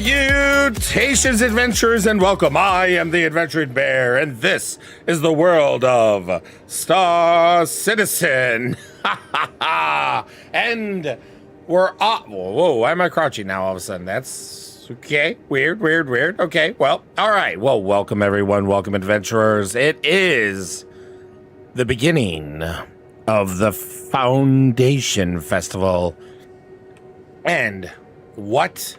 Salutations, adventurers, and welcome. I am the Adventuring Bear, and this is the world of Star Citizen. And we're off. Whoa, why am I crouching now all of a sudden? That's okay. Weird. Okay, well, all right. Well, welcome, everyone. Welcome, adventurers. It is the beginning of the Foundation Festival. And what,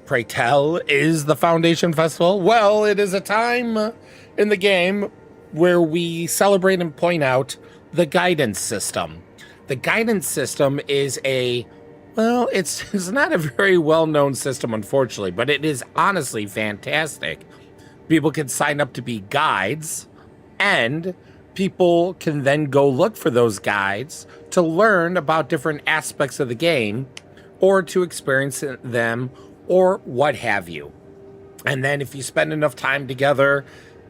pray tell, is the Foundation Festival? Well, it is a time in the game where we celebrate and point out the guidance system. The guidance system is it's not a very well-known system, unfortunately, but it is honestly fantastic. People can sign up to be guides, and people can then go look for those guides to learn about different aspects of the game or to experience them or what have you. And then if you spend enough time together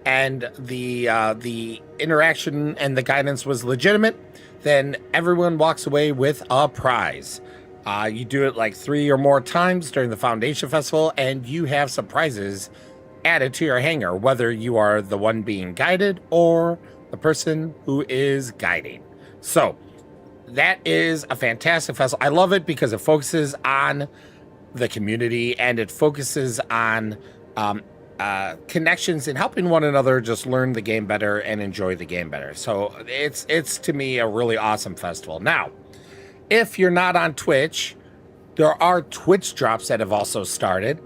and the interaction and the guidance was legitimate, then everyone walks away with a prize. You do it like 3 or more times during the Foundation Festival, and you have some prizes added to your hangar, whether you are the one being guided or the person who is guiding. So that is a fantastic festival. I love it because it focuses on the community and it focuses on connections and helping one another just learn the game better and enjoy the game better. So it's to me a really awesome festival. Now, if you're not on Twitch, there are Twitch drops that have also started.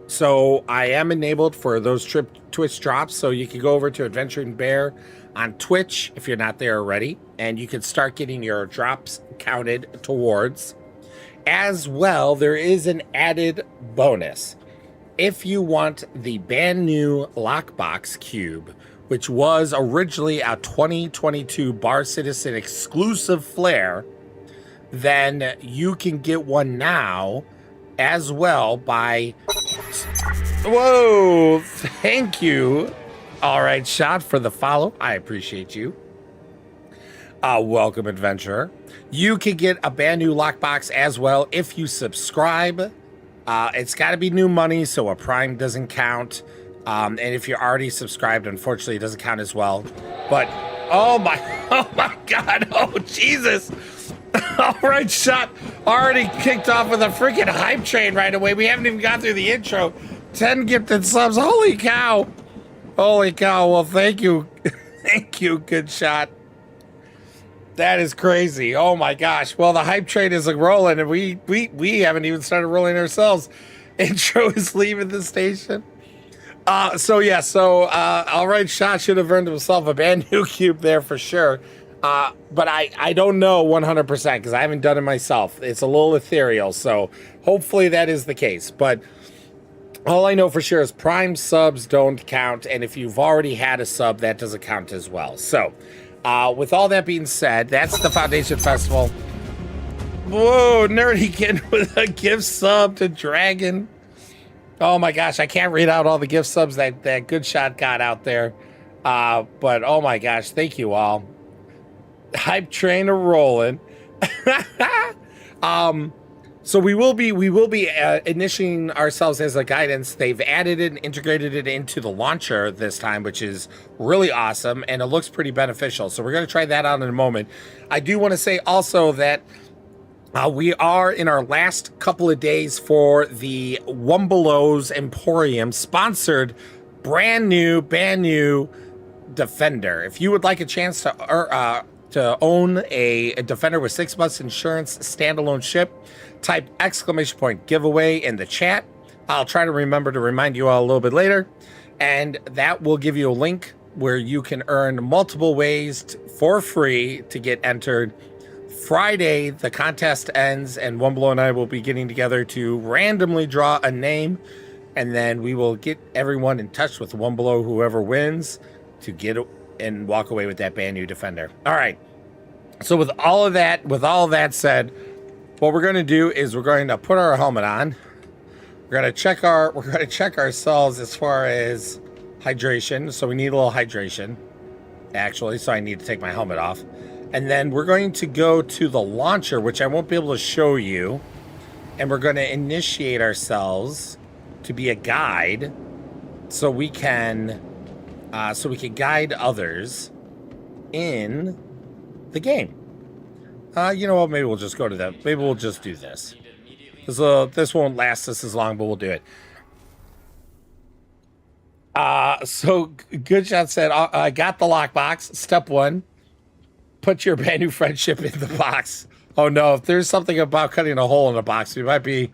So I am enabled for those Twitch drops. So you can go over to Adventuring Bear on Twitch if you're not there already, and you can start getting your drops counted towards. As well, there is an added bonus. If you want the brand new lockbox cube, which was originally a 2022 Bar Citizen exclusive flare, then you can get one now as well by... Whoa, thank you. All right, Shot, for the follow. I appreciate you. Welcome, adventurer. You can get a brand new lockbox as well if you subscribe. It's got to be new money, so a Prime doesn't count. And if you're already subscribed, unfortunately, it doesn't count as well. But, oh my God, oh Jesus. All right, Shot already kicked off with a freaking hype train right away. We haven't even got through the intro. 10 gifted subs. Holy cow. Holy cow. Well, thank you. Thank you, good Shot. That is crazy. Oh my gosh. Well, the hype train is rolling, and we haven't even started rolling ourselves. Intro is leaving the station. All right, Shot should have earned himself a brand new cube there for sure. But I don't know 100% because I haven't done it myself. It's a little ethereal, so hopefully that is the case. But all I know for sure is Prime subs don't count, and if you've already had a sub, that doesn't count as well. So, with all that being said, that's the Foundation Festival. Whoa, Nerdy Kid with a gift sub to Dragon. Oh my gosh, I can't read out all the gift subs that Good Shot got out there. But oh my gosh, thank you all. Hype train a rolling. So we will be initiating ourselves as a guidance. They've added it and integrated it into the launcher this time, which is really awesome, and it looks pretty beneficial. So we're going to try that out in a moment. I do want to say also that we are in our last couple of days for the Wombelow's Emporium sponsored brand new Defender. If you would like a chance to own a Defender with 6 months insurance standalone ship, type !giveaway in the chat. I'll try to remember to remind you all a little bit later, and that will give you a link where you can earn multiple ways for free to get entered. Friday, the contest ends, and Womblow and I will be getting together to randomly draw a name, and then we will get everyone in touch with Womblow, whoever wins, to get and walk away with that brand new Defender. All right. So with all of that said, what we're going to do is we're going to put our helmet on. We're going to check ourselves as far as hydration. So we need a little hydration, actually. So I need to take my helmet off. And then we're going to go to the launcher, which I won't be able to show you. and we're going to initiate ourselves to be a guide, so we can guide others in the game. You know what? Maybe we'll just go to that. Maybe we'll just do this. This won't last us as long, but we'll do it. So Good Shot said, I got the lockbox. Step 1, put your brand new friendship in the box. Oh no, if there's something about cutting a hole in a box, we might be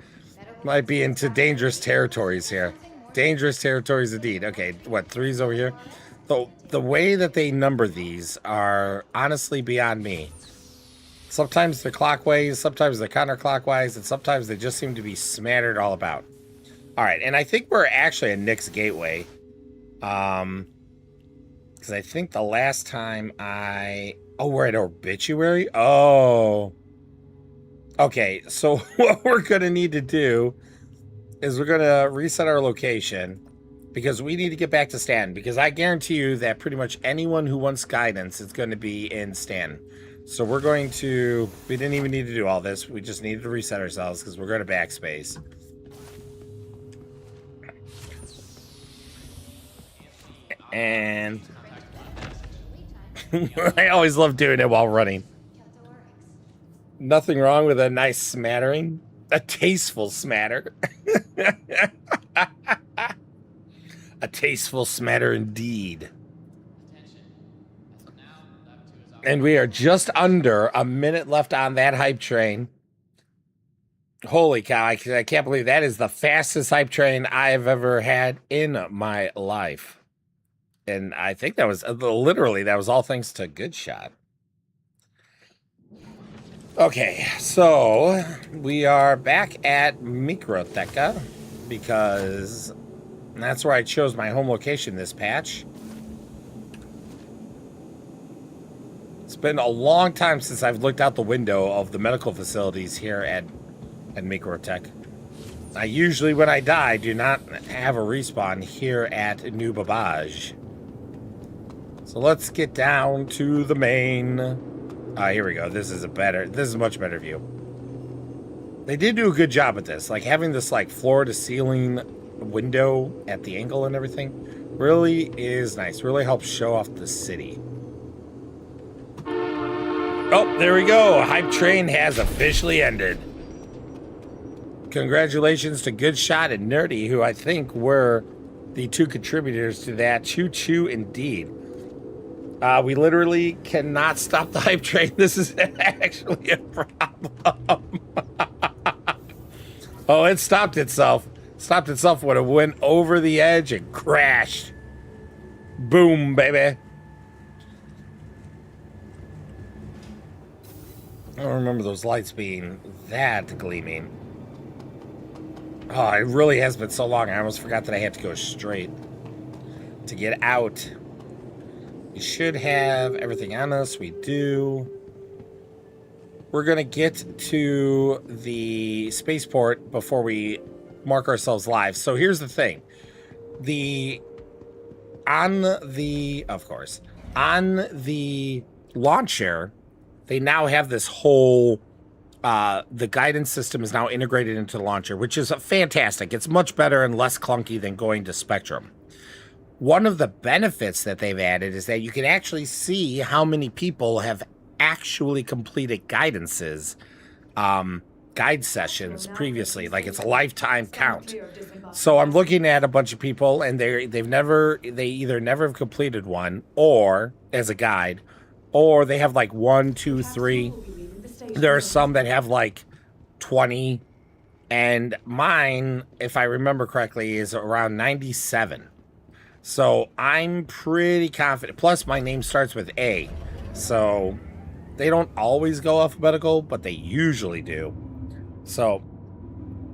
into dangerous territories here. Dangerous territories indeed. Okay, what, 3's over here? The way that they number these are honestly beyond me. Sometimes they're clockwise, sometimes they're counterclockwise, and sometimes they just seem to be smattered all about. All right, and I think we're actually at Nick's Gateway. Because I think the last time we're at Obituary? Oh. Okay, so what we're going to need to do is we're going to reset our location, because we need to get back to Stanton, because I guarantee you that pretty much anyone who wants guidance is going to be in Stanton. So we're going to, we didn't even need to do all this. We just needed to reset ourselves because we're going to backspace. And I always love doing it while running. Nothing wrong with a nice smattering. A tasteful smatter. A tasteful smatter indeed. And we are just under a minute left on that hype train. Holy cow, I can't believe that is the fastest hype train I've ever had in my life. And I think that was literally, that was all thanks to Good Shot. Okay, so we are back at Microteca, because that's where I chose my home location this patch. It's been a long time since I've looked out the window of the medical facilities here at Microtech. I usually, when I die, do not have a respawn here at n00bs. So let's get down to the main. Here we go. This is a much better view. They did do a good job at this, like having this like floor to ceiling window at the angle and everything. Really is nice. Really helps show off the city. Oh, there we go. Hype train has officially ended. Congratulations to Good Shot and Nerdy, who I think were the two contributors to that. Choo-choo indeed. We literally cannot stop the hype train. This is actually a problem. Oh, it stopped itself. Stopped itself when it went over the edge and crashed. Boom, baby. I don't remember those lights being that gleaming. Oh, it really has been so long. I almost forgot that I had to go straight to get out. We should have everything on us. We do. We're going to get to the spaceport before we mark ourselves live. So here's the thing. On the launcher, they now have this whole, the guidance system is now integrated into the launcher, which is fantastic. It's much better and less clunky than going to Spectrum. One of the benefits that they've added is that you can actually see how many people have actually completed guide sessions previously. Like it's a lifetime count. So I'm looking at a bunch of people, and they either never have completed one, or as a guide, or they have like 1, 2, 3. There are some that have like 20, and mine, if I remember correctly, is around 97. So I'm pretty confident. Plus, my name starts with A. So they don't always go alphabetical, but they usually do. So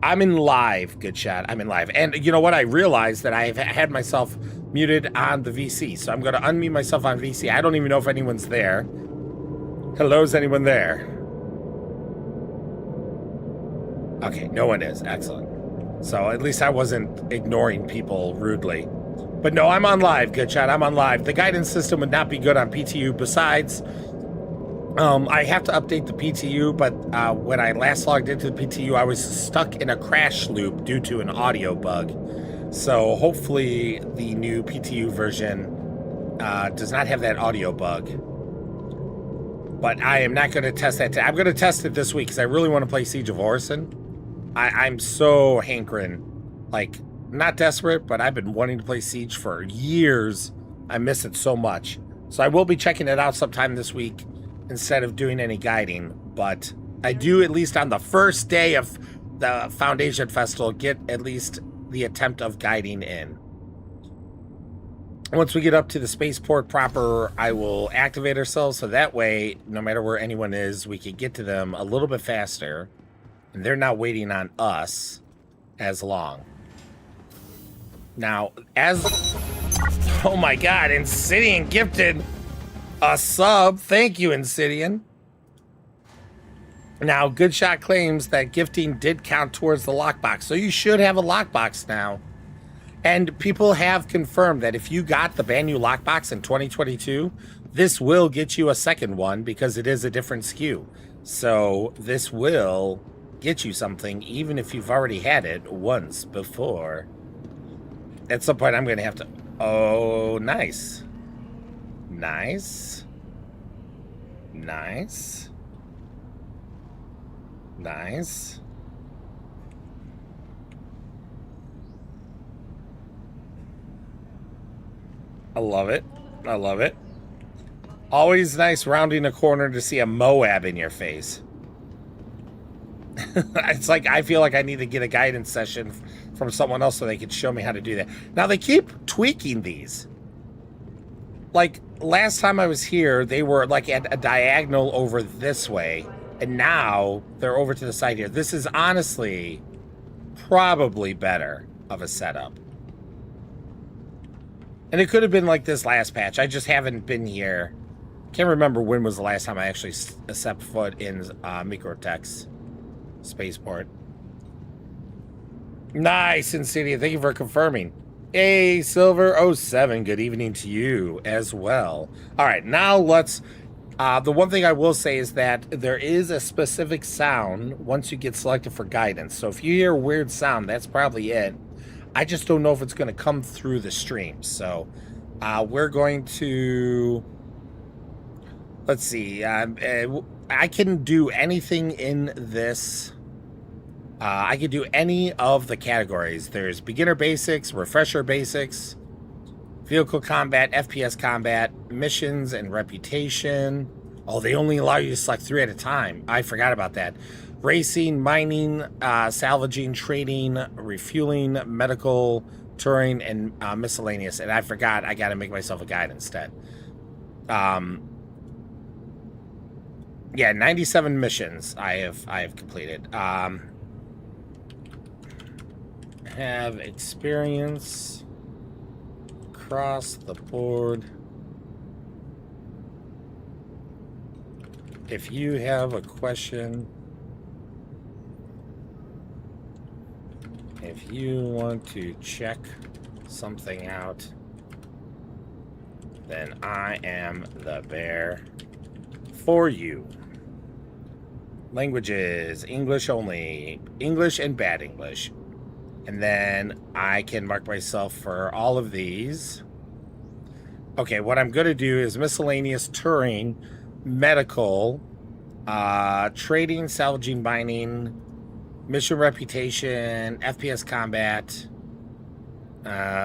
I'm in live, Good Shot. I'm in live. And you know what? I realized that I've had myself muted on the VC. So I'm going to unmute myself on VC. I don't even know if anyone's there. Hello, is anyone there? Okay, no one is. Excellent. So at least I wasn't ignoring people rudely. But no, I'm on live, Good Shot. I'm on live. The guidance system would not be good on PTU. Besides, I have to update the PTU, but when I last logged into the PTU, I was stuck in a crash loop due to an audio bug. So hopefully the new PTU version does not have that audio bug. But I am not going to test that. I'm going to test it this week because I really want to play Siege of Orison. I'm so hankering. Like, not desperate, but I've been wanting to play Siege for years. I miss it so much. So I will be checking it out sometime this week instead of doing any guiding. But I do, at least on the first day of the Foundation Festival, get at least the attempt of guiding in. Once we get up to the spaceport proper, I will activate ourselves so that way, no matter where anyone is, we can get to them a little bit faster. And they're not waiting on us as long. Now, oh my god, Insidian gifted a sub. Thank you, Insidian. Now, Goodshot claims that gifting did count towards the lockbox, so you should have a lockbox now. And people have confirmed that if you got the brand new lockbox in 2022, this will get you a second one because it is a different SKU. So this will get you something even if you've already had it once before. At some point, I'm going to have to... Oh, nice. Nice. Nice. Nice. I love it. I love it. Always nice rounding a corner to see a Moab in your face. It's like I feel like I need to get a guidance session from someone else so they can show me how to do that. Now, they keep tweaking these. Like, last time I was here, they were like at a diagonal over this way. And now they're over to the side here. This is honestly probably better of a setup. And it could have been like this last patch. I just haven't been here. Can't remember when was the last time I actually set foot in Microtex Spaceport. Nice, Insidia. Thank you for confirming. Hey, Silver07. Good evening to you as well. All right, now let's... the one thing I will say is that there is a specific sound once you get selected for guidance. So if you hear a weird sound, that's probably it. I just don't know if it's going to come through the stream. So we're going to... Let's see. I can do anything in this. I can do any of the categories. There's beginner basics, refresher basics, vehicle combat, FPS combat, missions, and reputation. Oh, they only allow you to select 3 at a time. I forgot about that. Racing, mining, salvaging, trading, refueling, medical, touring, and miscellaneous. And I forgot I got to make myself a guide instead. Yeah, 97 missions I have completed. Have experience across the board. If you have a question, if you want to check something out, then I am the bear for you. Languages, English only, English and bad English. And then I can mark myself for all of these. Okay, what I'm going to do is miscellaneous, touring, medical, trading, salvaging, mining, mission reputation, FPS combat,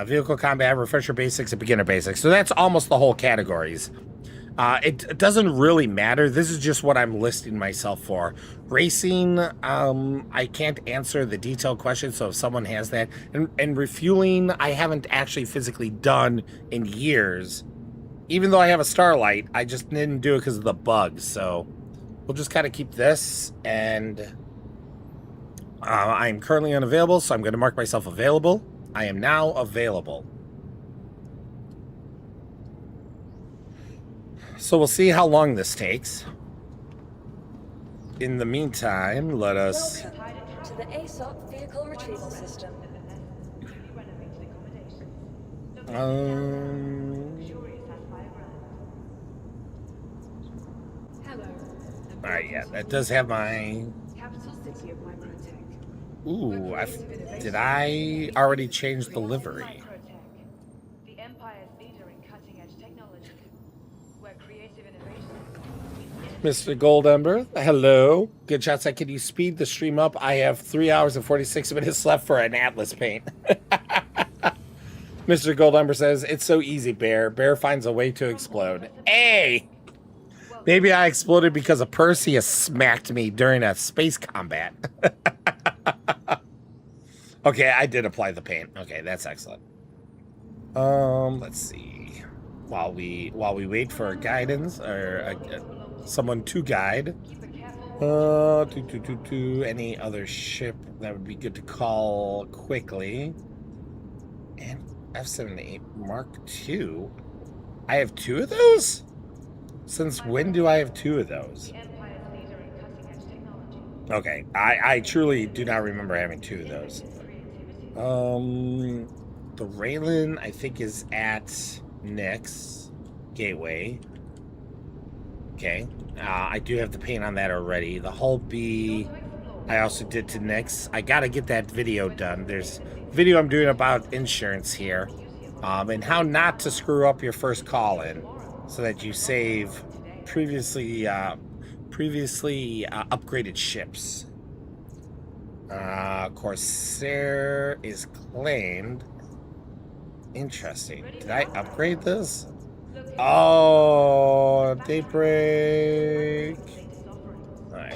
vehicle combat, refresher basics, and beginner basics. So that's almost the whole categories. It doesn't really matter. This is just what I'm listing myself for. Racing, I can't answer the detailed questions, so if someone has that. And refueling, I haven't actually physically done in years. Even though I have a Starlight, I just didn't do it because of the bugs. So we'll just kind of keep this. And I'm currently unavailable, so I'm going to mark myself available. I am now available. So we'll see how long this takes. In the meantime, let us... Welcome to the ASOP vehicle retrieval system. Hello. right, yeah, that does have my... Capital city of Microtech. Ooh, did I already change the livery? Microtech, the Empire's leader in cutting-edge technology, where creative innovation meets Mr. Goldember, hello. Good shots. Can you speed the stream up? I have 3 hours and 46 minutes left for an Atlas paint. Mr. Goldember says, it's so easy, Bear. Bear finds a way to explode. Hey! Maybe I exploded because a Perseus smacked me during a space combat. Okay, I did apply the paint. Okay, that's excellent. Let's see. While we wait for guidance or someone to guide. Any other ship that would be good to call quickly. And F-78 Mark II. I have 2 of those? Since when do I have 2 of those? Okay, I truly do not remember having 2 of those. The Raylan, I think, is at Nix Gateway. Okay, I do have the paint on that already. The Hull B, I also did to Nix. I gotta get that video done. There's a video I'm doing about insurance here, and how not to screw up your first call-in, so that you save previously upgraded ships. Corsair is claimed. Interesting. Did I upgrade this? Oh, daybreak. Alright,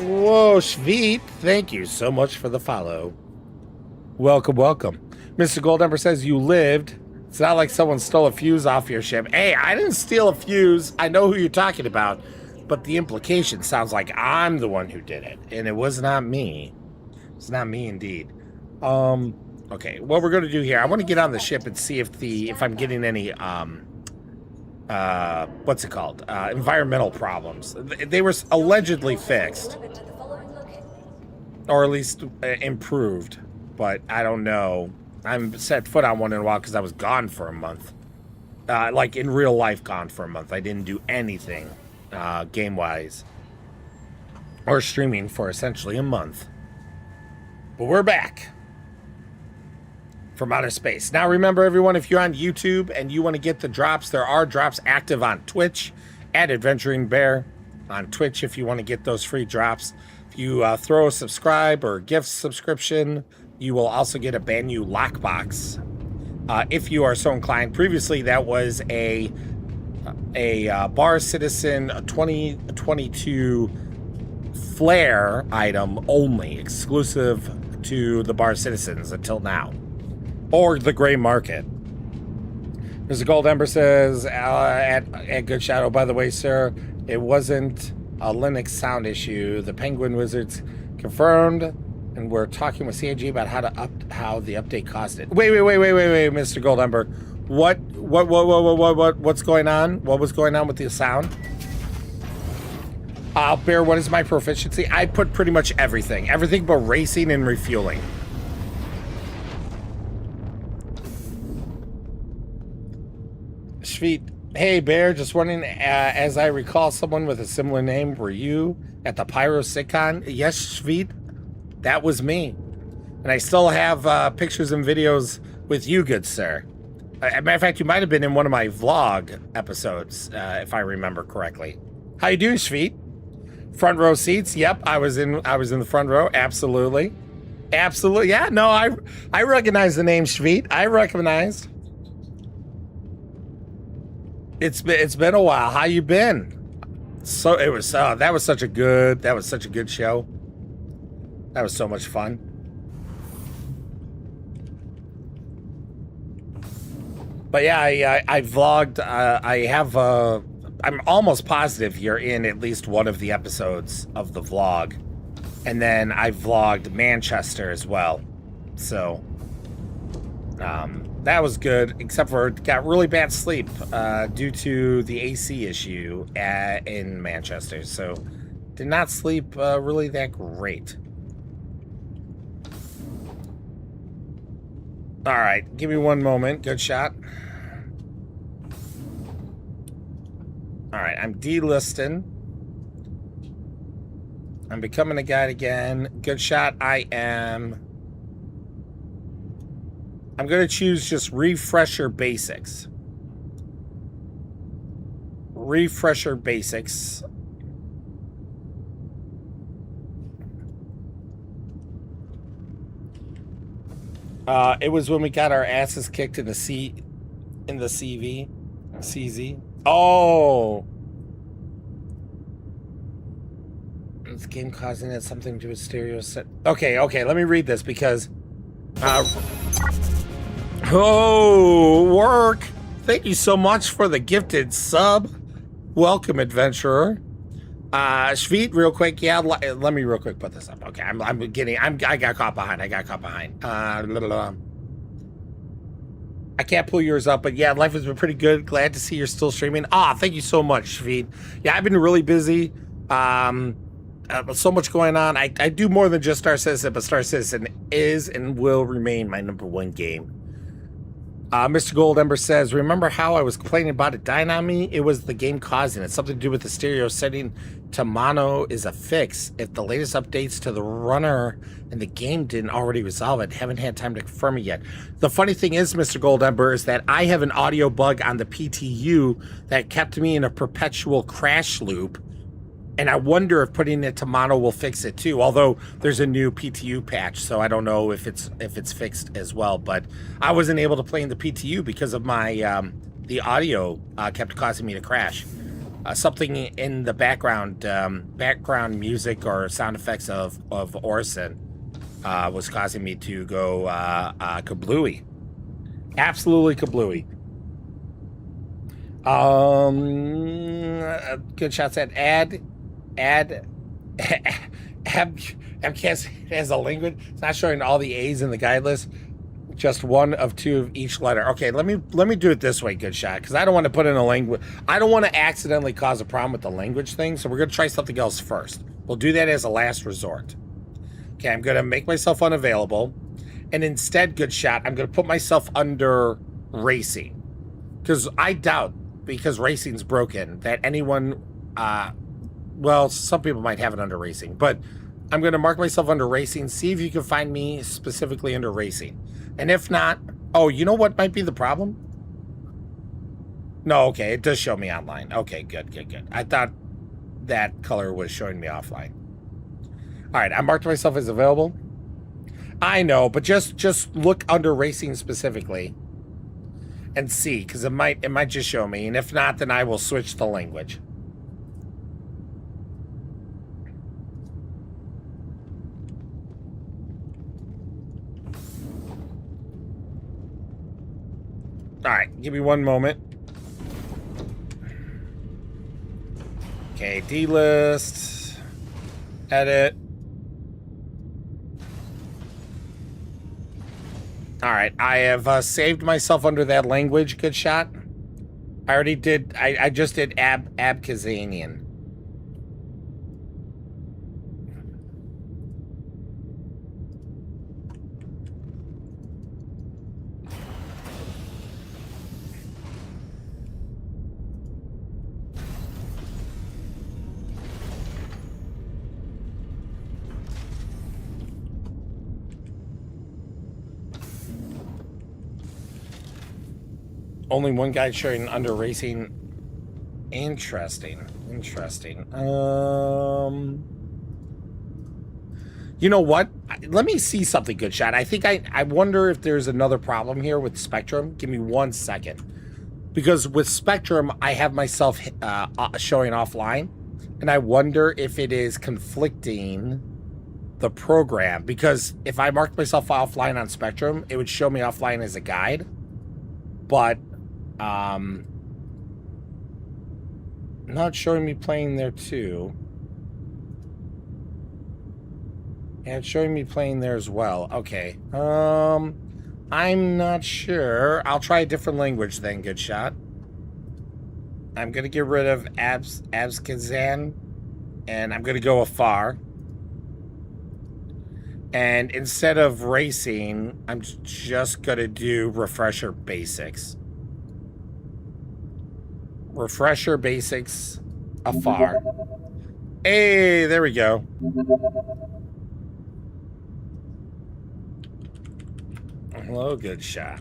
whoa, Shveet. Thank you so much for the follow. Welcome, welcome. Mr. Goldember says you lived. It's not like someone stole a fuse off your ship. Hey, I didn't steal a fuse. I know who you're talking about. But the implication sounds like I'm the one who did it. And it was not me. It's not me indeed. Okay, what we're going to do here, I want to get on the ship and see if I'm getting any, what's it called? Environmental problems. They were allegedly fixed. Or at least improved. But I don't know. I haven't set foot on one in a while because I was gone for a month. Like, in real life, gone for a month. I didn't do anything, game-wise. Or streaming for essentially a month. But we're back. From outer space. Now, remember, everyone, if you're on YouTube and you want to get the drops, there are drops active on Twitch at Adventuring Bear. On Twitch, if you want to get those free drops. If you throw a subscribe or gift subscription, you will also get a brand new lockbox. If you are so inclined. Previously, that was a Bar Citizen 2022 Flare item only, exclusive to the Bar Citizens until now. Or the gray market. Mr. Goldember says, at Good Shadow, by the way, sir, it wasn't a Linux sound issue. The Penguin Wizards confirmed, and we're talking with CIG about how the update costed. Wait, Mr. Goldember. What's going on? What was going on with the sound? Bear, what is my proficiency? I put pretty much everything. Everything but racing and refueling. Sweet. Hey, Bear, just wondering, as I recall someone with a similar name, were you at the Pyro SitCon? Yes, Sweet. That was me. And I still have pictures and videos with you, good sir. As a matter of fact, you might have been in one of my vlog episodes, if I remember correctly. How you doing, Sweet? Front row seats? Yep, I was in the front row. Absolutely. Absolutely. Yeah, no, I recognize the name Sweet. I recognized. It's been a while. How you been? So it was that was such a good show. That was so much fun. But yeah, I vlogged. I'm almost positive you're in at least one of the episodes of the vlog, and then I vlogged Manchester as well. So that was good, except for got really bad sleep due to the AC issue in Manchester. So did not sleep really that great. All right, give me one moment. Good shot. All right, I'm delisting. I'm becoming a guide again. Good shot. I'm going to choose just refresher basics. Refresher basics. It was when we got our asses kicked in the CZ. Oh, this game causing it something to do with stereo set. Okay, let me read this because. Oh, work! Thank you so much for the gifted sub. Welcome, adventurer. Shveet, real quick. Yeah, let me real quick put this up. Okay, I got caught behind. I can't pull yours up, but yeah, life has been pretty good. Glad to see you're still streaming. Thank you so much, Shveet. Yeah, I've been really busy. So much going on. I do more than just Star Citizen, but Star Citizen is and will remain my #1 game. Mr. Gold Ember says, remember how I was complaining about it dying on me? It was the game causing it. Something to do with the stereo setting to mono is a fix. If the latest updates to the runner and the game didn't already resolve it, haven't had time to confirm it yet. The funny thing is, Mr. Gold Ember, is that I have an audio bug on the PTU that kept me in a perpetual crash loop. And I wonder if putting it to mono will fix it too. Although there's a new PTU patch, so I don't know if it's fixed as well. But I wasn't able to play in the PTU because of my the audio kept causing me to crash. Something in the background music or sound effects of Orson was causing me to go kablooey. Absolutely kablooey. Good shots at MCAS as a language. It's not showing all the A's in the guide list. Just one of two of each letter. Okay, let me do it this way, good shot, because I don't want to put in a language. I don't want to accidentally cause a problem with the language thing, so we're going to try something else first. We'll do that as a last resort. Okay, I'm going to make myself unavailable, and instead, good shot, I'm going to put myself under racing, because I doubt, because racing's broken, that anyone, well, some people might have it under racing, but I'm going to mark myself under racing, see if you can find me specifically under racing. And if not, oh, you know what might be the problem? No, okay, it does show me online. Okay, good. I thought that color was showing me offline. All right, I marked myself as available. I know, but just look under racing specifically and see, because it might just show me, and if not, then I will switch the language. All right, give me one moment. Okay, delist, edit. All right, I have saved myself under that language. Good shot. I already did. I just did Abkhazanian. Only one guy showing under racing. Interesting. You know what? Let me see something, good shot. I think I wonder if there's another problem here with Spectrum. Give me 1 second. Because with Spectrum, I have myself showing offline. And I wonder if it is conflicting the program. Because if I marked myself offline on Spectrum, it would show me offline as a guide. But not showing me playing there too. Yeah, it's showing me playing there as well. Okay. I'm not sure. I'll try a different language then, good shot. I'm gonna get rid of Abkhazan, and I'm gonna go afar. And instead of racing, I'm just gonna do refresher basics. Refresher basics afar. Hey, there we go. Hello, good shot.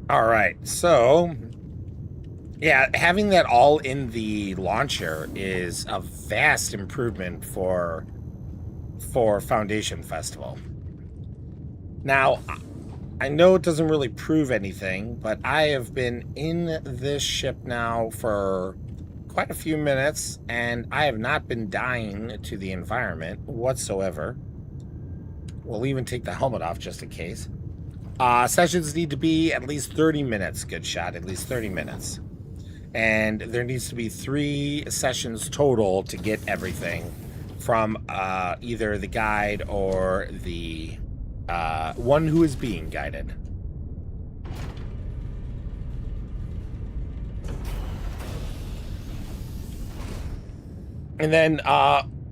All right, so yeah, having that all in the launcher is a vast improvement for Foundation Festival. Now, I know it doesn't really prove anything, but I have been in this ship now for quite a few minutes, and I have not been dying to the environment whatsoever. We'll even take the helmet off just in case. Sessions need to be at least 30 minutes, good shot, at least 30 minutes. And there needs to be 3 sessions total to get everything from either the guide or the one who is being guided. And then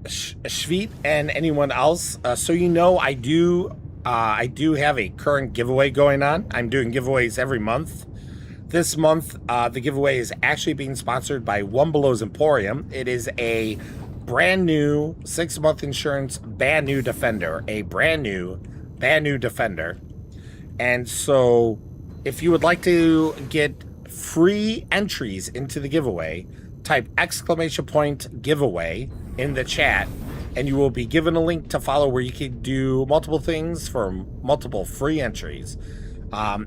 Shveet and anyone else, so you know, I do have a current giveaway going on. I'm doing giveaways every month. This month, the giveaway is actually being sponsored by One Below's Emporium. It is a brand new 6-month insurance, brand new Defender, a brand new Defender. And so if you would like to get free entries into the giveaway, type !giveaway in the chat, and you will be given a link to follow where you can do multiple things for multiple free entries.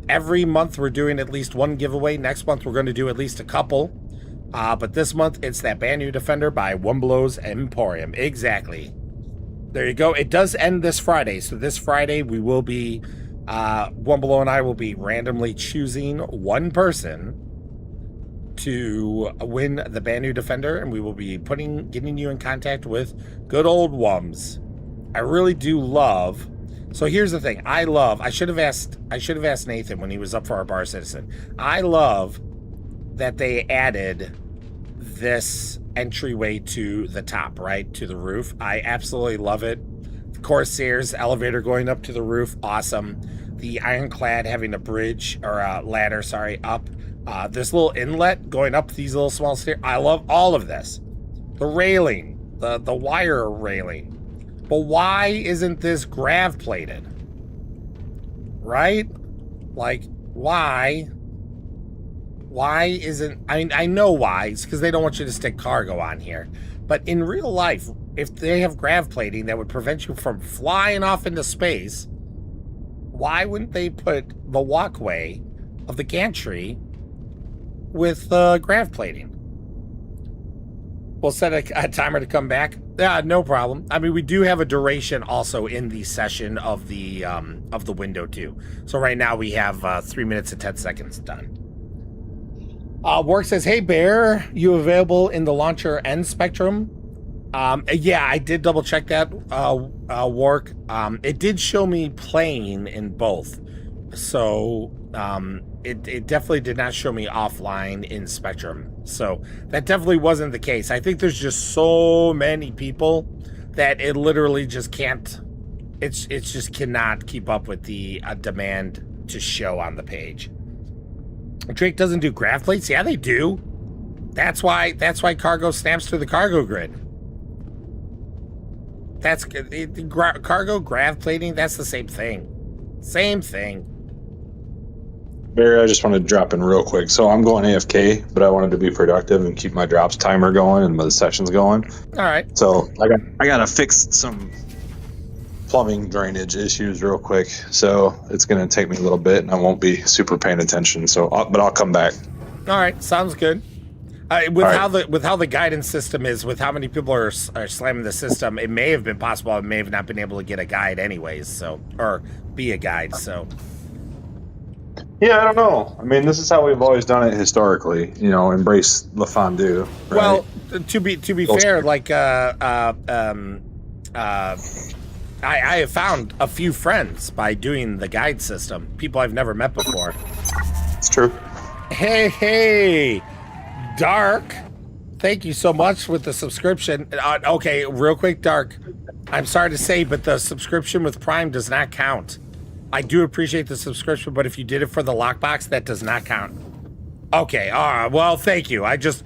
Every month we're doing at least one giveaway. Next month we're going to do at least a couple. But this month it's that brand new Defender by One Below's Emporium. Exactly. There you go. It does end this Friday. So this Friday we will be, One Below and I will be randomly choosing one person to win the brand new Defender, and we will be getting you in contact with good old Wums. I really do love. So here's the thing. I should have asked Nathan when he was up for our bar citizen. I love that they added this entryway to the top, right? To the roof. I absolutely love it. Of course, Sears elevator going up to the roof. Awesome. The ironclad having a bridge or a ladder, sorry, up. This little inlet going up these little small stairs. I love all of this. The railing, the wire railing. But why isn't this grav plated? Right? Like, why? Why isn't... I know why. It's because they don't want you to stick cargo on here. But in real life, if they have grav plating that would prevent you from flying off into space, why wouldn't they put the walkway of the gantry with grav plating? We'll set a timer to come back. Yeah, no problem. I mean, we do have a duration also in the session of the window too. So right now we have 3 minutes and 10 seconds done. Work says, "Hey Bear, you available in the launcher and Spectrum?" Yeah, I did double check that. Work. It did show me playing in both, so it definitely did not show me offline in Spectrum. So that definitely wasn't the case. I think there's just so many people that it literally just can't. It's just cannot keep up with the demand to show on the page. Drake doesn't do grav plates. Yeah, they do. That's why cargo snaps to the cargo grid. That's cargo grav plating. That's the same thing. Same thing. Barry, I just wanted to drop in real quick. So I'm going AFK, but I wanted to be productive and keep my drops timer going and the sessions going. All right. So I gotta fix some plumbing drainage issues real quick. So it's gonna take me a little bit, and I won't be super paying attention. But I'll come back. All right, sounds good. With how the guidance system is, with how many people are slamming the system, it may have been possible. I may have not been able to get a guide anyways. So, or be a guide. So. Yeah, I don't know. I mean, this is how we've always done it historically. You know, embrace Le Fondue. Right? Well, to be fair, like I have found a few friends by doing the guide system. People I've never met before. It's true. Hey, Dark. Thank you so much with the subscription. Okay, real quick, Dark. I'm sorry to say, but the subscription with Prime does not count. I do appreciate the subscription, but if you did it for the lockbox, that does not count. Okay, all right. Well, thank you. I just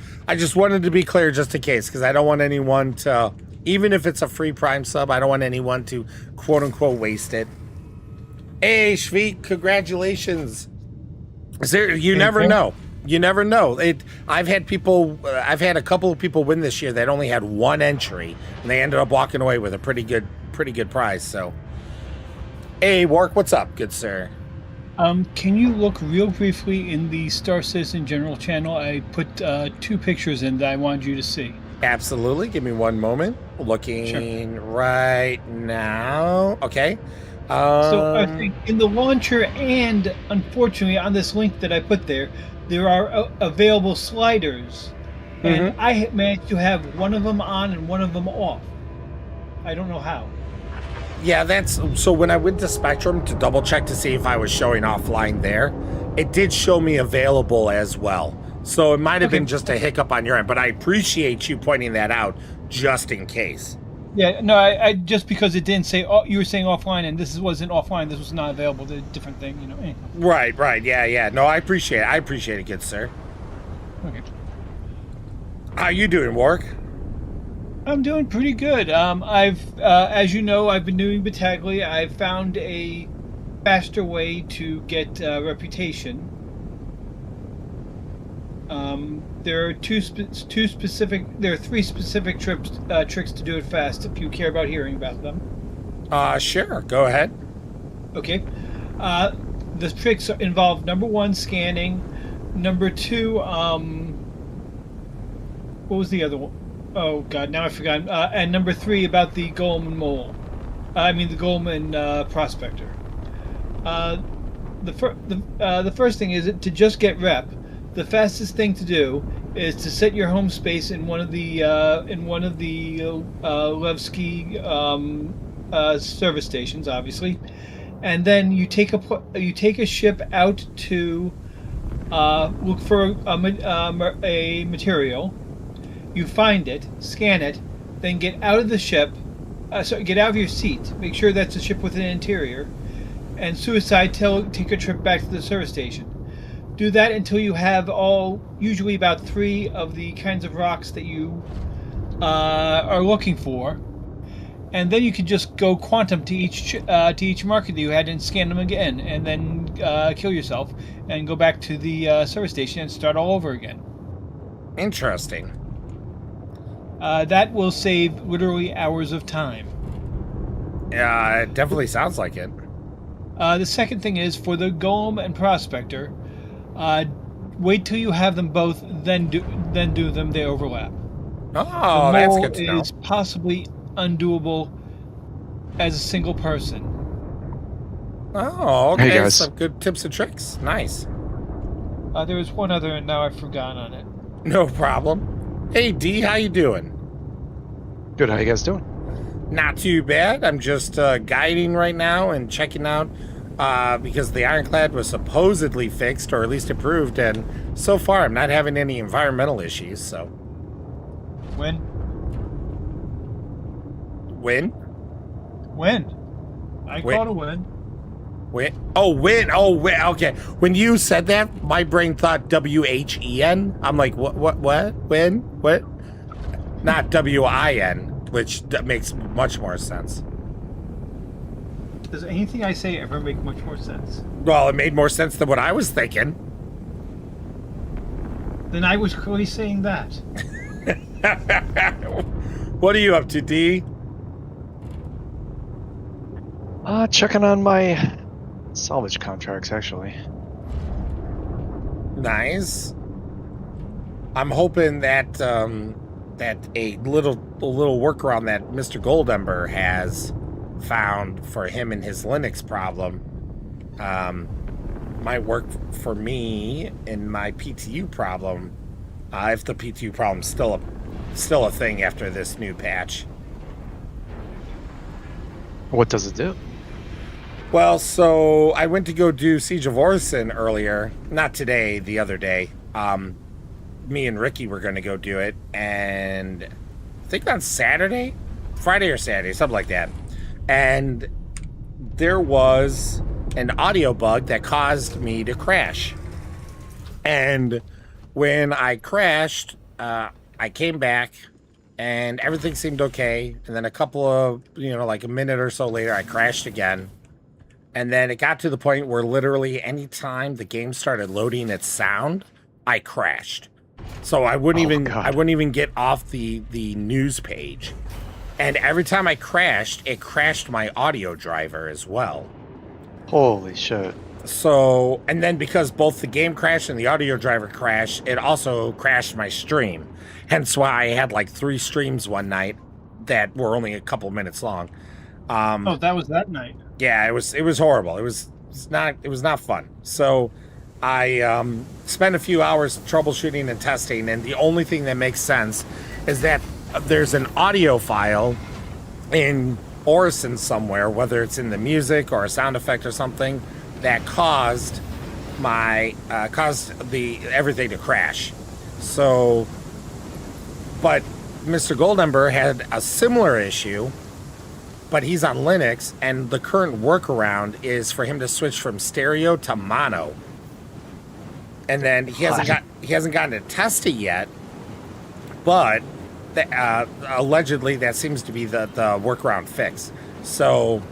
wanted to be clear just in case, because I don't want anyone to, even if it's a free Prime sub, I don't want anyone to quote unquote waste it. Hey, Shveek, congratulations. You never know. You never know. I've had a couple of people win this year that only had one entry, and they ended up walking away with a pretty good prize. So, hey, Wark, what's up, good sir? Can you look real briefly in the Star Citizen General channel? I put 2 pictures in that I wanted you to see. Absolutely. Give me one moment. Looking right now. Okay. So I think in the launcher and unfortunately on this link that I put there are available sliders, and I managed to have one of them on and one of them off. I don't know how. Yeah, that's so when I went to Spectrum to double check to see if I was showing offline there, it did show me available as well. So it might have been just a hiccup on your end, but I appreciate you pointing that out just in case. Yeah, no, I just because it didn't say, you were saying offline, and this wasn't offline, this was not available, the different thing, you know. Anyway. Right, yeah. No, I appreciate it, good sir. Okay. How you doing, Wark? I'm doing pretty good. I've, as you know, I've been doing Battaglia. I've found a faster way to get reputation. There are three specific tricks to do it fast. If you care about hearing about them. Sure. Go ahead. Okay. The tricks involve number 1, scanning. Number 2, what was the other one? Oh God, now I forgot. And number 3 about the Golem and Mole. The Golem and Prospector. The first thing is to just get rep. The fastest thing to do is to set your home space in one of the Levski service stations, obviously, and then you take a ship out to look for a material. You find it, scan it, then get out of the ship. Get out of your seat. Make sure that's a ship with an interior, and take a trip back to the service station. Do that until you have usually about 3 of the kinds of rocks that you are looking for, and then you can just go quantum to each market that you had and scan them again, and then kill yourself and go back to the service station and start all over again. Interesting. That will save literally hours of time. Yeah, it definitely sounds like it. The second thing is for the Golem and Prospector. Wait till you have them both, then do them. They overlap. Oh, that's good to know. Is possibly undoable as a single person. Oh, okay. Hey guys. Some good tips and tricks. Nice. There was one other, and now I've forgotten on it. No problem. Hey, D, how you doing? Good, how you guys doing? Not too bad. I'm just guiding right now and checking out because the Ironclad was supposedly fixed or at least improved, and so far I'm not having any environmental issues. So When? I called a win. When? Oh, win. Okay. When you said that, my brain thought WHEN. I'm like, what? When? What? Not WIN, which makes much more sense. Does anything I say ever make much more sense? Well, it made more sense than what I was thinking. Then I was clearly saying that. What are you up to, D? Checking on my salvage contracts, actually. Nice. I'm hoping that that a little workaround that Mr. Goldember has found for him and his Linux problem might work for me in my PTU problem, if the PTU problem's still a thing after this new patch. What does it do? Well, so I went to go do Siege of Orison earlier, not today, the other day. Me and Ricky were going to go do it, and I think on Friday or Saturday, something like that. And there was an audio bug that caused me to crash. And when I crashed, I came back and everything seemed okay. And then a couple of, like a minute or so later, I crashed again. And then it got to the point where literally anytime the game started loading its sound, I crashed. So I wouldn't even get off the news page. And every time I crashed, it crashed my audio driver as well. Holy shit. So, and then because both the game crashed and the audio driver crashed, it also crashed my stream. Hence why I had like 3 streams one night that were only a couple minutes long. Oh, that was that night. Yeah, it was horrible. It was not fun. So I spent a few hours troubleshooting and testing, and the only thing that makes sense is that there's an audio file in Orison somewhere, whether it's in the music or a sound effect or something, that caused the everything to crash. So, but Mr. Goldember had a similar issue, but he's on Linux, and the current workaround is for him to switch from stereo to mono. And then he hasn't gotten to test it yet, but allegedly that seems to be the workaround fix. So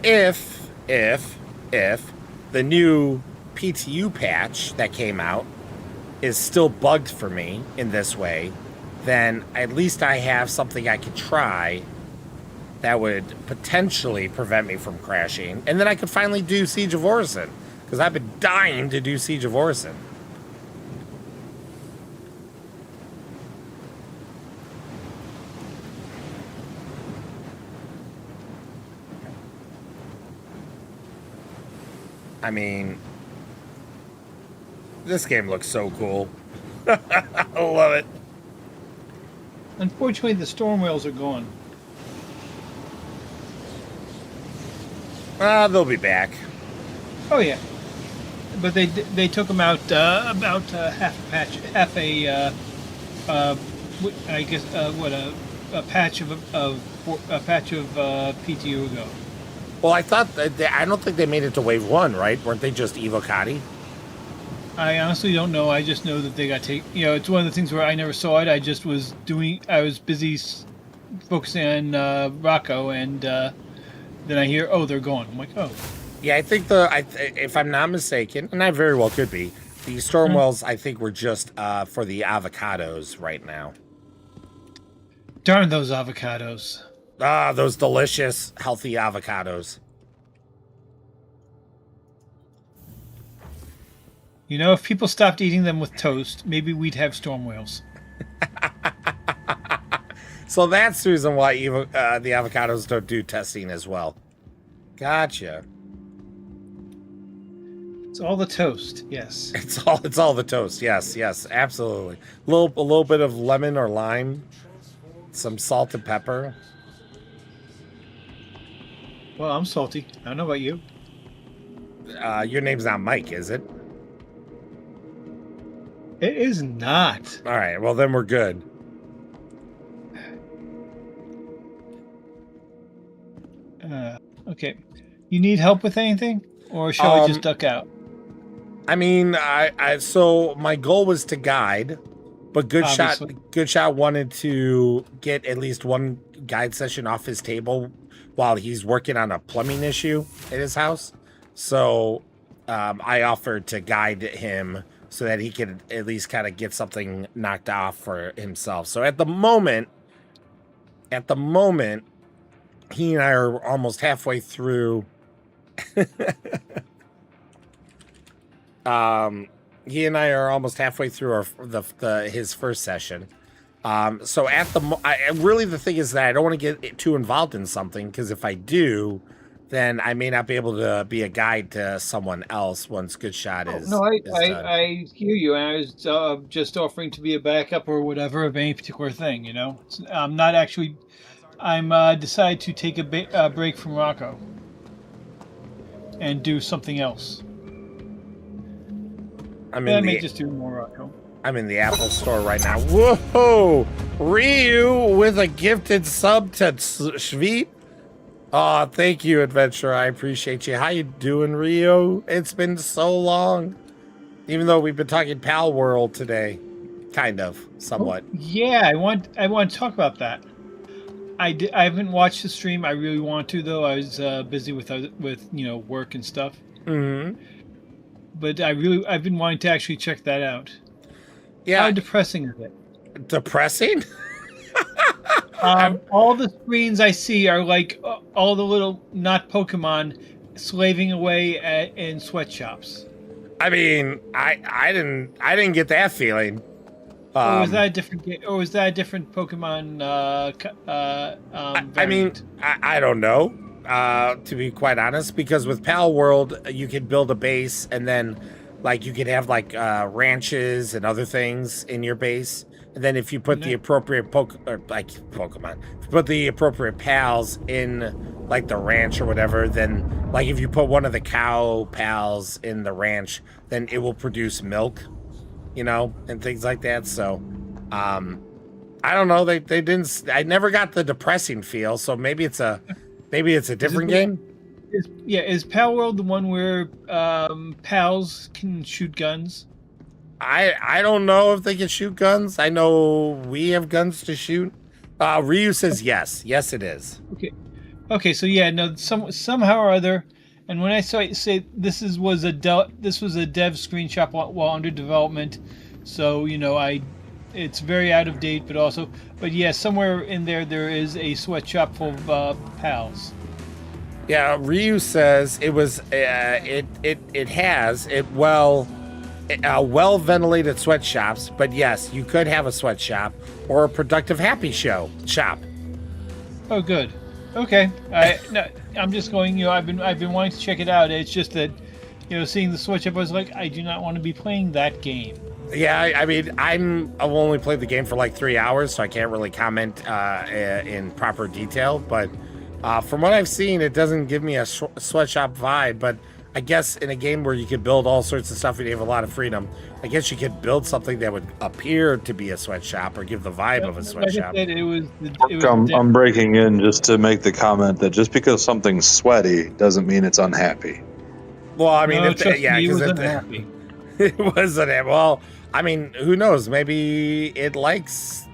if the new PTU patch that came out is still bugged for me in this way, then at least I have something I could try that would potentially prevent me from crashing. And then I could finally do Siege of Orison, because I've been dying to do Siege of Orison. I mean, this game looks so cool. I love it. Unfortunately, the storm whales are gone. They'll be back. Oh yeah, but they took them out about half a patch, I guess a patch of PTU ago. Well, I thought I don't think they made it to Wave 1, right? Weren't they just Evocati? I honestly don't know. I just know that they got taken. It's one of the things where I never saw it. I just was busy focusing on Rocco, and then I hear, oh, they're gone. I'm like, oh. Yeah, I think if I'm not mistaken, and I very well could be, the Stormwells, I think, were just for the avocados right now. Darn those avocados. Ah, those delicious, healthy avocados. If people stopped eating them with toast, maybe we'd have storm whales. So that's the reason why the avocados don't do testing as well. Gotcha. It's all the toast, yes. It's all the toast. Yes, absolutely. A little bit of lemon or lime, some salt and pepper. Well, I'm salty. I don't know about you. Your name's not Mike, is it? It is not. All right. Well, then we're good. Okay. You need help with anything, or shall I just duck out? I mean, so my goal was to guide, but Good Shot wanted to get at least one guide session off his table while he's working on a plumbing issue at his house. So I offered to guide him so that he could at least kind of get something knocked off for himself. So at the moment, he and I are almost halfway through. He and I are almost halfway through his first session. So really the thing is that I don't want to get too involved in something, because if I do, then I may not be able to be a guide to someone else once Good Shot is. No, is done. I hear you. I was just offering to be a backup or whatever of any particular thing. I'm not actually. I'm decided to take a break from Rocco and do something else. I may just do more Rocco. I'm in the Apple store right now. Whoa! Ryu with a gifted sub to Shveet. Oh, thank you, Adventurer. I appreciate you. How you doing, Rio? It's been so long. Even though we've been talking Pal World today. Kind of, somewhat. Yeah, I want to talk about that. I haven't watched the stream. I really want to though. I was busy with work and stuff. Mm-hmm. But I've been wanting to actually check that out. Yeah. How depressing is it? Depressing? All the screens I see are like all the little not Pokemon slaving away in sweatshops. I mean, I didn't get that feeling. Or was that a different game? Or was that a different Pokemon? I mean, I don't know. To be quite honest, because with Pal World, you can build a base, and then like you could have like ranches and other things in your base. And then if you put the appropriate Pokemon, if you put the appropriate pals in like the ranch or whatever, then like if you put one of the cow pals in the ranch, then it will produce milk, and things like that. So, I don't know. They didn't. I never got the depressing feel. So maybe it's a different game. Is Pal World the one where pals can shoot guns? I don't know if they can shoot guns. I know we have guns to shoot. Ryu says yes. Yes, it is. Okay. So yeah, no. Somehow or other, and when I say this was a dev screenshot while under development, so it's very out of date, but yeah, somewhere in there is a sweatshop full of pals. Yeah, Ryu says it was it has well ventilated sweatshops, but yes, you could have a sweatshop or a productive happy shop. Oh, good. Okay. I'm just going. I've been wanting to check it out. It's just that, seeing the sweatshop, I was like, I do not want to be playing that game. Yeah, I mean, I've only played the game for like 3 hours, so I can't really comment in proper detail. But from what I've seen, it doesn't give me a sweatshop vibe. But I guess in a game where you could build all sorts of stuff and you have a lot of freedom, I guess you could build something that would appear to be a sweatshop or give the vibe of a sweatshop. I'm breaking in just to make the comment that just because something's sweaty doesn't mean it's unhappy. Well, I mean, it was unhappy. It wasn't. Well, I mean, who knows? Maybe it likes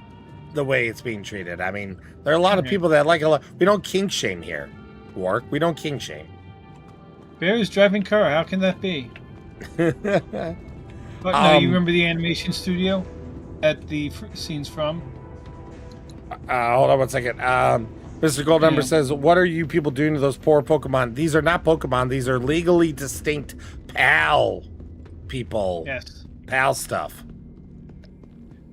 the way it's being treated. I mean, there are a lot of people that like a lot. We don't kink shame here, Wark. We don't kink shame. Bear's driving car. How can that be? But no, you remember the animation studio that the scenes from? Hold on one second. Mr. Gold Number says, "What are you people doing to those poor Pokemon? These are not Pokemon. These are legally distinct PAL people. Yes, PAL stuff."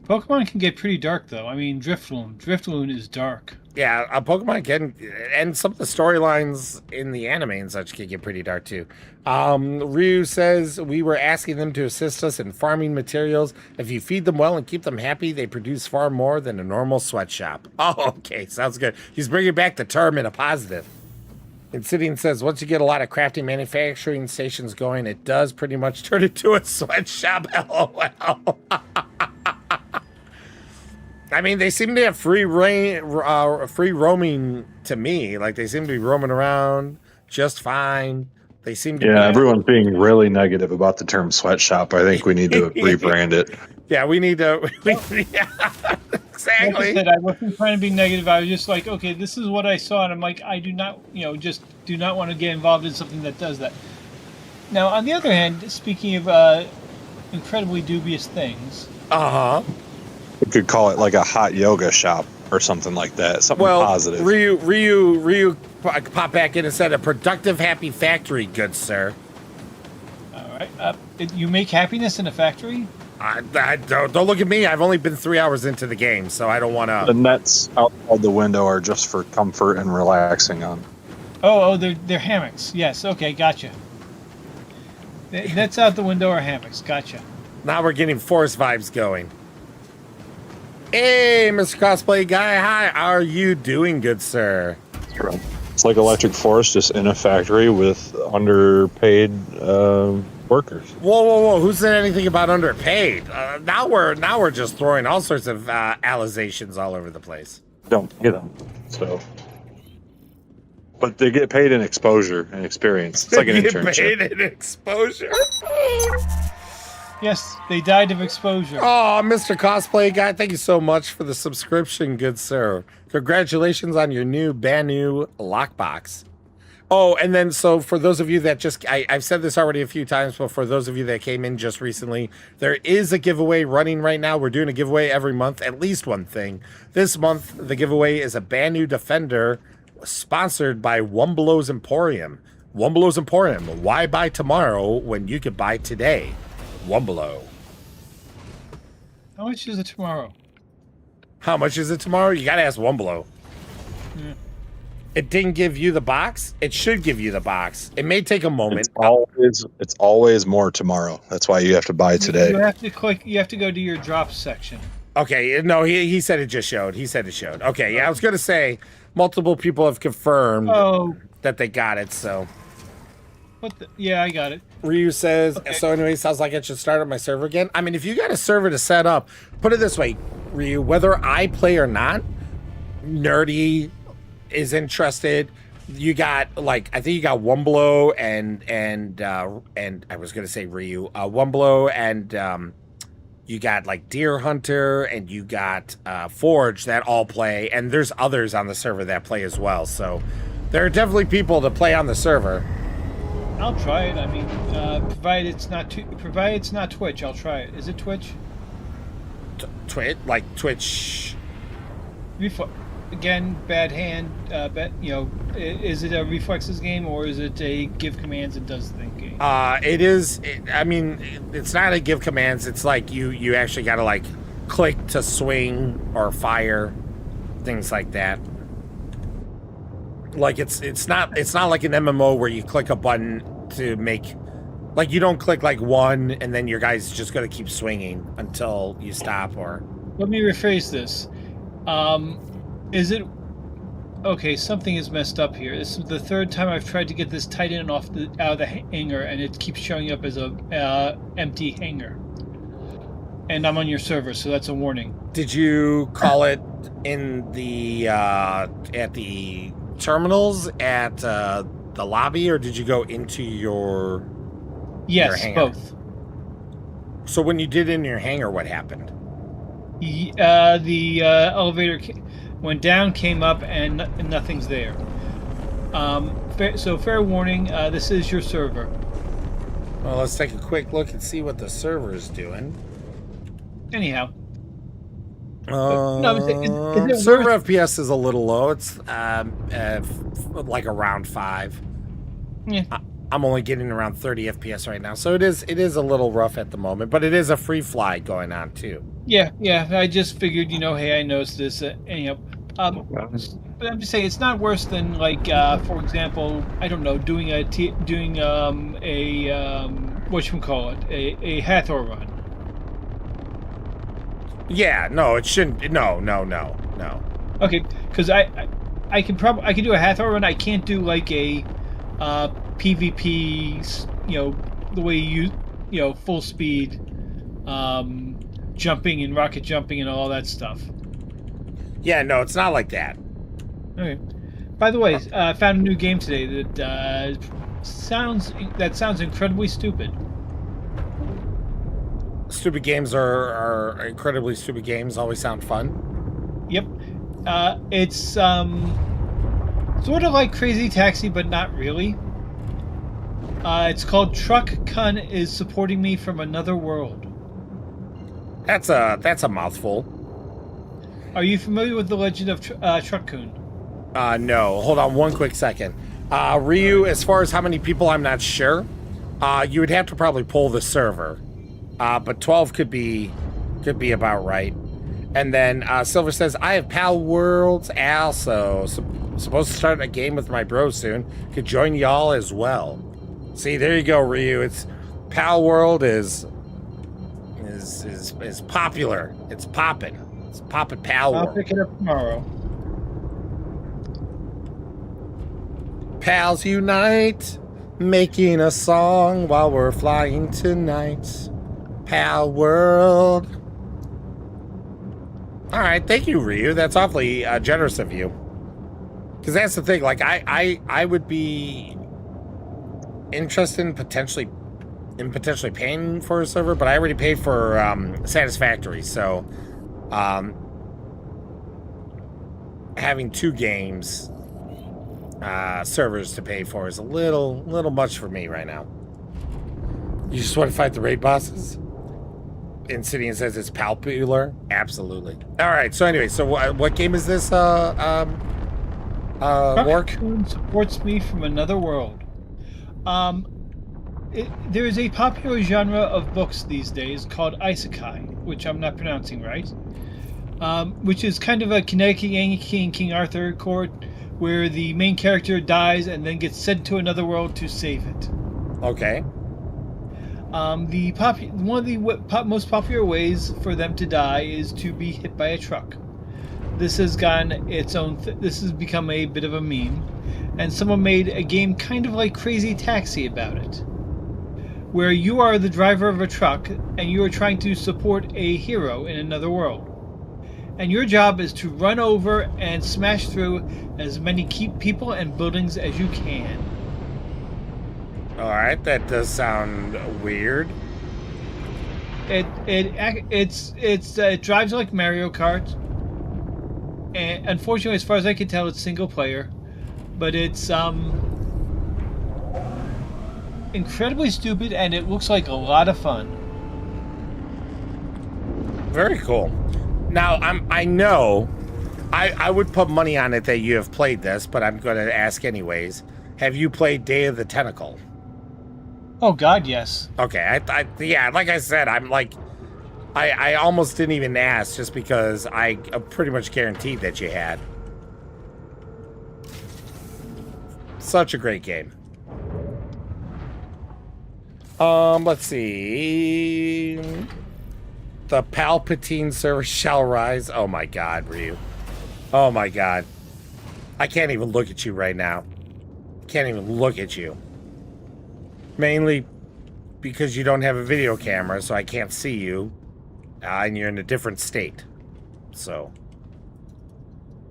Pokemon can get pretty dark, though. I mean, Drifloon is dark. Yeah, a Pokemon can, and some of the storylines in the anime and such can get pretty dark too. Ryu says, we were asking them to assist us in farming materials. If you feed them well and keep them happy, they produce far more than a normal sweatshop. Oh, okay, sounds good. He's bringing back the term in a positive. Insidian says, once you get a lot of crafting manufacturing stations going, it does pretty much turn into a sweatshop. LOL. I mean, they seem to have free roaming to me. Like, they seem to be roaming around just fine. They seem to be... everyone's being really negative about the term sweatshop. I think we need to rebrand it. Yeah, we need to... Exactly. Like I said, I wasn't trying to be negative. I was just like, okay, this is what I saw, and I'm like, I do not, just do not want to get involved in something that does that. Now, on the other hand, speaking of incredibly dubious things... Uh-huh. We could call it like a hot yoga shop or something like that. Something positive. Ryu pop back in and said, a productive, happy factory, good sir. All right. You make happiness in a factory? Don't look at me. I've only been 3 hours into the game, so I don't want to... The nets outside the window are just for comfort and relaxing on. Oh, they're hammocks. Yes, okay, gotcha. Nets out the window are hammocks. Gotcha. Now we're getting forest vibes going. Hey, Mr. Cosplay Guy. Hi, how are you doing, good sir? It's like Electric Forest, just in a factory with underpaid workers. Whoa! Who said anything about underpaid? Now we're just throwing all sorts of allegations all over the place. Don't get them. So But they get paid in exposure and experience. It's like an Get internship. paid in exposure. Yes, they died of exposure. Oh, Mr. Cosplay Guy, thank you so much for the subscription, good sir. Congratulations on your brand new lockbox. Oh, and then so for those of you that I've said this already a few times, but for those of you that came in just recently, there is a giveaway running right now. We're doing a giveaway every month, at least one thing. This month, the giveaway is a brand new Defender sponsored by Wumbelow's Emporium. Wumbelow's Emporium, why buy tomorrow when you could buy today? Wumbelow. How much is it tomorrow? How much is it tomorrow? You gotta ask Wumbelow. Yeah. It didn't give you the box. It should give you the box. It may take a moment. It's always more tomorrow. That's why you have to buy today. You have to click. You have to go to your drops section. Okay, no, he said it just showed. He said it showed. Okay, yeah, I was gonna say multiple people have confirmed that they got it. So, What the? Yeah, I got it. Ryu says. Okay. So anyway, sounds like I should start up my server again. I mean, if you got a server to set up, put it this way, Ryu. Whether I play or not, Nerdy is interested. You got like I think you got Wumblow and I was gonna say Ryu, Wumblow and you got like Deer Hunter and you got Forge that all play, and there's others on the server that play as well. So there are definitely people to play on the server. I'll try it. I mean, provided it's not Twitch, I'll try it. Is it Twitch? Twitch. Again, bad hand. Is it a reflexes game or is it a give commands and does thing game? It is. I mean, it's not a give commands. It's like you actually got to like click to swing or fire, things like that. Like it's not like an MMO where you click a button to make, like you don't click like one and then your guy's just gonna keep swinging until you stop. Or let me rephrase this. Is it okay? Something is messed up here. This is the third time I've tried to get this Titan out of the hangar, and it keeps showing up as a empty hangar. And I'm on your server, so that's a warning. did you call it in the at the terminals at the lobby, or did you go into your Yes, hangar? both. So when you did in your hangar, what happened? The elevator went down, came up, and nothing's there. So fair warning, this is your server. Well, let's take a quick look and see what the server's doing. Anyhow. Server FPS is a little low. It's like around 5. Yeah. I'm only getting around 30 FPS right now, so it is a little rough at the moment, but it is a free fly going on too. Yeah. I just figured, hey, I noticed this. Anyhow, but I'm just saying it's not worse than like, for example, I don't know, doing a Hathor run. Yeah, no, it shouldn't. No. Okay, because I can do a Hathor run. I can't do like a PvP, the way you full speed, jumping and rocket jumping and all that stuff. Yeah, no, it's not like that. Okay. By the way, I found a new game today that sounds incredibly stupid. Stupid games are incredibly stupid games. Always sound fun. Yep. It's sort of like Crazy Taxi, but not really. It's called Truck Kun is Supporting Me from Another World. That's a mouthful. Are you familiar with the legend of Truck Kun? No. Hold on one quick second. Ryu, as far as how many people, I'm not sure. You would have to probably pull the server. But 12 could be about right. And then Silver says, I have Pal Worlds also. Supposed to start a game with my bro soon. Could join y'all as well. See, there you go, Ryu. It's Pal World is popular. It's popping. It's popping Pal World. I'll pick it up tomorrow. Pals unite, making a song while we're flying tonight. Pal World. All right, thank you, Ryu. That's awfully generous of you. Because that's the thing. Like, I would be interested in potentially paying for a server, but I already paid for Satisfactory, so having 2 games servers to pay for is a little much for me right now. You just want to fight the raid bosses? Insidian says it's popular. Absolutely. All right. So anyway, so what game is this? Work. Raccoon supports me from another world. There is a popular genre of books these days called isekai, which I'm not pronouncing right, which is kind of a Connecticut Yankee and King Arthur court where the main character dies and then gets sent to another world to save it. Okay. One of the most popular ways for them to die is to be hit by a truck. This has gotten its own. This has become a bit of a meme, and someone made a game kind of like Crazy Taxi about it, where you are the driver of a truck and you are trying to support a hero in another world. And your job is to run over and smash through as many people and buildings as you can. All right, that does sound weird. It drives like Mario Kart, and unfortunately, as far as I can tell, it's single player, but it's incredibly stupid and it looks like a lot of fun. Very cool. Now I know I would put money on it that you have played this, but I'm going to ask anyways. Have you played Day of the Tentacle? Oh God, yes. Okay, yeah, like I said, I almost didn't even ask just because I pretty much guaranteed that you had. Such a great game. Let's see. The Palpatine server shall rise. Oh my God, Ryu. Oh my God. I can't even look at you right now. Can't even look at you. Mainly because you don't have a video camera, so I can't see you. And you're in a different state. So.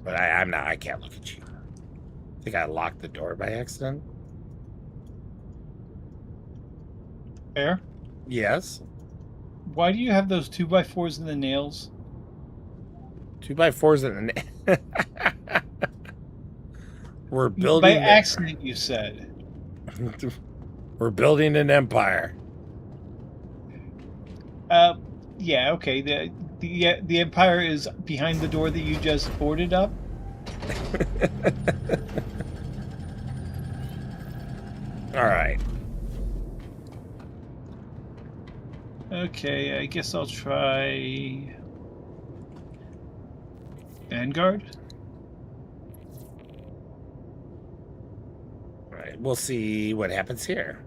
But I can't look at you. I think I locked the door by accident. Fair. Yes. Why do you have those 2x4s in the nails? 2x4s in the We're building. By accident, you said. We're building an empire. Yeah, okay. The empire is behind the door that you just boarded up. All right. Okay, I guess I'll try Vanguard. All right, we'll see what happens here.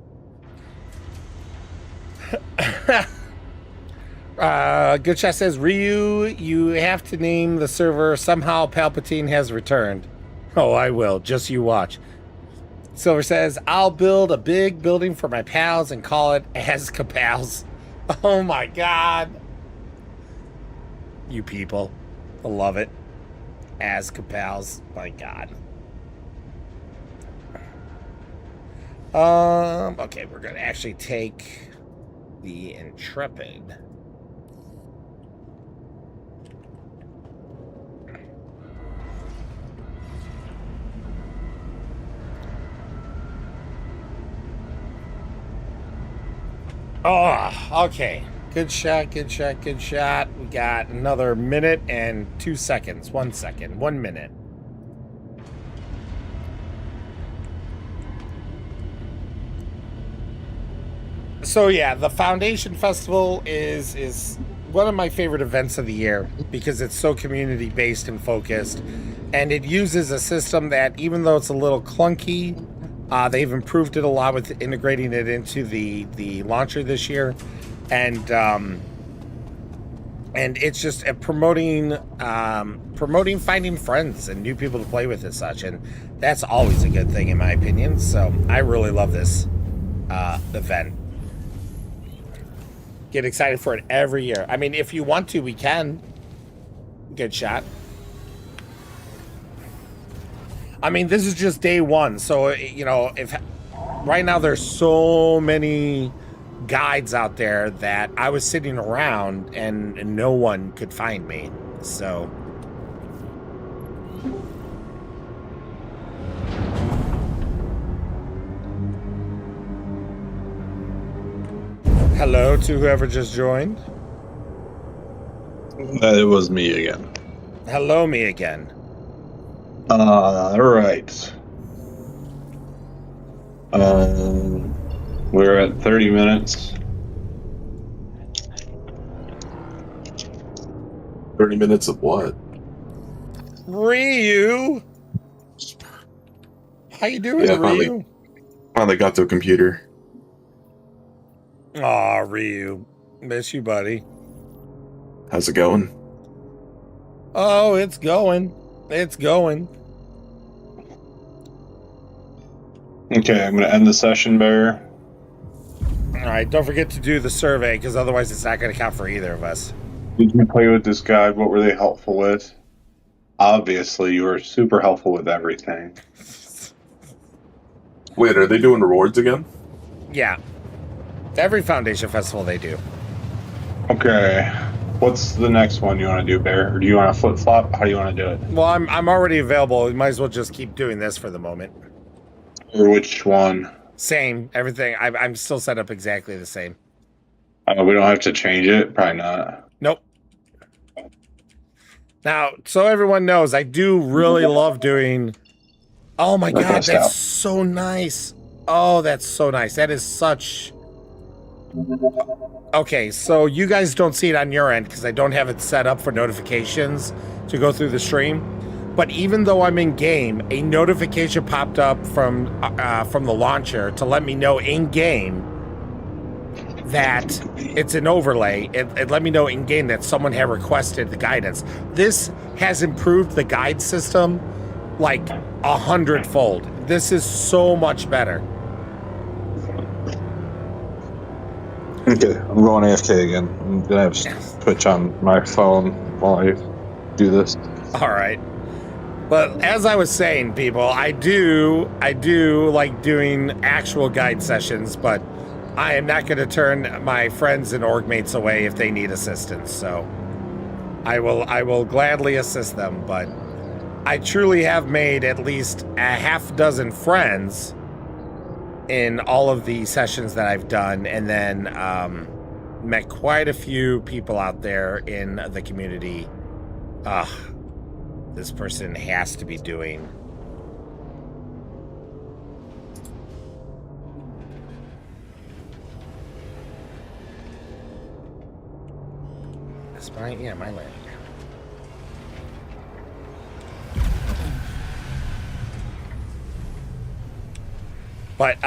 Good Shot says, Ryu, you have to name the server Somehow Palpatine Has Returned. Oh, I will. Just you watch. Silver says, I'll build a big building for my pals and call it Azkapals. Oh my God. You people. I love it. Azkapals. My God. Okay, we're gonna actually take the Intrepid. Oh, okay. Good shot, good shot, good shot. We got another minute and 2 seconds. 1 second. 1 minute. So yeah, the Foundation Festival is one of my favorite events of the year because it's so community based and focused, and it uses a system that, even though it's a little clunky, they've improved it a lot with integrating it into the launcher this year, and it's just promoting finding friends and new people to play with and such, and that's always a good thing in my opinion. So I really love this event. Get excited for it every year. I mean, if you want to, we can. Good shot. I mean, this is just day one, so you know, if right now there's so many guides out there that I was sitting around and no one could find me. So hello to whoever just joined. It was me again. Hello, me again. All right. We're at 30 minutes. 30 minutes of what? Ryu, how you doing, Yeah, Ryu? Finally got to a computer. Aw, Ryu, miss you, buddy. How's it going? Oh, it's going. It's going. Okay, I'm going to end the session, Bear. All right, don't forget to do the survey, because otherwise it's not going to count for either of us. Did you play with this guide? What were they helpful with? Obviously, you were super helpful with everything. Wait, are they doing rewards again? Yeah. Every Foundation Festival they do. Okay. What's the next one you want to do, Bear? Or do you want to flip-flop? How do you want to do it? Well, I'm already available. We might as well just keep doing this for the moment. Or which one? Same. Everything. I'm still set up exactly the same. We don't have to change it? Probably not. Nope. Now, so everyone knows, I do really love doing... Oh my god, that's so nice. Oh, that's so nice. That is such... Okay, so you guys don't see it on your end because I don't have it set up for notifications to go through the stream. But even though I'm in game, a notification popped up from the launcher to let me know in game that it's an overlay. It let me know in game that someone had requested the guidance. This has improved the guide system like 100-fold. This is so much better. Okay, I'm going AFK again. I'm going to have Twitch on my phone while I do this. All right. But as I was saying, people, I do like doing actual guide sessions, but I am not going to turn my friends and org mates away if they need assistance. So I will gladly assist them, but I truly have made at least a half dozen friends in all of the sessions that I've done, and then met quite a few people out there in the community. This person has to be doing... It's my, yeah, my land. But,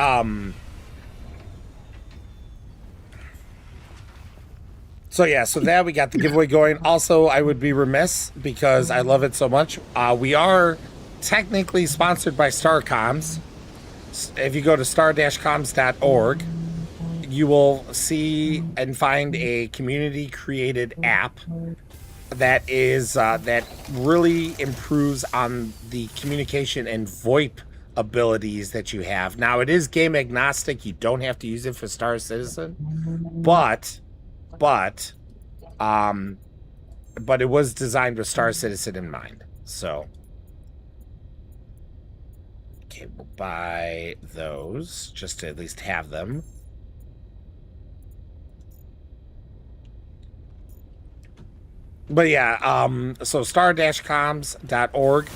so yeah, so that we got the giveaway going. Also, I would be remiss because I love it so much. We are technically sponsored by Starcoms. If you go to star-coms.org, you will see and find a community-created app that is that really improves on the communication and VoIP abilities that you have. Now, it is game agnostic. You don't have to use it for Star Citizen, but it was designed with Star Citizen in mind. So, okay, we'll buy those just to at least have them. But yeah, so star-coms.org,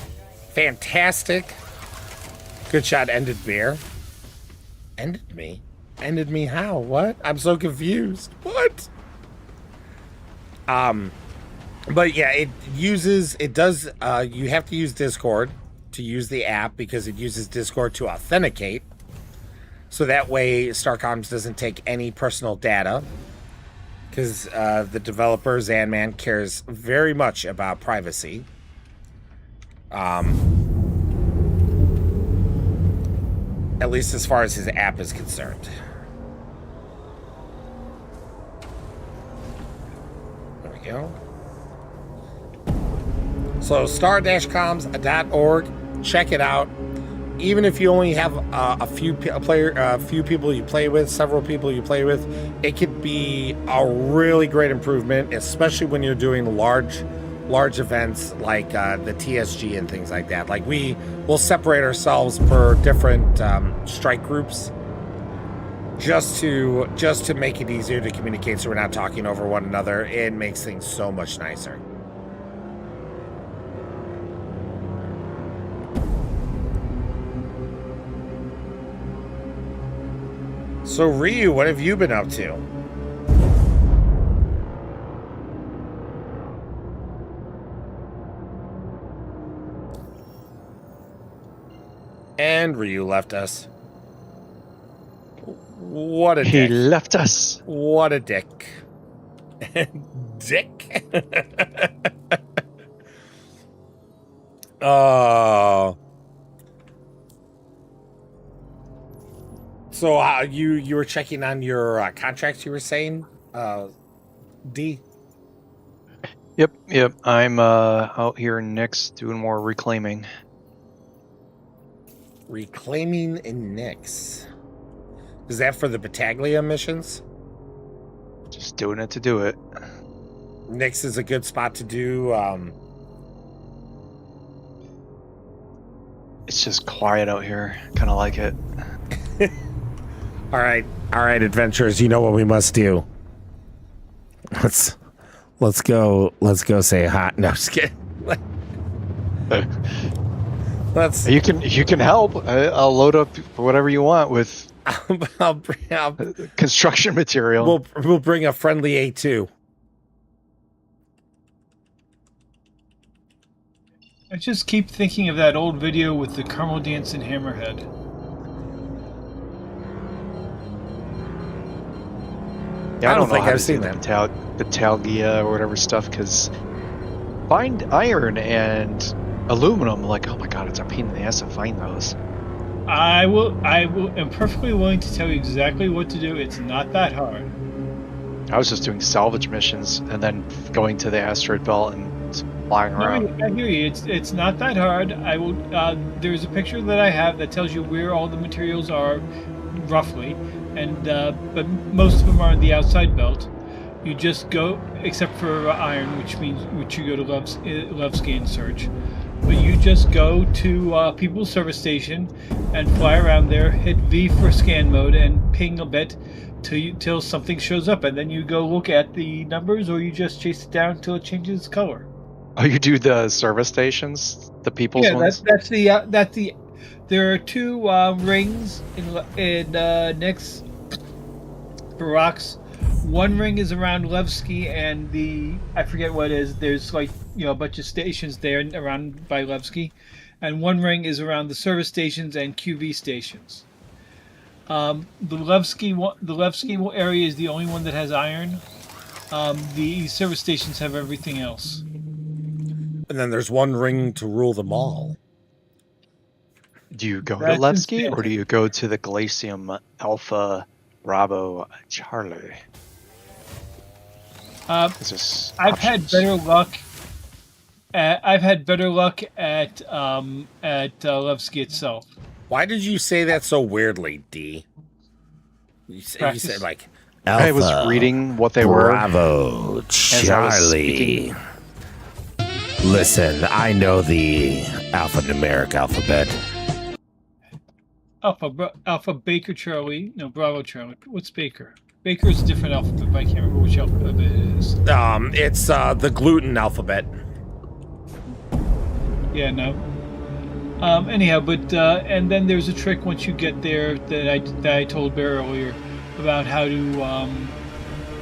fantastic. Good shot, ended beer. Ended me? Ended me how? What? I'm so confused. What? But yeah, it does, you have to use Discord to use the app because it uses Discord to authenticate. So that way Starcoms doesn't take any personal data. Because the developer, Zanman, cares very much about privacy. At least as far as his app is concerned. There we go. So star-coms.org, check it out. Even if you only have a few people you play with, several people you play with, it could be a really great improvement, especially when you're doing large events like the TSG and things like that. Like we will separate ourselves per different strike groups, just to make it easier to communicate, so we're not talking over one another. It makes things so much nicer. So Ryu, what have you been up to? And Ryu left us. What a dick. He left us. What a dick. Dick. Oh. So you were checking on your contracts, you were saying, D? Yep. I'm out here next doing more reclaiming. Reclaiming in Nyx. Is that for the Battaglia missions? Just doing it to do it. Nyx is a good spot to do. It's just quiet out here. Kind of like it. All right, adventurers. You know what we must do. Let's go say hi. No, just kidding. You can help. I'll load up whatever you want with I'll construction material. We'll bring a friendly A2. I just keep thinking of that old video with the caramel dancing hammerhead. Yeah, I don't know think how I've to seen do that. Battaglia or whatever stuff, because find iron and aluminum, like, oh my god, it's a pain in the ass to find those. I'm perfectly willing to tell you exactly what to do. It's not that hard. I was just doing salvage missions and then going to the asteroid belt and flying around. I hear you. It's not that hard. I will. There's a picture that I have that tells you where all the materials are, roughly, and but most of them are in the outside belt. You just go, except for iron, which you go to Levski and search. But you just go to People's Service Station and fly around there, hit V for scan mode, and ping a bit till something shows up, and then you go look at the numbers, or you just chase it down until it changes color. Oh, you do the service stations, the people's ones. That's the. There are two rings in next Barracks. One ring is around Levski, and I forget what it is. There's like a bunch of stations there around by Levski, and one ring is around the service stations and QV stations. The Levski area is the only one that has iron. The service stations have everything else. And then there's one ring to rule them all. Do you go That's to Levski, insane. or do you go to the Glacium Alpha Bravo Charlie? I've had better luck. I've had better luck at Levski itself. Why did you say that so weirdly, D? You said like Alpha, I was reading what they were. Bravo, as I was Charlie. Listen, I know the alphanumeric alphabet. Alpha Baker Charlie. No, Bravo Charlie. What's Baker? Baker is a different alphabet, but I can't remember which alphabet it is. It's the gluten alphabet. Yeah, no. Anyhow, but and then there's a trick once you get there that I told Bear earlier about how to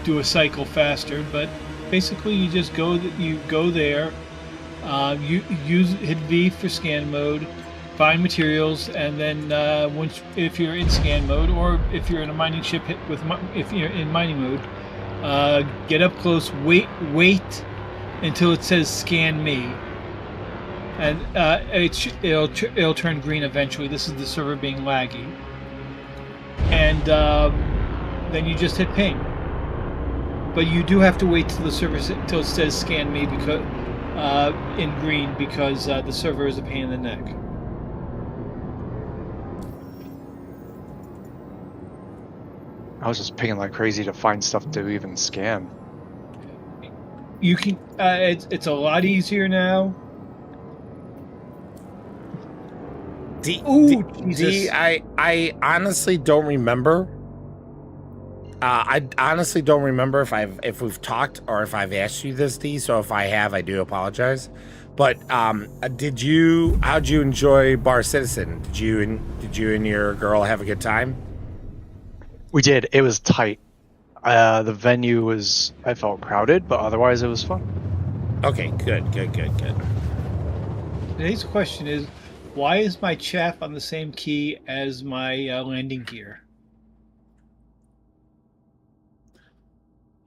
do a cycle faster. But basically, you just go there. You hit V for scan mode, find materials, and then if you're in scan mode, or if you're in a mining ship, if you're in mining mode, get up close, wait until it says scan me, and it'll turn green eventually. This is the server being laggy, and then you just hit ping. But you do have to wait till till it says scan me because in green, because the server is a pain in the neck. I was just pinging like crazy to find stuff to even scan. You can. It's a lot easier now. Ooh, Jesus. I honestly don't remember. I honestly don't remember if we've talked or if I've asked you this, D. So if I have, I do apologize. But how'd you enjoy Bar Citizen? Did you and your girl have a good time? We did. It was tight. The venue I felt crowded, but otherwise it was fun. Okay, good. Today's question is, why is my chaff on the same key as my landing gear?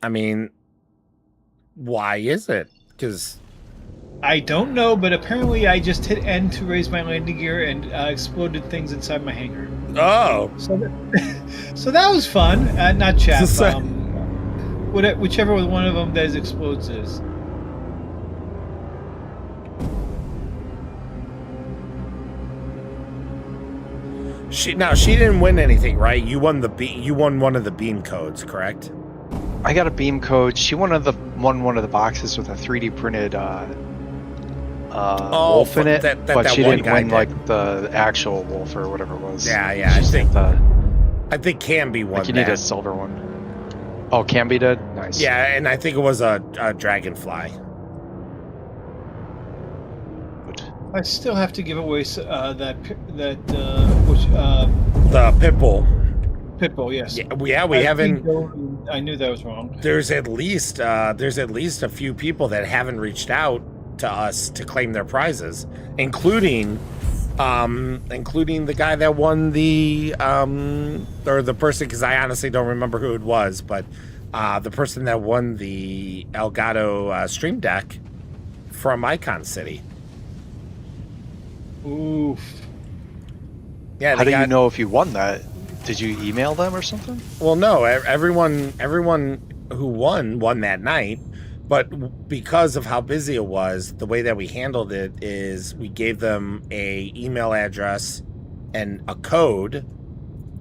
I mean, why is it? Because I don't know, but apparently I just hit N to raise my landing gear and exploded things inside my hangar. oh, So that was fun. Not chaff. Whichever one of them that explodes is. she didn't win anything, right? You won one of the beam codes, correct? I got a beam code. She won one of the boxes with a 3D printed wolf in it, but she didn't win like the actual wolf or whatever it was. Yeah. I think Camby won. Like you need a silver one. Oh, Camby did. Nice. Yeah, and I think it was a dragonfly. I still have to give away the Pitbull. Yes. Yeah, we haven't. I knew that was wrong. There's at least a few people that haven't reached out to us to claim their prizes, including the guy that won or the person, because I honestly don't remember who it was, but the person that won the Elgato Stream Deck from Icon City. Oof. Yeah. How do you know if you won that? Did you email them or something? Well, no. Everyone who won that night, but because of how busy it was, the way that we handled it is we gave them a email address and a code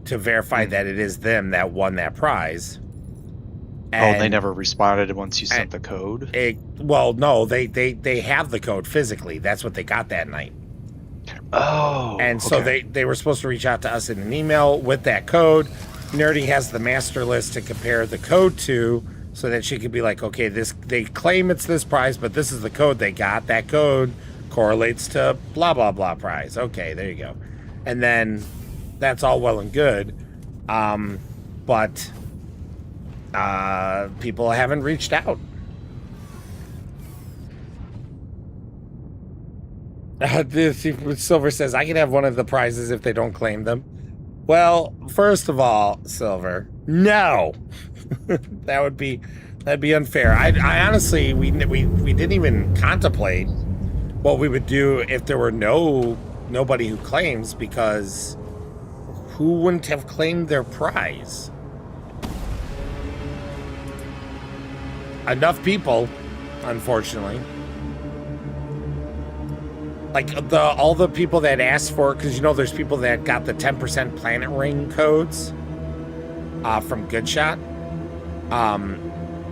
to verify that it is them that won that prize. And they never responded once you sent the code? Well, no, they have the code physically. That's what they got that night. Oh. And so they were supposed to reach out to us in an email with that code. Nerdy has the master list to compare the code to, so that she could be like, okay, they claim it's this prize, but this is the code they got. That code correlates to blah, blah, blah prize. Okay, there you go. And then that's all well and good. But people haven't reached out. Silver says, I can have one of the prizes if they don't claim them. Well, first of all, Silver, no. That'd be unfair. I honestly, we didn't even contemplate what we would do if there were nobody who claims, because who wouldn't have claimed their prize? Enough people, unfortunately. Like all the people that asked for, because there's people that got the 10% Planet Ring codes from Goodshot.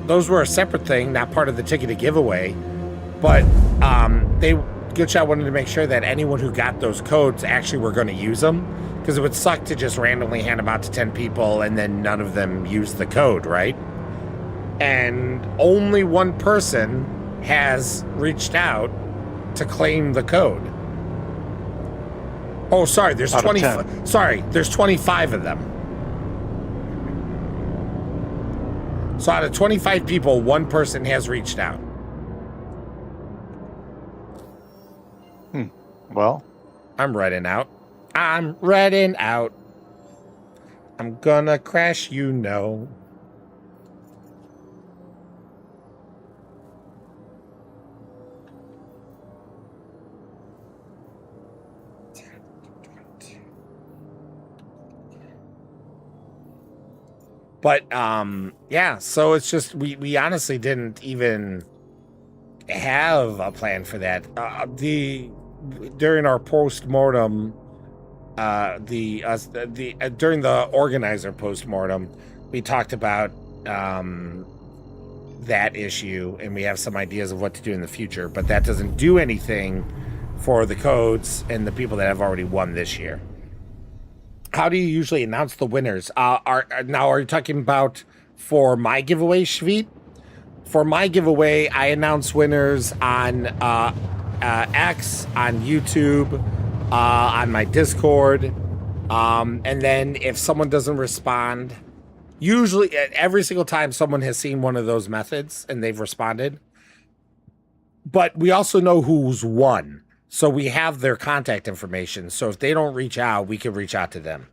Those were a separate thing, not part of the ticketed giveaway. But Goodshot wanted to make sure that anyone who got those codes actually were going to use them, because it would suck to just randomly hand them out to 10 people and then none of them use the code, right? And only one person has reached out to claim the code. Oh, sorry, there's 25. Sorry, there's 25 of them. So out of 25 people, one person has reached out. Well, I'm reading out. I'm gonna crash, But yeah, so it's just we honestly didn't even have a plan for that. During our post-mortem, during the organizer post-mortem, we talked about that issue, and we have some ideas of what to do in the future, but that doesn't do anything for the codes and the people that have already won this year. How do you usually announce the winners? Are you talking about for my giveaway, Shveet? For my giveaway, I announce winners on X, on YouTube, on my Discord, and then if someone doesn't respond, usually every single time someone has seen one of those methods and they've responded, but we also know who's won. So we have their contact information. So if they don't reach out, we can reach out to them.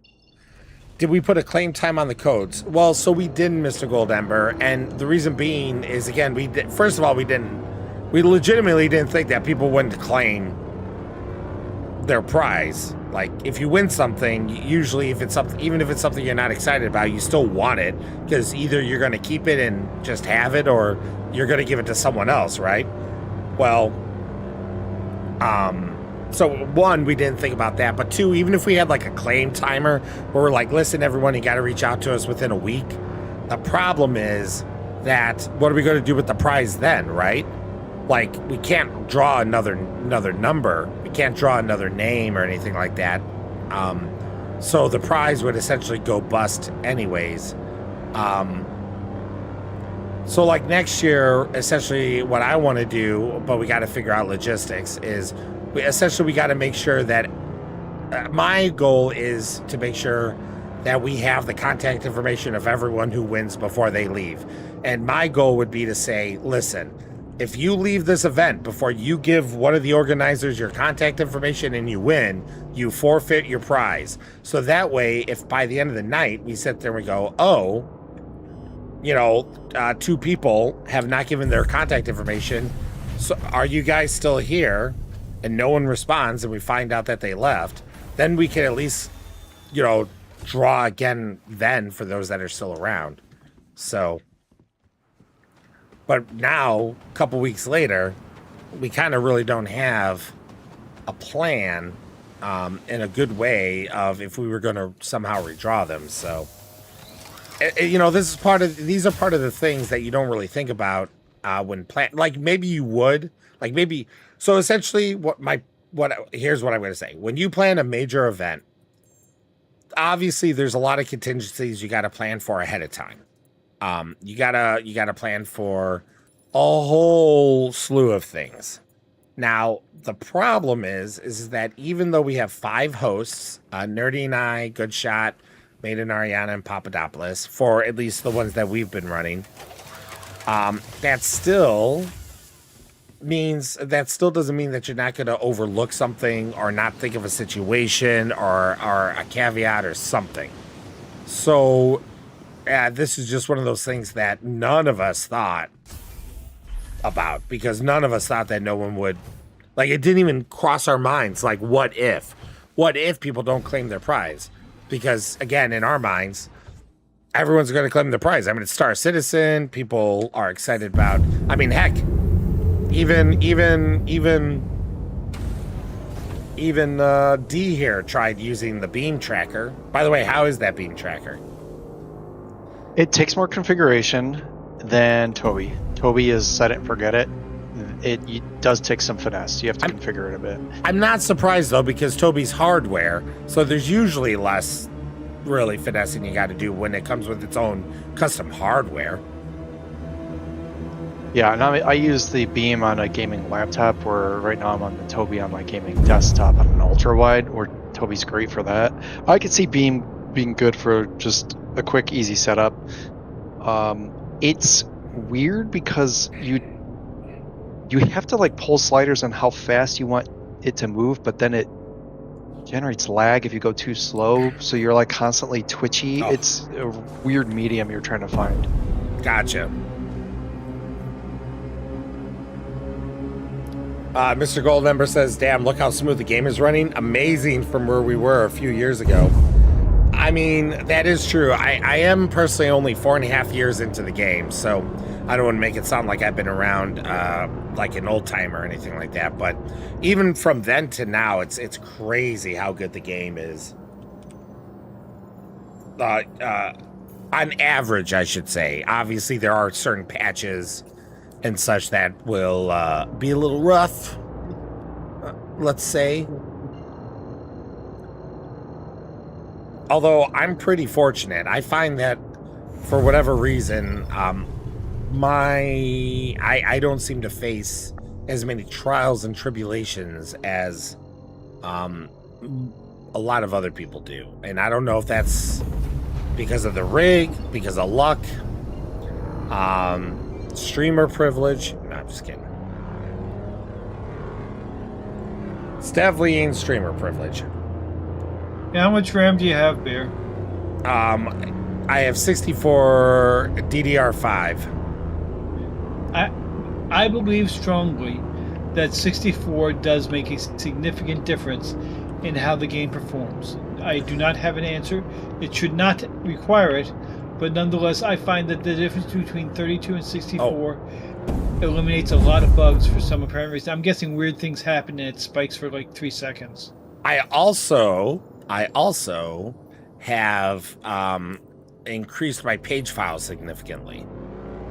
Did we put a claim time on the codes? Well, so we didn't, Mr. Goldember. And the reason being is, again, first of all, we legitimately didn't think that people wouldn't claim their prize. Like, if you win something, usually if it's something, even if it's something you're not excited about, you still want it, because either you're going to keep it and just have it, or you're going to give it to someone else, right? Well, so one, we didn't think about that, but two, even if we had like a claim timer where we're like, listen, everyone, you got to reach out to us within a week. The problem is that what are we going to do with the prize then, right? Like, we can't draw another number. We can't draw another name or anything like that. So the prize would essentially go bust anyways. So like next year, essentially what I want to do, but we got to figure out logistics, is we got to make sure that my goal is to make sure that we have the contact information of everyone who wins before they leave. And my goal would be to say, listen, if you leave this event before you give one of the organizers your contact information and you win, you forfeit your prize. So that way, if by the end of the night we sit there and we go, oh, you know, 2 people have not given their contact information, so are you guys still here? And no one responds, and we find out that they left, then we can at least, you know, draw again then for those that are still around. So, but now, a couple weeks later, we kind of really don't have a plan in a good way of if we were going to somehow redraw them. So, you know, these are part of the things that you don't really think about when plan. Like maybe you would, like maybe. So essentially, here's what I'm going to say. When you plan a major event, obviously there's a lot of contingencies you got to plan for ahead of time. You gotta plan for a whole slew of things. Now, the problem is that even though we have 5 hosts, Nerdy and I, Good Shot, Maiden Ariana, and Papadopoulos, for at least the ones that we've been running, that still doesn't mean that you're not going to overlook something or not think of a situation or a caveat or something. So this is just one of those things that none of us thought about, because none of us thought that no one would, like, it didn't even cross our minds. Like, what if people don't claim their prize? Because again, in our minds, everyone's going to claim their prize. I mean, it's Star Citizen. People are excited about, I mean, heck, even D here tried using the beam tracker. By the way, how is that beam tracker? It takes more configuration than Toby. Toby is set it and forget it. It does take some finesse. You have to configure it a bit. I'm not surprised though, because Toby's hardware, so there's usually less really finessing you got to do when it comes with its own custom hardware. Yeah, and I use the beam on a gaming laptop, where right now I'm on the Toby on my gaming desktop on an ultra wide, where Toby's great for that. I could see beam being good for just a quick, easy setup. It's weird because you have to like pull sliders on how fast you want it to move, but then it generates lag if you go too slow, so you're like constantly twitchy. Oh. It's a weird medium you're trying to find. Gotcha. Mr. Goldember says, damn, look how smooth the game is running. Amazing from where we were a few years ago. I mean, that is true. I am personally only 4.5 years into the game, so I don't want to make it sound like I've been around like an old timer or anything like that. But even from then to now, it's crazy how good the game is. On average, I should say. Obviously, there are certain patches and such that will be a little rough, let's say. Although I'm pretty fortunate. I find that for whatever reason, I don't seem to face as many trials and tribulations as a lot of other people do. And I don't know if that's because of the rig, because of luck, streamer privilege. No, I'm just kidding. It's definitely ain't streamer privilege. How much RAM do you have, Bear? I have 64 DDR5. I believe strongly that 64 does make a significant difference in how the game performs. I do not have an answer. It should not require it, but nonetheless, I find that the difference between 32 and 64 eliminates a lot of bugs for some apparent reason. I'm guessing weird things happen and it spikes for like 3 seconds. I also have increased my page file significantly.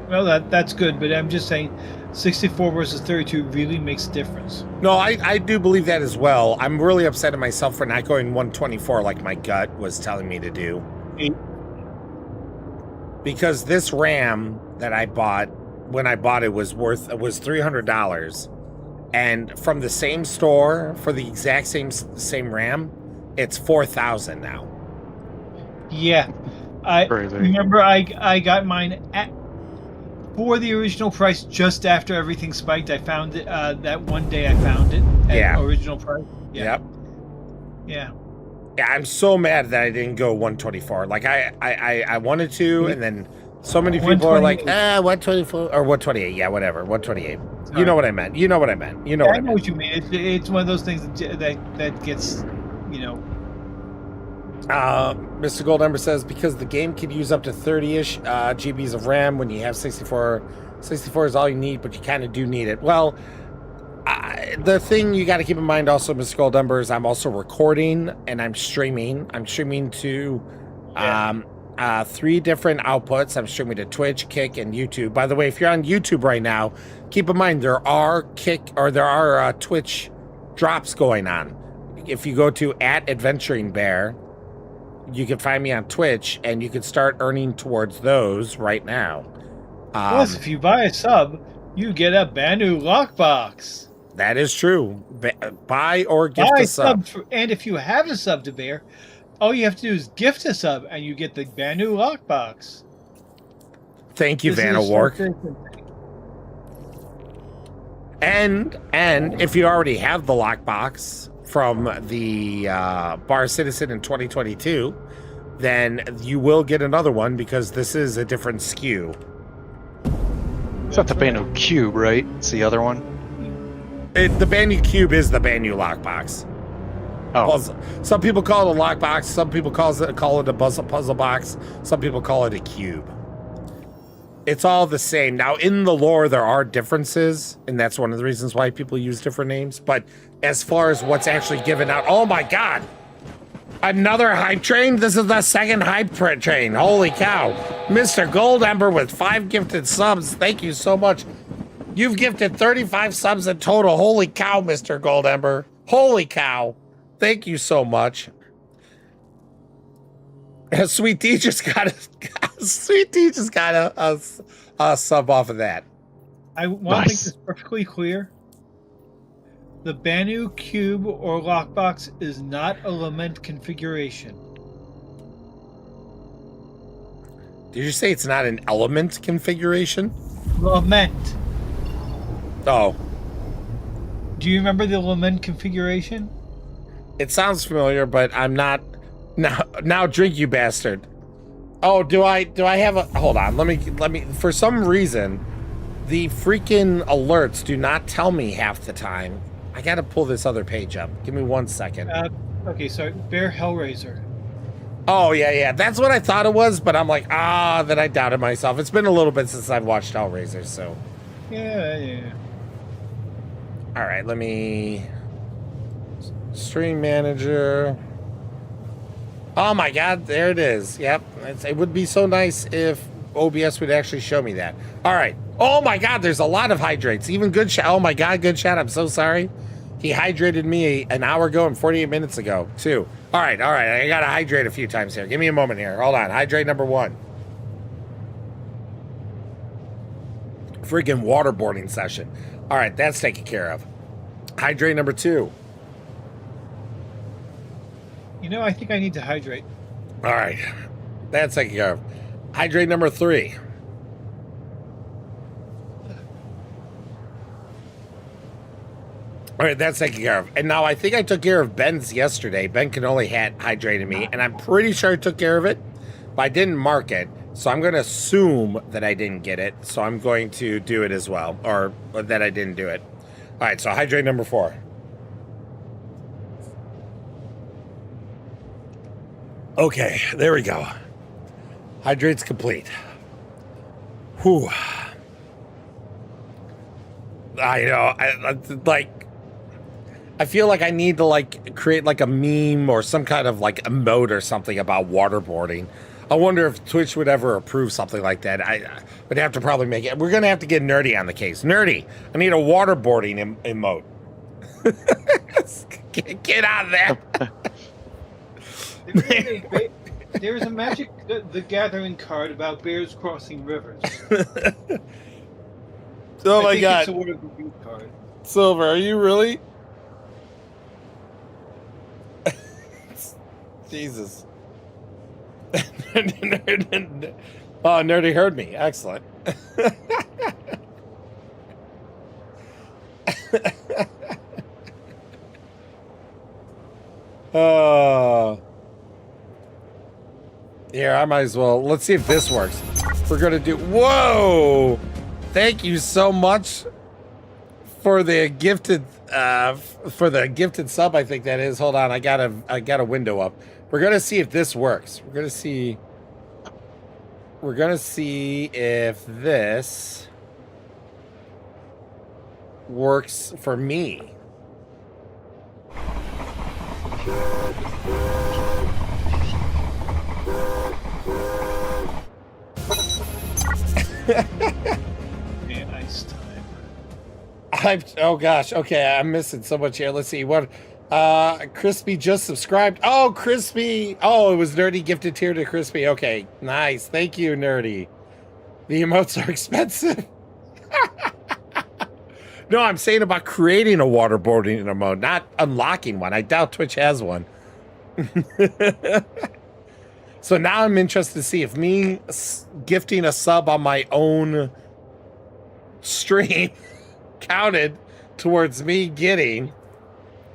Well, that's good, but I'm just saying 64 versus 32 really makes a difference. No, I do believe that as well. I'm really upset at myself for not going 124 like my gut was telling me to do. Because this RAM that I bought, when I bought it, was $300. And from the same store, for the exact same RAM, it's $4,000 now. Yeah. I remember I got mine for the original price just after everything spiked. I found it that one day. I found it at original price. Yeah. Yep. Yeah. Yeah, I'm so mad that I didn't go 124. Like I wanted to, and then so many people are like, 124 or 128. Yeah, whatever, 128. Sorry. You know what I meant. You know what I meant. You know what I meant. What you mean. It's one of those things that gets, you know. Mr. Goldember says because the game could use up to 30-ish GBs of RAM when you have 64. 64 is all you need, but you kind of do need it. Well, the thing you got to keep in mind also, Mr. Goldember, is I'm also recording and I'm streaming. I'm streaming to 3 different outputs. I'm streaming to Twitch, Kick, and YouTube. By the way, if you're on YouTube right now, keep in mind there are Twitch drops going on. If you go to @AdventuringBear, you can find me on Twitch, and you can start earning towards those right now. Plus, if you buy a sub, you get a brand new lockbox. That is true. Buy or gift a sub. And if you have a sub to Bear, all you have to do is gift a sub, and you get the brand new lockbox. Thank you, Vanna Wark. And if you already have the lockbox from the Bar Citizen in 2022, then you will get another one because this is a different SKU. It's not the Banu Cube, right? It's the other one. The Banu Cube is the Banu lockbox. Oh. Some people call it a lockbox. Some people call it a puzzle box. Some people call it a cube. It's all the same. Now, in the lore, there are differences, and that's one of the reasons why people use different names. But as far as what's actually given out, oh my God, another hype train? This is the second hype train. Holy cow. Mr. Goldember with 5 gifted subs. Thank you so much. You've gifted 35 subs in total. Holy cow, Mr. Goldember. Holy cow. Thank you so much. Sweet D just got a sub off of that. I want to make this perfectly clear. The Banu Cube or lockbox is not a lament configuration. Did you say it's not an element configuration? Lament. Oh. Do you remember the lament configuration? It sounds familiar, but I'm not. Now drink, you bastard. Oh, do I have a, hold on, let me, for some reason, the freaking alerts do not tell me half the time. I gotta pull this other page up. Give me 1 second. Okay, so Bear Hellraiser. Oh, yeah, that's what I thought it was, but I'm like, then I doubted myself. It's been a little bit since I've watched Hellraiser, so. Yeah. All right, let me, stream manager. Oh my God, there it is. Yep. It would be so nice if OBS would actually show me that. All right. Oh my God, there's a lot of hydrates. Even good shot. Oh my God, good shot. I'm so sorry. He hydrated me an hour ago and 48 minutes ago, too. All right. I got to hydrate a few times here. Give me a moment here. Hold on. Hydrate number 1. Freaking waterboarding session. All right, that's taken care of. Hydrate number 2. You know, I think I need to hydrate. All right, that's taken care of. Hydrate number 3. All right, that's taken care of. And now I think I took care of Ben's yesterday. Ben can only had hydrated me, and I'm pretty sure I took care of it, but I didn't mark it. So I'm going to assume that I didn't get it. So I'm going to do it as well, or that I didn't do it. All right, so hydrate number 4. Okay, there we go. Hydrate's complete. Whew. I know. I feel like I need to like create like a meme or some kind of like emote or something about waterboarding. I wonder if Twitch would ever approve something like that. I would have to probably make it. We're gonna have to get Nerdy on the case. Nerdy, I need a waterboarding emote. Get out of there. There is a Magic the Gathering card about bears crossing rivers. Oh I my think God, it's a Word of Review card. Silver, are you really? Jesus. Oh, Nerdy heard me. Excellent. Here, I might as well. Let's see if this works. We're gonna do. Whoa! Thank you so much for the gifted sub. I think that is. Hold on, I got a window up. We're gonna see if this works. We're gonna see if this works for me. Man, ice time. Oh gosh, okay, I'm missing so much here. Let's see what. Crispy just subscribed. Oh, Crispy. Oh, it was Nerdy gifted tier to Crispy. Okay, nice. Thank you, Nerdy. The emotes are expensive. No, I'm saying about creating a waterboarding emote, not unlocking one. I doubt Twitch has one. So now I'm interested to see if me gifting a sub on my own stream counted towards me getting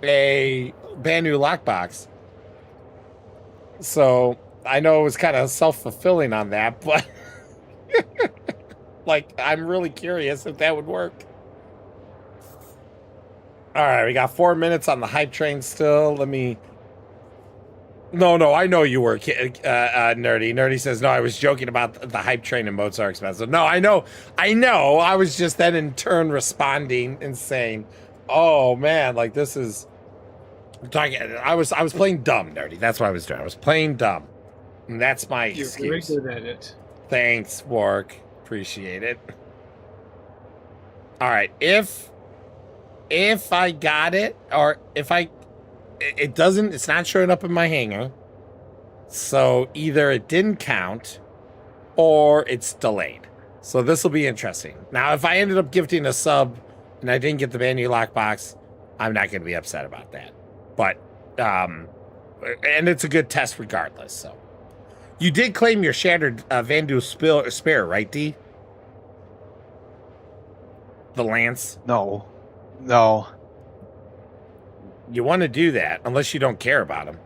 a brand new lockbox. So I know it was kind of self-fulfilling on that, but like I'm really curious if that would work. All right, we got 4 minutes on the hype train still. Let me. No, I know you were, Nerdy. Nerdy says, no, I was joking about the hype train emotes are expensive. No, I know. I was just then in turn responding and saying, oh man, like this is talking. I was playing dumb, Nerdy. That's what I was doing. I was playing dumb. And that's my excuse. You're very good at it. Thanks, Wark. Appreciate it. All right, if I got it, or if it doesn't, it's not showing up in my hangar. So either it didn't count or it's delayed. So this will be interesting. Now, if I ended up gifting a sub and I didn't get the brand new lockbox, I'm not going to be upset about that. But, and it's a good test regardless. So you did claim your shattered Vandu spare, right, D? The Lance? No. You want to do that unless you don't care about him.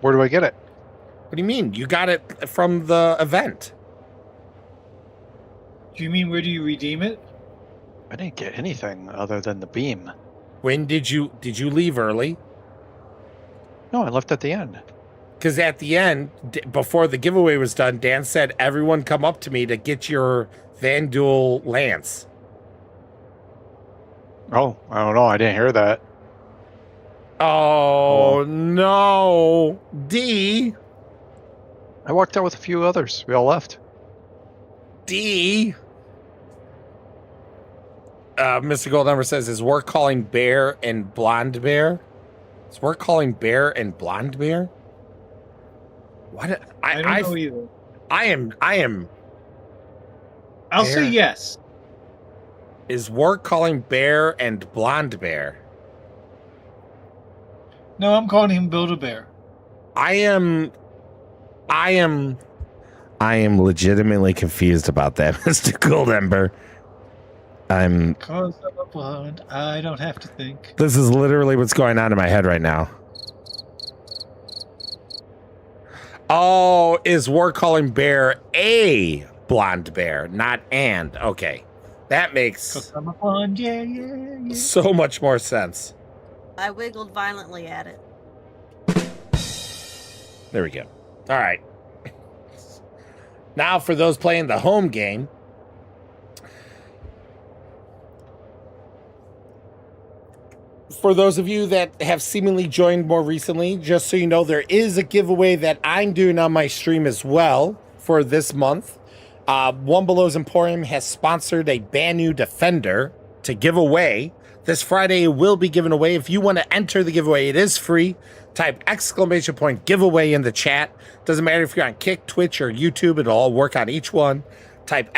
Where do I get it? What do you mean? You got it from the event. Do you mean where do you redeem it? I didn't get anything other than the beam. When did you leave early? No, I left at the end. Because at the end, before the giveaway was done, Dan said, everyone come up to me to get your Vanduul Lance. Oh, I don't know. I didn't hear that. Oh, no. D. I walked out with a few others. We all left. D. Mr. Gold Number says, is work calling Bear and Blonde Bear? Is work calling Bear and Blonde Bear? What? I don't know either. I am. I'll Bear. say yes. Is work calling Bear and Blonde Bear? No, I'm calling him Build-A-Bear. I am legitimately confused about that, Mr. Goldember. Because I'm a blonde, I don't have to think. This is literally what's going on in my head right now. Oh, is work calling Bear a blonde bear, not and. Okay. That makes 'Cause I'm a blonde, yeah. so much more sense. I wiggled violently at it. There we go. All right. Now for those playing the home game. For those of you that have seemingly joined more recently, just so you know, there is a giveaway that I'm doing on my stream as well for this month. One Below's Emporium has sponsored a brand new Defender to give away. This Friday it will be given away. If you want to enter the giveaway, it is free. Type ! giveaway in the chat. Doesn't matter if you're on Kick, Twitch, or YouTube. It'll all work on each one. Type !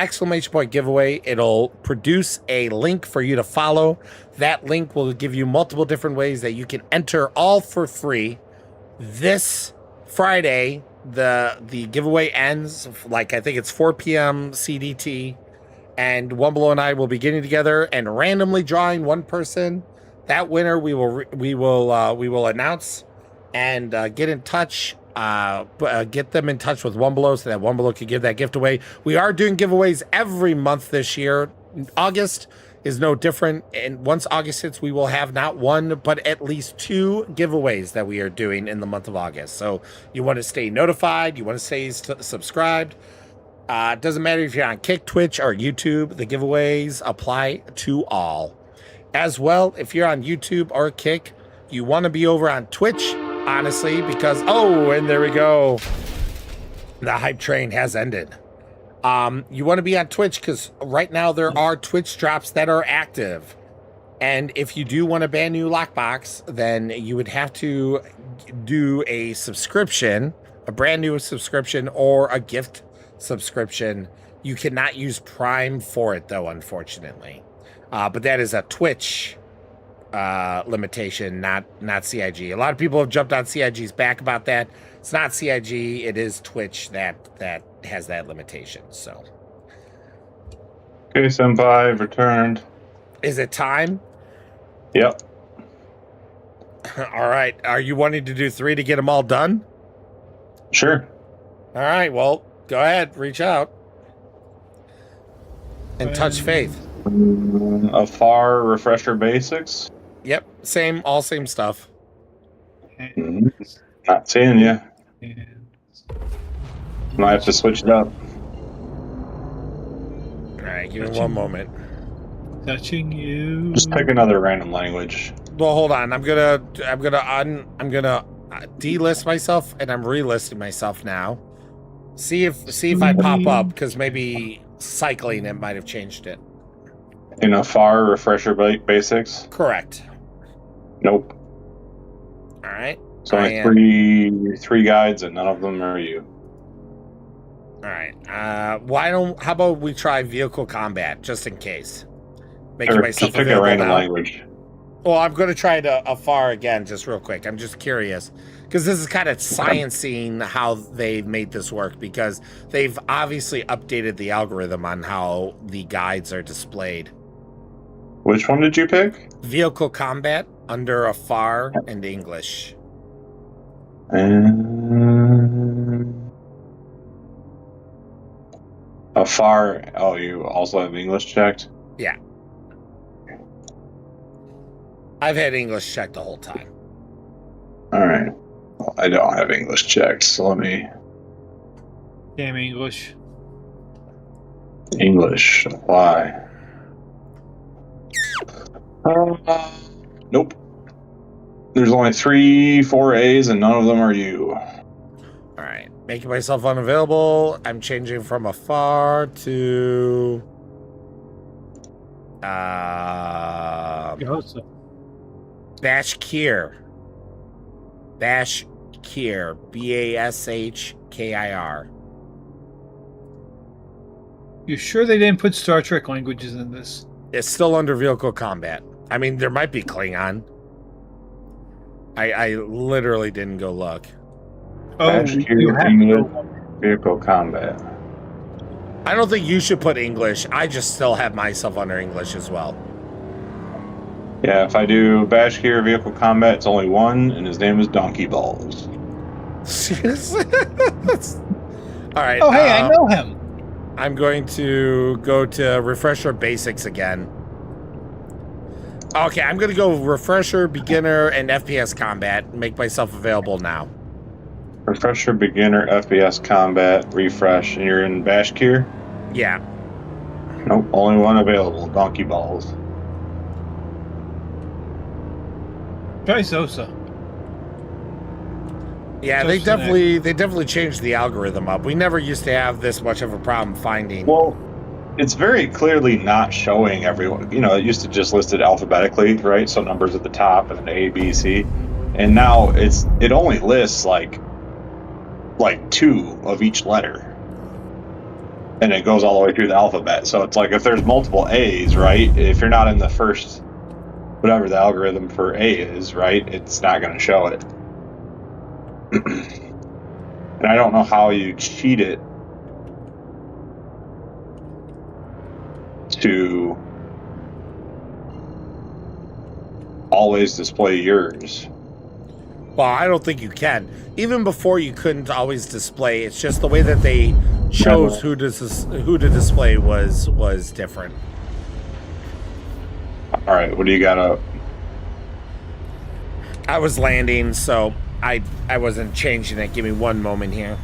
giveaway. It'll produce a link for you to follow. That link will give you multiple different ways that you can enter all for free. This Friday, the giveaway ends, like I think it's 4 p.m. CDT. And One Below and I will be getting together and randomly drawing one person. That winner we will announce and get in touch. Get them in touch with One Below so that One Below can give that gift away. We are doing giveaways every month this year. August is no different. And once August hits, we will have not one, but at least 2 giveaways that we are doing in the month of August. So you want to stay notified. You want to stay subscribed. It doesn't matter if you're on Kick, Twitch, or YouTube. The giveaways apply to all. As well, if you're on YouTube or Kick, you want to be over on Twitch, honestly, because, oh, and there we go. The hype train has ended. You want to be on Twitch because right now there are Twitch drops that are active. And if you do want a brand new lockbox, then you would have to do a subscription, a brand new subscription, or a gift subscription. You cannot use Prime for it, though, unfortunately. But that is a Twitch limitation, not CIG. A lot of people have jumped on CIG's back about that. It's not CIG, it is Twitch that has that limitation. So, Okay, Senpai, I've returned. is it time? Yep. All right. Are you wanting to do 3 to get them all done? Sure. All right. Well, go ahead. Reach out and touch faith. A far refresher basics. Yep. All same stuff. Not seeing you. Might have to switch it up. All right. Give me one moment. Touching you. Just pick another random language. Well, hold on. I'm gonna delist myself and I'm relisting myself now. See if I pop up because maybe cycling it might have changed it. In a far refresher basics. Correct. Nope. All right. So only three guides and none of them are you. All right. How about we try vehicle combat just in case? Making Or myself just pick a available random now. language. Well, I'm going to try a FAR again, just real quick. I'm just curious because this is kind of sciencing how they made this work because they've obviously updated the algorithm on how the guides are displayed. Which one did you pick? Vehicle combat under a FAR and English. A far. Oh, you also have English checked? Yeah. I've had English checked the whole time. All right. Well, I don't have English checked, so let me. Damn English. English. Why? Nope. There's only 4 A's, and none of them are you. All right, making myself unavailable. I'm changing from afar to Yahosa. Bashkir. Bashkir. Bashkir. You sure they didn't put Star Trek languages in this? It's still under vehicle combat. I mean, there might be Klingon. I literally didn't go look. Oh, you have to go. Vehicle combat. I don't think you should put English. I just still have myself under English as well. Yeah, if I do Bashkir vehicle combat, it's only one, and his name is Donkey Balls. All right. Oh, hey, I know him. I'm going to go to Refresher Basics again. Okay, I'm going to go Refresher, Beginner, and FPS Combat. Make myself available now. Refresher, Beginner, FPS Combat, Refresh, and you're in Bashkir? Yeah. Nope, only one available, Donkey Balls. Try Sosa. Yeah, they definitely changed the algorithm up. We never used to have this much of a problem finding. Well, it's very clearly not showing everyone. You know, it used to just list it alphabetically, right? So numbers at the top and A, B, C, and now it only lists like 2 of each letter, and it goes all the way through the alphabet. So it's like if there's multiple A's, right? If you're not in the first, whatever the algorithm for A is, right? It's not going to show it. And I don't know how you cheat it to always display yours. Well, I don't think you can. Even before, you couldn't always display. It's just the way that they chose who to display was different. All right, what do you got up? I was landing, so I wasn't changing it. Give me one moment here.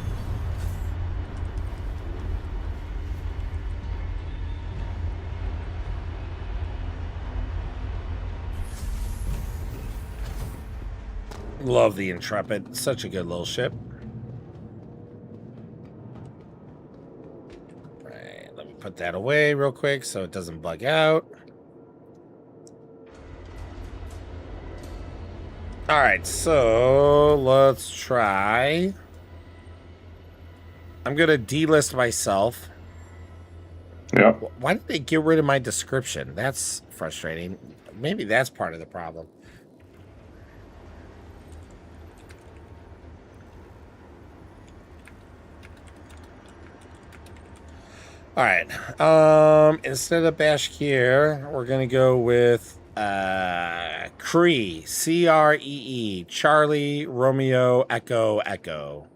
Love the Intrepid. Such a good little ship. Right, let me put that away real quick so it doesn't bug out. All right, so let's try. I'm going to delist myself. Yep. Why did they get rid of my description? That's frustrating. Maybe that's part of the problem. All right. Instead of Bashkir, we're going to go with Cree. C-R-E-E. Charlie, Romeo, Echo, Echo.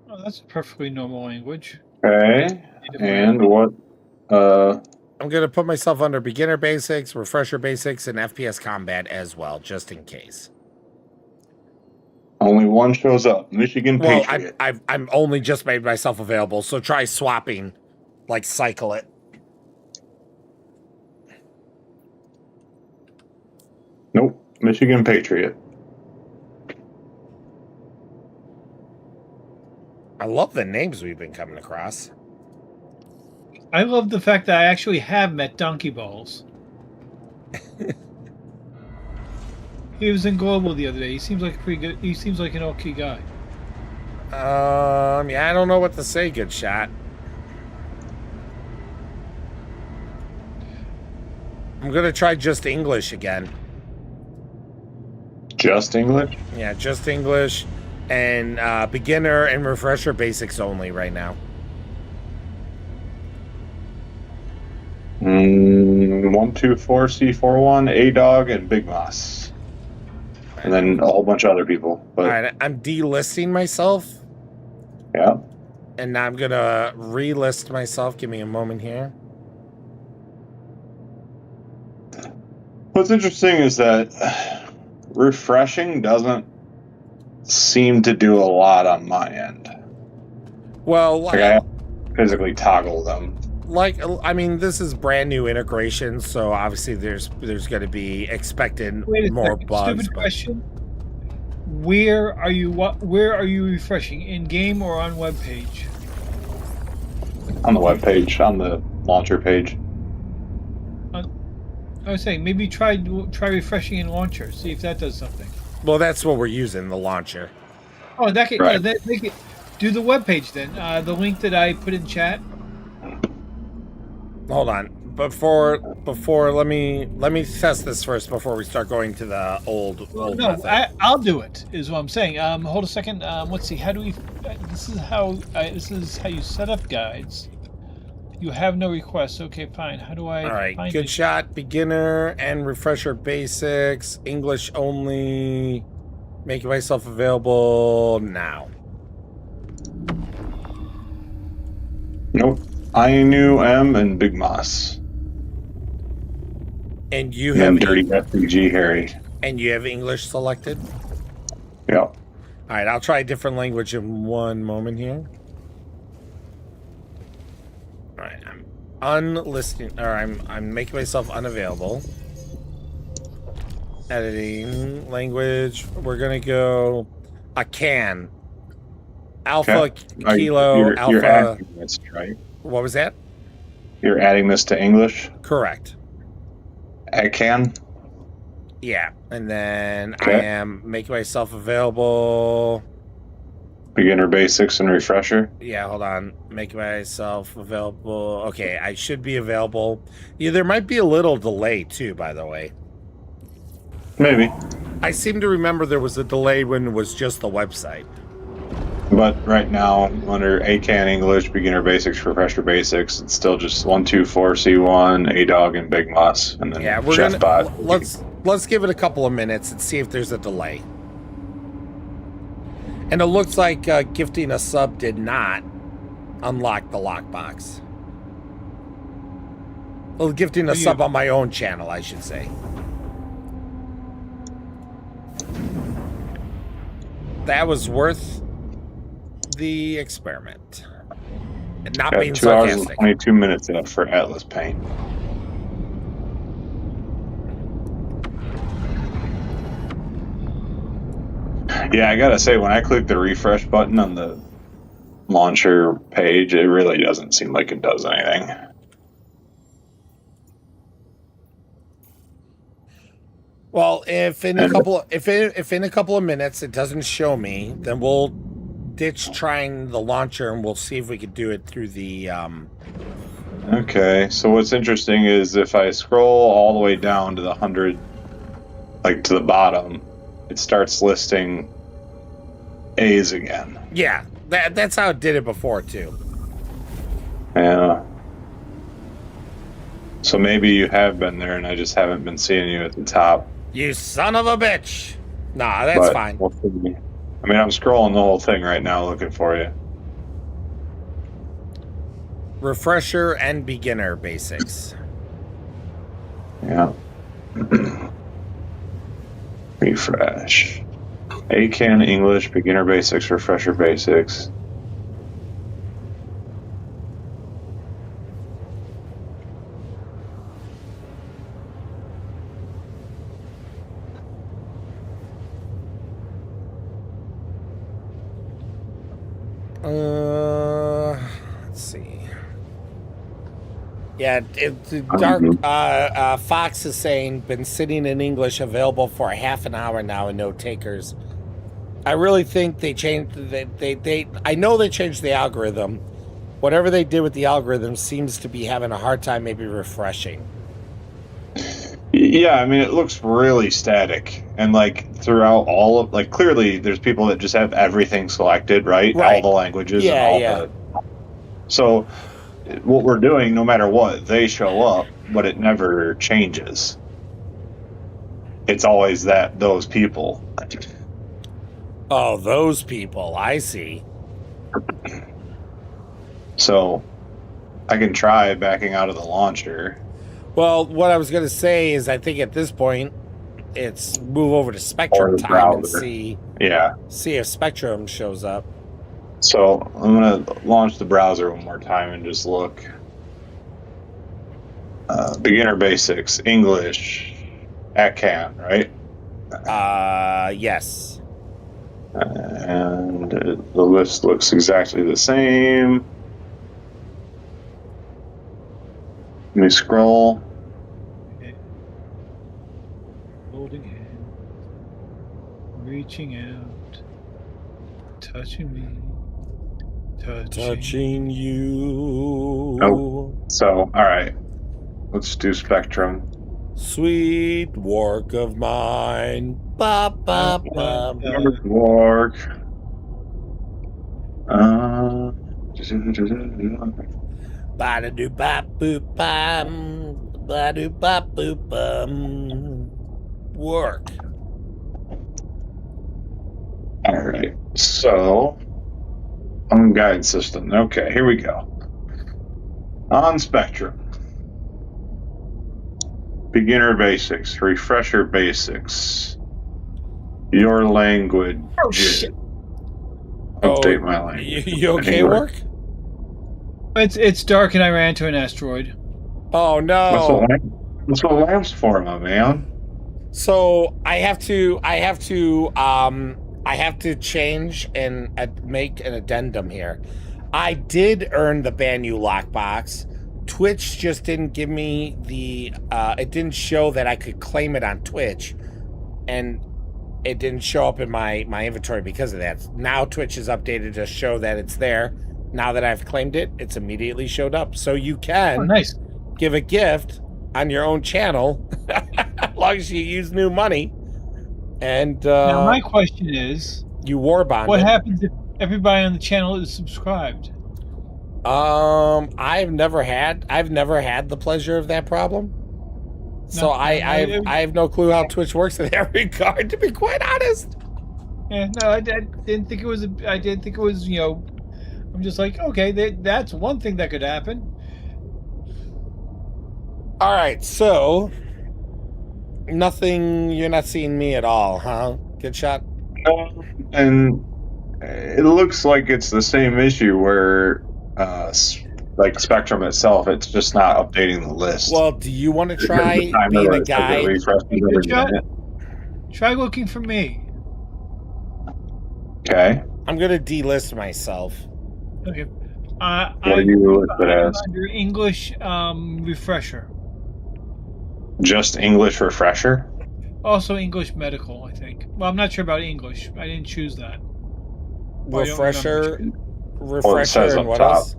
Oh, that's a perfectly normal language. Okay. And what? I'm going to put myself under Beginner Basics, Refresher Basics, and FPS Combat as well, just in case. Only one shows up. Michigan Patriot. Well, I'm only just made myself available, so try swapping, like cycle it. Nope. Michigan Patriot. I love the names we've been coming across. I love the fact that I actually have met Donkey Balls. He was in Global the other day. He seems like he seems like an okay guy. Yeah, I don't know what to say, good shot. I'm gonna try just English again. Just English? Yeah, just English and Beginner and Refresher Basics only right now. 124C41, A-Dog, and Big Moss. And then a whole bunch of other people. But, all right, I'm delisting myself. Yeah. And now I'm gonna relist myself. Give me a moment here. What's interesting is that refreshing doesn't seem to do a lot on my end. Well, like I physically toggle them. like, I mean, this is brand new integration, so obviously there's going to be expected Wait a more second. bugs. Stupid but- question. Where are you? Where are you refreshing? In game or on web page? On the web page, on the launcher page. I was saying maybe try refreshing in launcher. See if that does something. Well, that's what we're using, the launcher. Oh, that can Right. make it. Do the web page then. The link that I put in chat. Hold on. Before let me test this first before we start going to the old No, method. I'll do it. Is what I'm saying. Hold a second. Let's see. How do we? This is how you set up guides. You have no requests. Okay, fine. How do I? All right, find good it? shot, beginner and refresher basics, English only. Making myself available now. Nope. INUM and Big Moss. And you And have Dirty FPG Harry. and you have English selected. Yeah. All right, I'll try a different language in one moment here. All right, I'm unlisting, or I'm making myself unavailable. Editing language. We're gonna go a can. Alpha Okay. kilo You're alpha. adding this, right? What was that? You're adding this to English? Correct. I can. Yeah, and then I Okay. am making myself available. Beginner basics and refresher. Yeah, hold on. Making myself available. Okay, I should be available. Yeah, there might be a little delay too, by the way. Maybe. I seem to remember there was a delay when it was just the website. But right now, under ACAN English, beginner basics, refresher basics, it's still just 124C1, A-Dog, and Big Moss, and then Yeah, we're Chef gonna Bot. let's give it a couple of minutes and see if there's a delay. And it looks like gifting a sub did not unlock the lockbox. Well, gifting a sub on my own channel, I should say. That was worth the experiment. And not Got being 2 hours and sarcastic. 22 minutes left for Atlas Paint. Yeah, I gotta say, when I click the refresh button on the launcher page, it really doesn't seem like it does anything. Well, if in a couple of minutes it doesn't show me, then we'll ditch trying the launcher and we'll see if we could do it through the Okay, so what's interesting is if I scroll all the way down to the 100, like to the bottom, it starts listing A's again. Yeah, that's how it did it before too. Yeah. So maybe you have been there and I just haven't been seeing you at the top. You son of a bitch. Nah, that's But fine. we'll see. I mean, I'm scrolling the whole thing right now looking for you. Refresher and beginner basics. Yeah. Refresh. ACAN English, beginner basics, refresher basics. Let's see. Yeah, Dark Fox is saying been sitting in English available for a half an hour now and no takers. I really think they changed. They I know they changed the algorithm. Whatever they did with the algorithm seems to be having a hard time maybe refreshing. Yeah, I mean, it looks really static. And, like, throughout all of, like, clearly there's people that just have everything selected, right? Right. All the languages Yeah, and all yeah. the... So, what we're doing, no matter what, they show up, but it never changes. It's always those people. Oh, those people. I see. So, I can try backing out of the launcher. Well, what I was going to say is I think at this point, it's move over to Or Spectrum the time and browser. see if Spectrum shows up. So, I'm going to launch the browser one more time and just look. Beginner basics, English, ACAN, right? Yes. And the list looks exactly the same. Let me scroll. Okay. Holding hand, reaching out, touching me, Touching you. Oh. So, all right. Let's do Spectrum. Sweet work of mine. Ba, ba, ba. Work. Ba-da-doo, ba-boop, bam. Ba-doo, ba-boop, bam. Work. All right. So, on guide system. Okay, here we go. On Spectrum. Beginner basics, refresher basics. Your language. Oh shit! Update my language. You okay, English. Work? It's dark and I ran into an asteroid. Oh, no. That's what lamps for, my man. So I have to change and make an addendum here. I did earn the Banu lockbox. Twitch just didn't give me the it didn't show that I could claim it on Twitch, and it didn't show up in my inventory because of that. Now Twitch is updated to show that it's there. Now that I've claimed it, it's immediately showed up. So you can nice. give a gift on your own channel as long as you use new money. And Now my question is, you war bond. What happens if everybody on the channel is subscribed? I've never had the pleasure of that problem. So I have no clue how Twitch works in that regard, to be quite honest. Yeah, no, I didn't think it was. I didn't think it was. I'm just like, okay, that's one thing that could happen. All right, so nothing. You're not seeing me at all, huh? Good shot. And it looks like it's the same issue where, like Spectrum itself, it's just not updating the list. Well, do you want to try being a guide? Try looking for me. Okay. I'm gonna delist myself. Okay. What are you listed as? Under English refresher. Just English refresher? Also English medical, I think. Well, I'm not sure about English. I didn't choose that. Refresher and what top. else?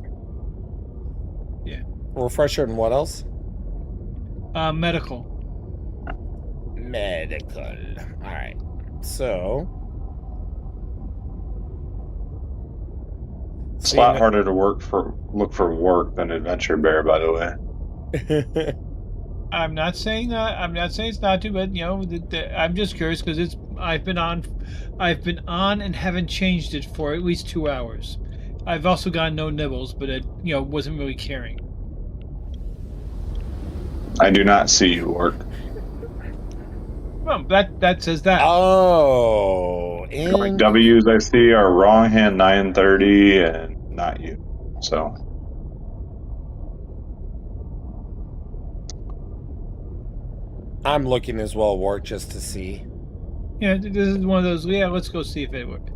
Yeah. Refresher and what else? Medical. Medical. All right. So It's a lot harder to look for work than Adventure Bear, by the way. I'm not saying that. I'm not saying it's not to, but I'm just curious because I've been on and haven't changed it for at least 2 hours. I've also gotten no nibbles, but it wasn't really caring. I do not see you work. Well, that says that. Oh, like W's I see are wrong hand 930 and not you. So. I'm looking as well, Work, just to see. Yeah, this is one of those. Yeah, let's go see if it works.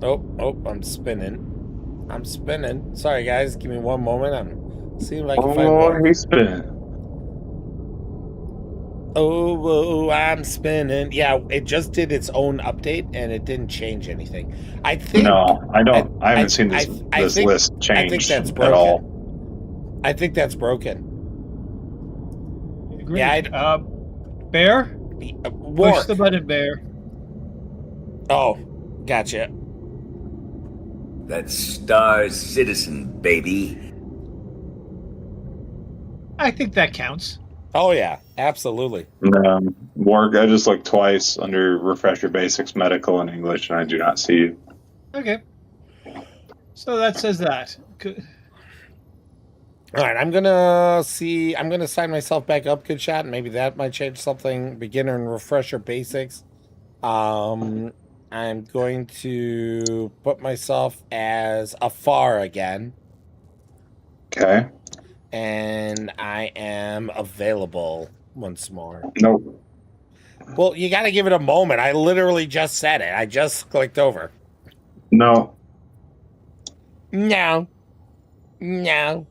Oh, I'm spinning. Sorry, guys. Give me one moment. I'm seeing if I can find more. Oh, he's spinning. Oh, I'm spinning. Yeah, it just did its own update, and it didn't change anything. I think. No, I don't. I haven't seen this list change I think that's broken. at all. I think that's broken. Agreed. Yeah, Bear? Work. Push the button, Bear. Oh, gotcha. That's Star Citizen, baby. I think that counts. Oh, yeah, absolutely. Work, I just looked twice under Refresher Basics, Medical, and English, and I do not see you. Okay. So that says that. All right, I'm gonna sign myself back up, Good Shot, and maybe that might change something. Beginner and Refresher Basics. I'm going to put myself as Afar again. Okay. And I am available once more. Nope. Well, you got to give it a moment. I literally just said it. I just clicked over. No. No. No.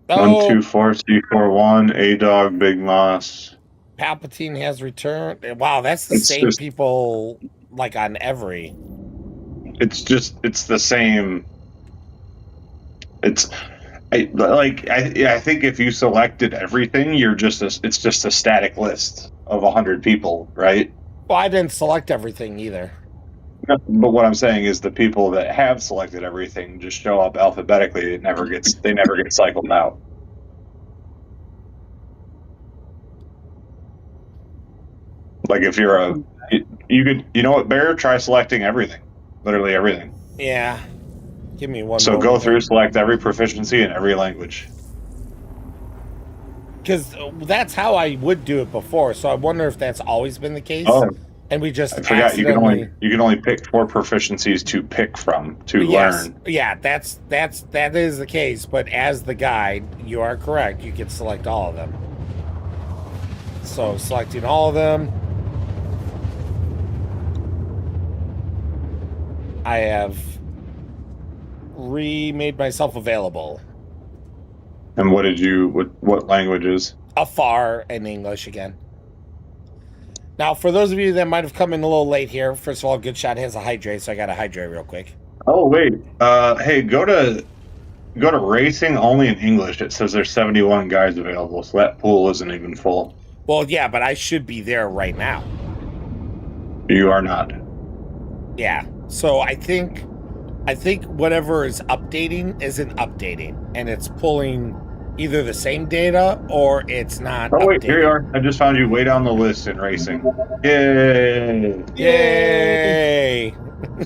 1, 2, 4, C41, A Dog, Big Moss. Palpatine has returned. Wow, that's the It's same just- people like on every. It's the same. I think if you selected everything, it's just a static list of 100 people, right? Well, I didn't select everything either. But what I'm saying is the people that have selected everything just show up alphabetically. They never get cycled out. Like if you're you know what, Bear, try selecting everything, literally everything. Yeah. Give me one. So go through, select every proficiency in every language. Because that's how I would do it before. So I wonder if that's always been the case. Oh, and we just I forgot you can accidentally. only pick 4 proficiencies to pick from to learn. Yeah, that is the case. But as the guide, you are correct. You can select all of them. So selecting all of them, I have remade myself available. And what languages? Afar and English again. Now, for those of you that might have come in a little late here, first of all, Good Shot has a hydrate, so I got to hydrate real quick. Oh wait, hey, go to racing only in English. It says there's 71 guys available, so that pool isn't even full. Well, yeah, but I should be there right now. You are not. Yeah. So I think whatever is updating isn't updating, and it's pulling either the same data or it's not. Oh wait, updating. here you are. I just found you way down the list in racing. Yay! Yay!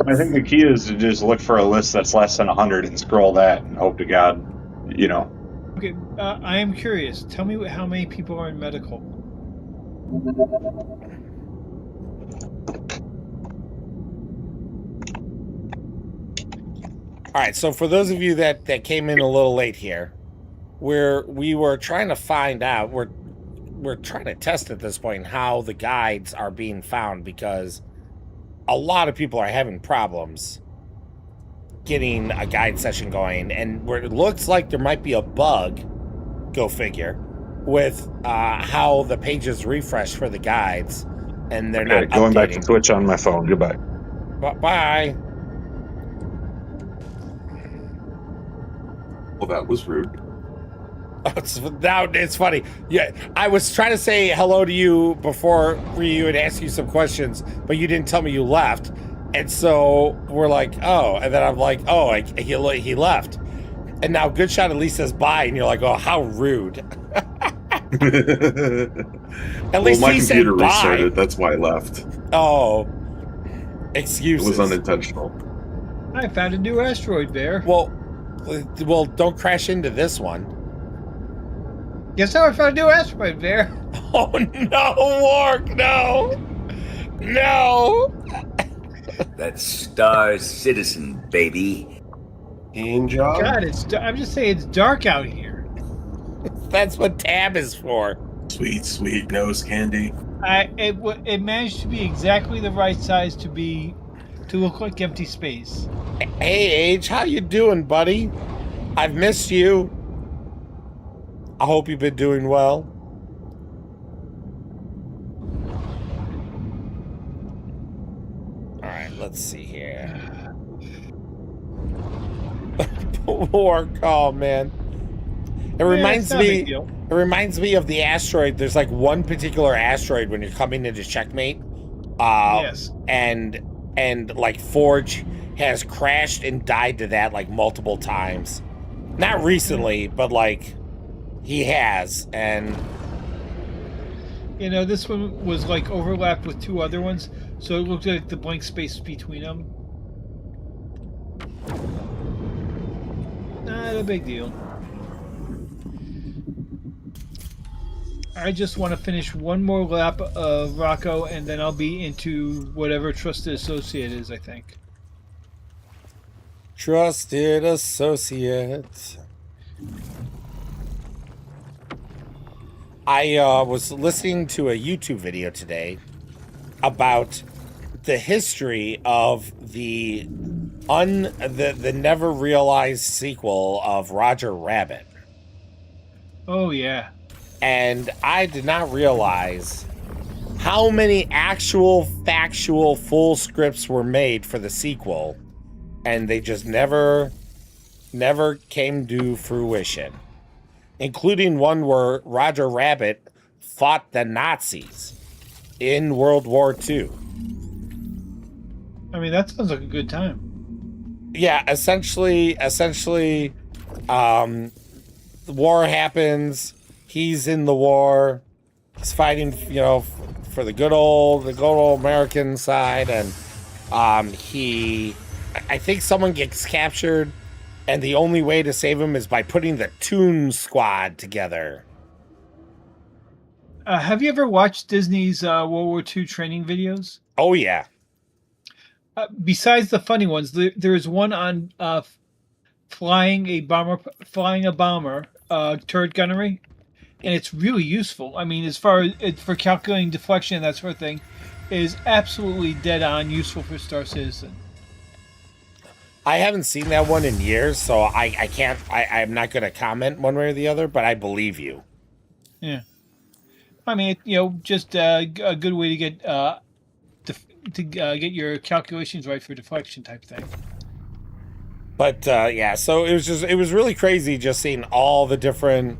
I think the key is to just look for a list that's less than 100 and scroll that, and hope to God, you know. Okay, I am curious. Tell me how many people are in medical. All right, so for those of you that came in a little late here, we were trying to find out, we're trying to test at this point how the guides are being found, because a lot of people are having problems getting a guide session going, and where it looks like there might be a bug, go figure, with how the pages refresh for the guides, and they're not going updating. back to Twitch on my phone. Goodbye. Bye. Well, that was rude. Now it's funny. Yeah, I was trying to say hello to you before Ryu and ask you some questions, but you didn't tell me you left, and so we're like, oh, and then I'm like, oh, he left, and now Good Shot at least says bye, and you're like, oh, how rude. At least my he said computer bye. restarted. That's why I left. Oh, It excuses. was unintentional. I found a new asteroid, Bear. Well, don't crash into this one. Guess how I found a new asteroid, Bear? Oh no, Wark, no. That's Star Citizen, baby. Angel. God, I'm just saying it's dark out here. That's what tab is for. Sweet, sweet nose candy. It managed to be exactly the right size to look like empty space. Hey, Age, how you doing, buddy? I've missed you. I hope you've been doing well. All right, let's see here. Poor call, man. It reminds me of the asteroid. There's like one particular asteroid when you're coming into checkmate. Yes. And like Forge has crashed and died to that like multiple times. Not recently, but like he has. And you know, this one was like overlapped with 2 other ones, so it looked like the blank space between them. Not a big deal. I just want to finish one more lap of Rocco, and then I'll be into whatever Trusted Associate is, I think. Trusted associate. I was listening to a YouTube video today about the history of the never realized sequel of Roger Rabbit. Oh yeah. And I did not realize how many actual factual full scripts were made for the sequel, and they just never came to fruition, including one where Roger Rabbit fought the Nazis in World War II. I mean, that sounds like a good time. Yeah, essentially, the war happens. He's in the war. He's fighting, for the good old American side, and I think someone gets captured, and the only way to save him is by putting the Toon Squad together. Have you ever watched Disney's World War II training videos? Oh yeah. Besides the funny ones, there's one on flying a bomber, turret gunnery, and it's really useful. I mean, as far as for calculating deflection and that sort of thing, it is absolutely dead on useful for Star Citizen. I haven't seen that one in years, so I can't. I'm not going to comment one way or the other, but I believe you. Yeah. I mean, just a good way to get get your calculations right for deflection type thing. But yeah, so it was really crazy just seeing all the different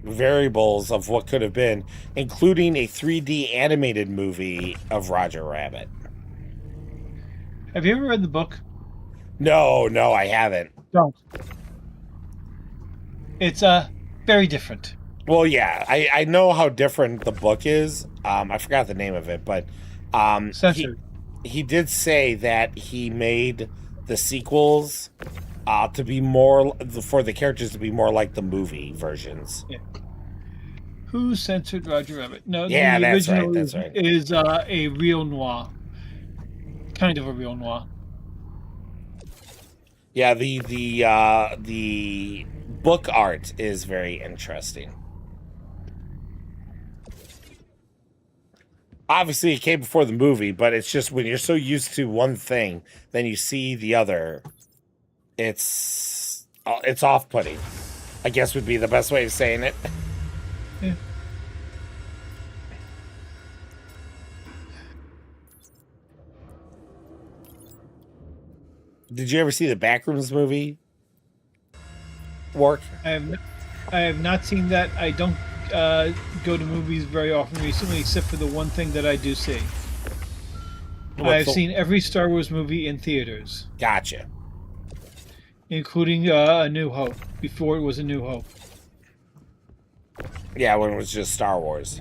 variables of what could have been, including a 3D animated movie of Roger Rabbit. Have you ever read the book? No, I haven't. Don't. It's very different. Well, yeah, I know how different the book is. I forgot the name of it, but he did say that he made the sequels to be more for the characters to be more like the movie versions. Yeah. Who censored Roger Rabbit? No, yeah, the original that's right. Is a real noir, kind of a real noir. Yeah, the book art is very interesting. Obviously, it came before the movie, but it's just when you're so used to one thing, then you see the other. It's off-putting, I guess would be the best way of saying it. Yeah. Did you ever see the Backrooms movie? Work? I have not seen that. I don't go to movies very often recently, except for the one thing that I do see. I've seen every Star Wars movie in theaters. Gotcha. Including A New Hope, before it was A New Hope. Yeah, when it was just Star Wars.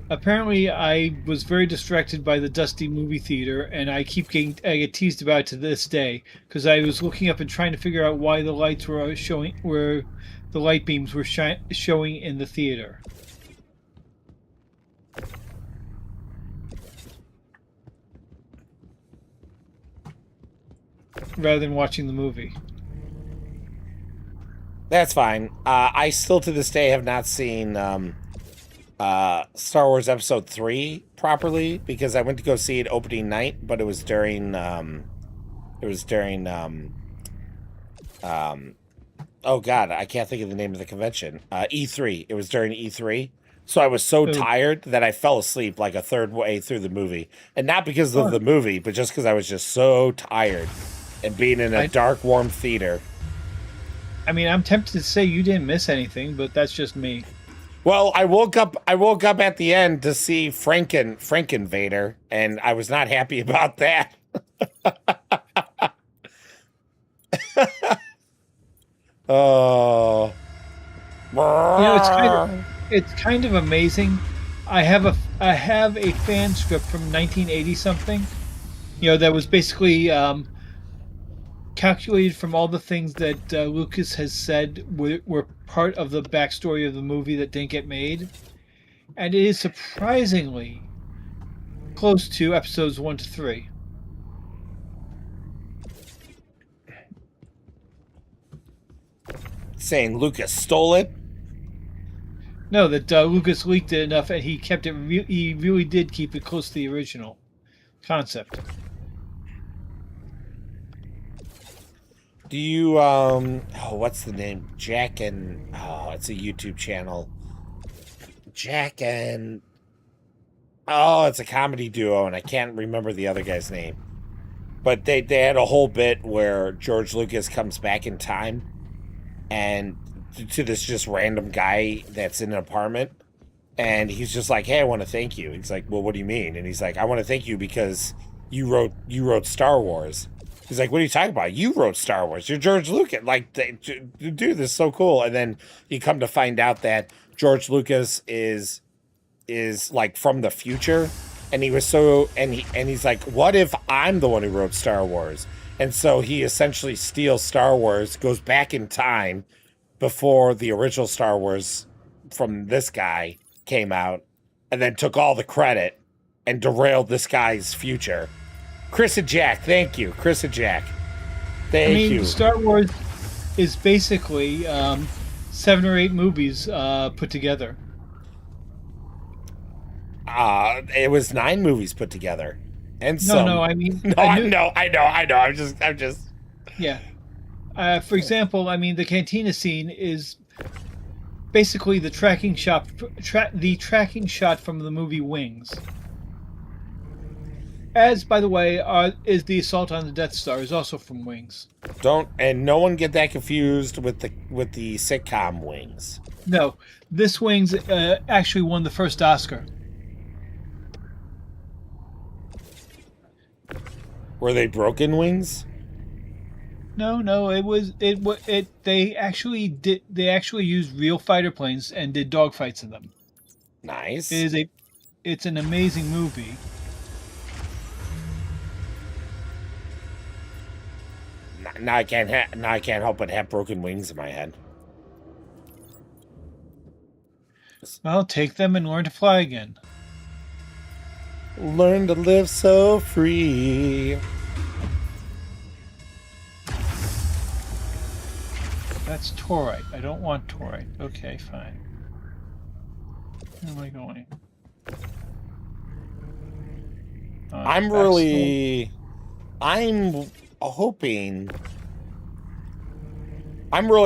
Apparently, I was very distracted by the dusty movie theater, and I get teased about it to this day because I was looking up and trying to figure out why the lights were showing, where the light beams were showing in the theater. Rather than watching the movie. That's fine. I still to this day have not seen Star Wars Episode 3 properly because I went to go see it opening night, but it was during oh god, I can't think of the name of the convention. E3. It was during E3. So I was so tired that I fell asleep like a third way through the movie. And not because of the movie, but just because I was just so tired and being in a dark, warm theater. I mean, I'm tempted to say you didn't miss anything, but that's just me. Well, I woke up at the end to see Frankenvader, and I was not happy about that. Oh. It's kind of amazing. I have a fan script from 1980 something. That was basically calculated from all the things that Lucas has said were part of the backstory of the movie that didn't get made. and it is surprisingly close to episodes 1 to 3. Saying Lucas stole it. No, that Lucas leaked it enough, and he kept it. He really did keep it close to the original concept. Do you what's the name? Jack and it's a YouTube channel. Jack and it's a comedy duo, and I can't remember the other guy's name. But they had a whole bit where George Lucas comes back in time, and to this just random guy that's in an apartment, and he's just like, "Hey, I want to thank you." He's like, "Well, what do you mean?" And he's like, "I want to thank you because you wrote Star Wars." He's like, "What are you talking about? You wrote Star Wars. You're George Lucas. Like, dude, this is so cool." And then you come to find out that George Lucas is like from the future, and he's like, "What if I'm the one who wrote Star Wars?" And so he essentially steals Star Wars, goes back in time before the original Star Wars from this guy came out, and then took all the credit and derailed this guy's future. Chris and Jack, thank you. Chris and Jack, thank you. Star Wars is basically 7 or 8 movies put together. It was 9 movies put together, and No, I mean, I know. I'm just. Yeah. For example, I mean, the cantina scene is basically the tracking shot from the movie Wings. As, by the way, is the assault on the Death Star is also from Wings. No one get that confused with the sitcom Wings. No, this Wings actually won the first Oscar. Were they broken wings? No, they actually used real fighter planes and did dogfights in them. Nice. It's an amazing movie. Now I can't help but have broken wings in my head. Well, take them and learn to fly again. Learn to live so free. That's taurite. I don't want taurite. Okay, fine. Where am I going? I'm really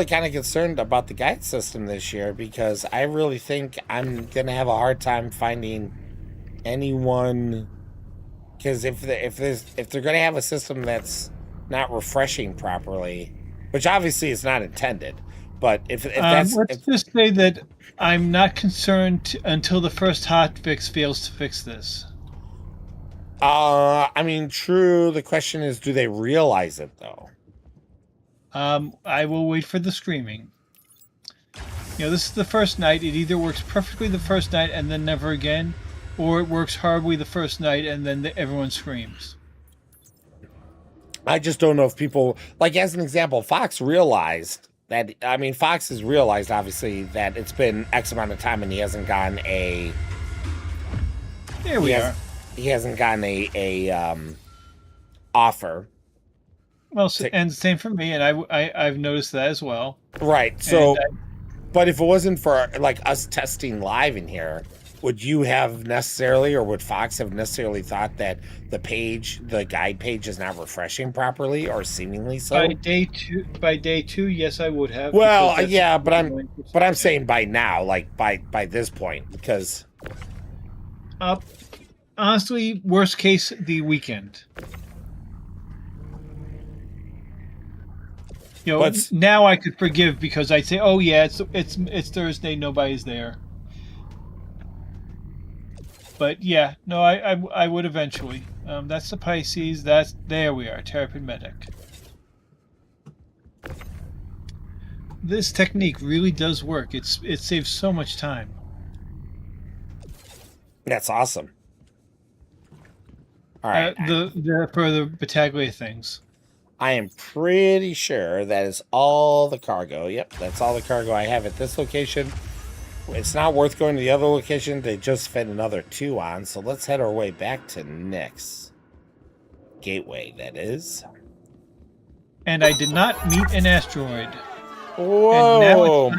kind of concerned about the guide system this year, because I really think I'm gonna have a hard time finding anyone, because if they're gonna have a system that's not refreshing properly, which obviously is not intended, but if that's let's just say that I'm not concerned until the first hotfix fails to fix this. I mean, true. The question is, do they realize it though? I will wait for the screaming. This is the first night. It either works perfectly the first night and then never again, or it works horribly the first night and then everyone screams. I just don't know if people, like, as an example, Fox has realized, obviously, that it's been X amount of time and he hasn't gotten a... There we are. He hasn't gotten a offer. Well, and same for me, and I've noticed that as well. Right. So, but if it wasn't for like us testing live in here, would you have necessarily, or would Fox have necessarily thought that the guide page is not refreshing properly, or seemingly so? By day two, yes, I would have. Well, yeah, but I'm saying by now, like by this point, because. Honestly, worst case, the weekend. Now I could forgive, because I'd say, "Oh yeah, it's Thursday, nobody's there." But yeah, no, I would eventually. That's the Pisces. There we are, Terrapin Medic. This technique really does work. It saves so much time. That's awesome. All right. For the Battaglia things. I am pretty sure that is all the cargo. Yep, that's all the cargo I have at this location. it's not worth going to the other location. They just fed another 2 on, so let's head our way back to Nick's gateway, that is. And I did not meet an asteroid. Whoa!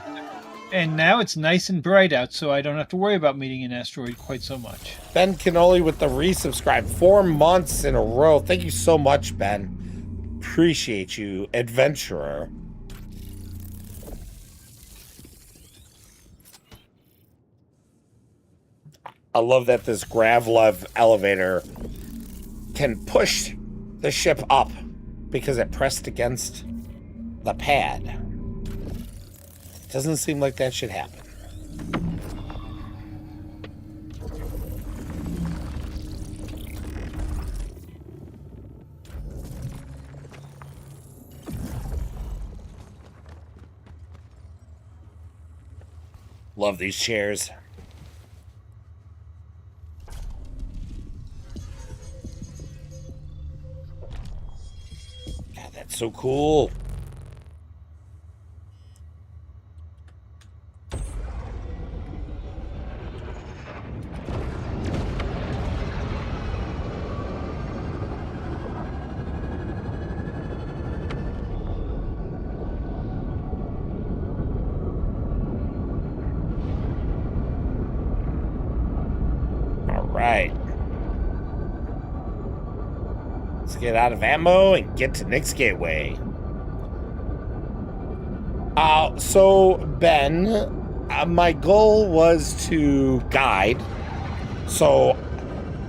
And now it's nice and bright out, so I don't have to worry about meeting an asteroid quite so much. Ben Canoli with the resubscribe 4 months in a row. Thank you so much, Ben. Appreciate you, adventurer. I love that this Gravlev elevator can push the ship up because it pressed against the pad. Doesn't seem like that should happen. Love these chairs. God, that's so cool. Right. Let's get out of ammo and get to Nick's gateway. So Ben, my goal was to guide. So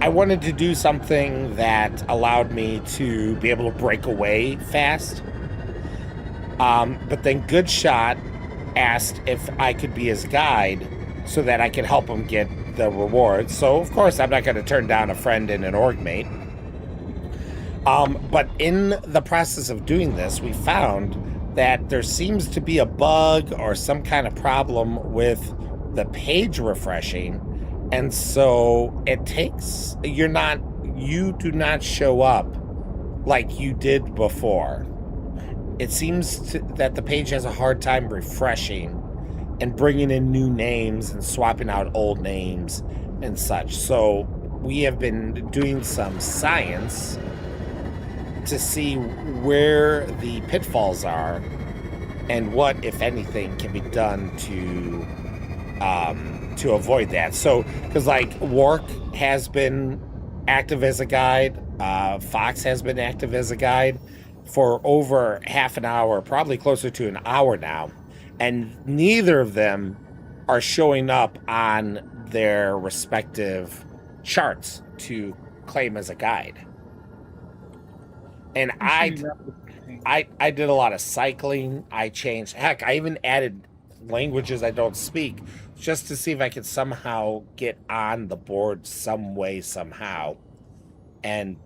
I wanted to do something that allowed me to be able to break away fast. But then Good Shot asked if I could be his guide so that I could help him get the reward. So of course I'm not going to turn down a friend and an org mate. But in the process of doing this, we found that there seems to be a bug or some kind of problem with the page refreshing, and so it takes you do not show up like you did before. It seems that the page has a hard time refreshing and bringing in new names and swapping out old names and such. So we have been doing some science to see where the pitfalls are and what, if anything, can be done to avoid that. So, because like Wark has been active as a guide, Fox has been active as a guide for over half an hour, probably closer to an hour now. And neither of them are showing up on their respective charts to claim as a guide. And I did a lot of cycling. I changed. Heck, I even added languages I don't speak just to see if I could somehow get on the board some way, somehow. And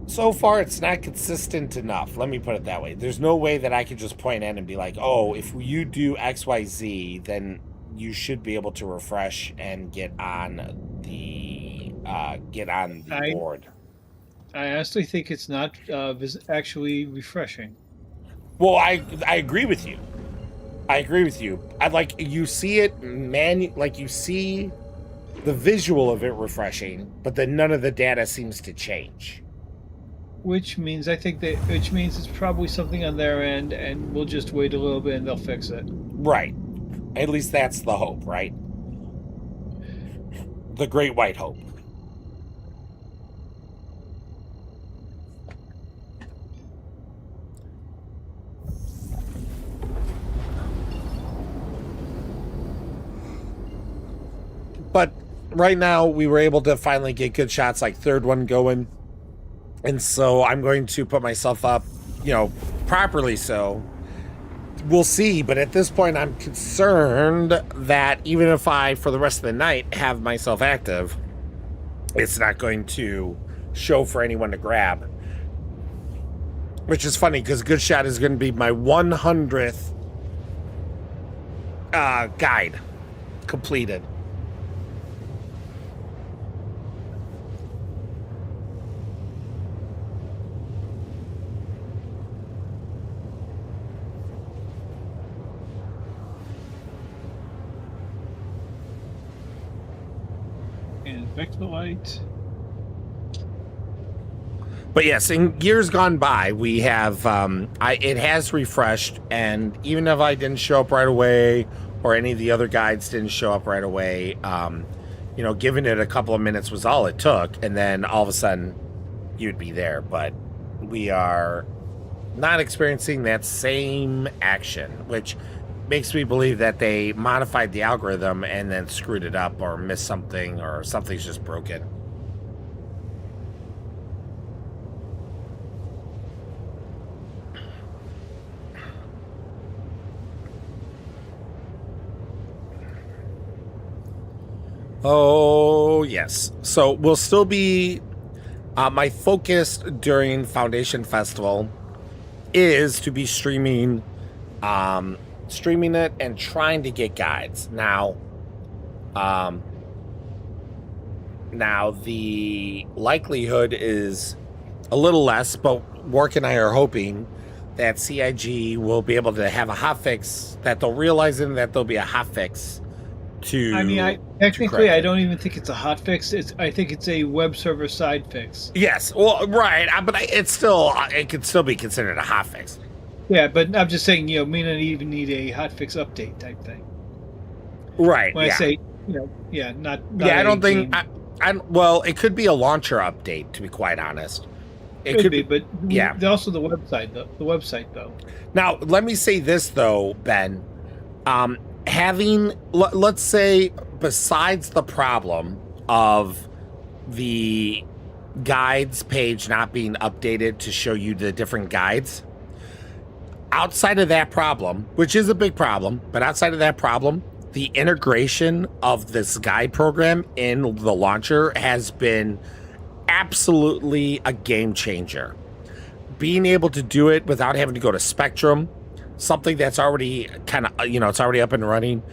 so far, it's not consistent enough. Let me put it that way. There's no way that I could just point in and be like, oh, if you do XYZ, then you should be able to refresh and get on the board. I honestly think it's not actually refreshing. Well, I agree with you. I agree with you. I like you see it, like you see the visual of it refreshing, but then none of the data seems to change. Which means it's probably something on their end, and we'll just wait a little bit and they'll fix it. Right. At least that's the hope, right? The great white hope. But right now, we were able to finally get good shots, like third one going. And so I'm going to put myself up, properly so. We'll see, but at this point, I'm concerned that even if I, for the rest of the night, have myself active, it's not going to show for anyone to grab. Which is funny, because Good Shot is going to be my 100th guide completed. Spectrolite. But yes, in years gone by, we have it has refreshed, and even if I didn't show up right away, or any of the other guides didn't show up right away, you know, giving it a couple of minutes was all it took, and then all of a sudden, you'd be there. But we are not experiencing that same action, which makes me believe that they modified the algorithm and then screwed it up, or missed something, or something's just broken. Oh, yes. So we'll still be... my focus during Foundation Festival is to be streaming it and trying to get guides. Now, the likelihood is a little less, but Work and I are hoping that CIG will be able to have a hotfix, that they'll realize that there'll be a hotfix to... I mean, technically, I don't even think it's a hot fix. I think it's a web server side fix. Yes, well, right, but it could still be considered a hotfix. Yeah, but I'm just saying, you know, may not even need a hotfix update type thing. Right. When yeah. I say, you know, yeah, not yeah, I don't think. game. Well, it could be a launcher update, to be quite honest. It could be, but yeah. Also the website, though. The website, though. Now, let me say this though, Ben. Let's say, besides the problem of the guides page not being updated to show you the different guides, outside of that problem, which is a big problem, but outside of that problem, the integration of this guide program in the launcher has been absolutely a game changer. Being able to do it without having to go to Spectrum, something that's already kind of, you know, it's already up and running.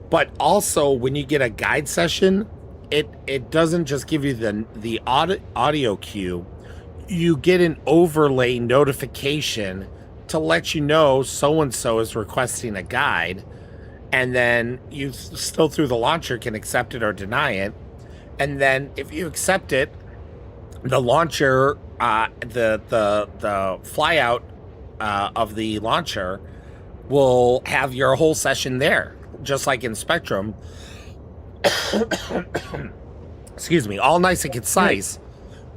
But also, when you get a guide session, it doesn't just give you the audio cue. You get an overlay notification to let you know so-and-so is requesting a guide, and then you still through the launcher can accept it or deny it. And then if you accept it, the launcher, the fly out of the launcher will have your whole session there, just like in Spectrum. Excuse me, all nice and concise.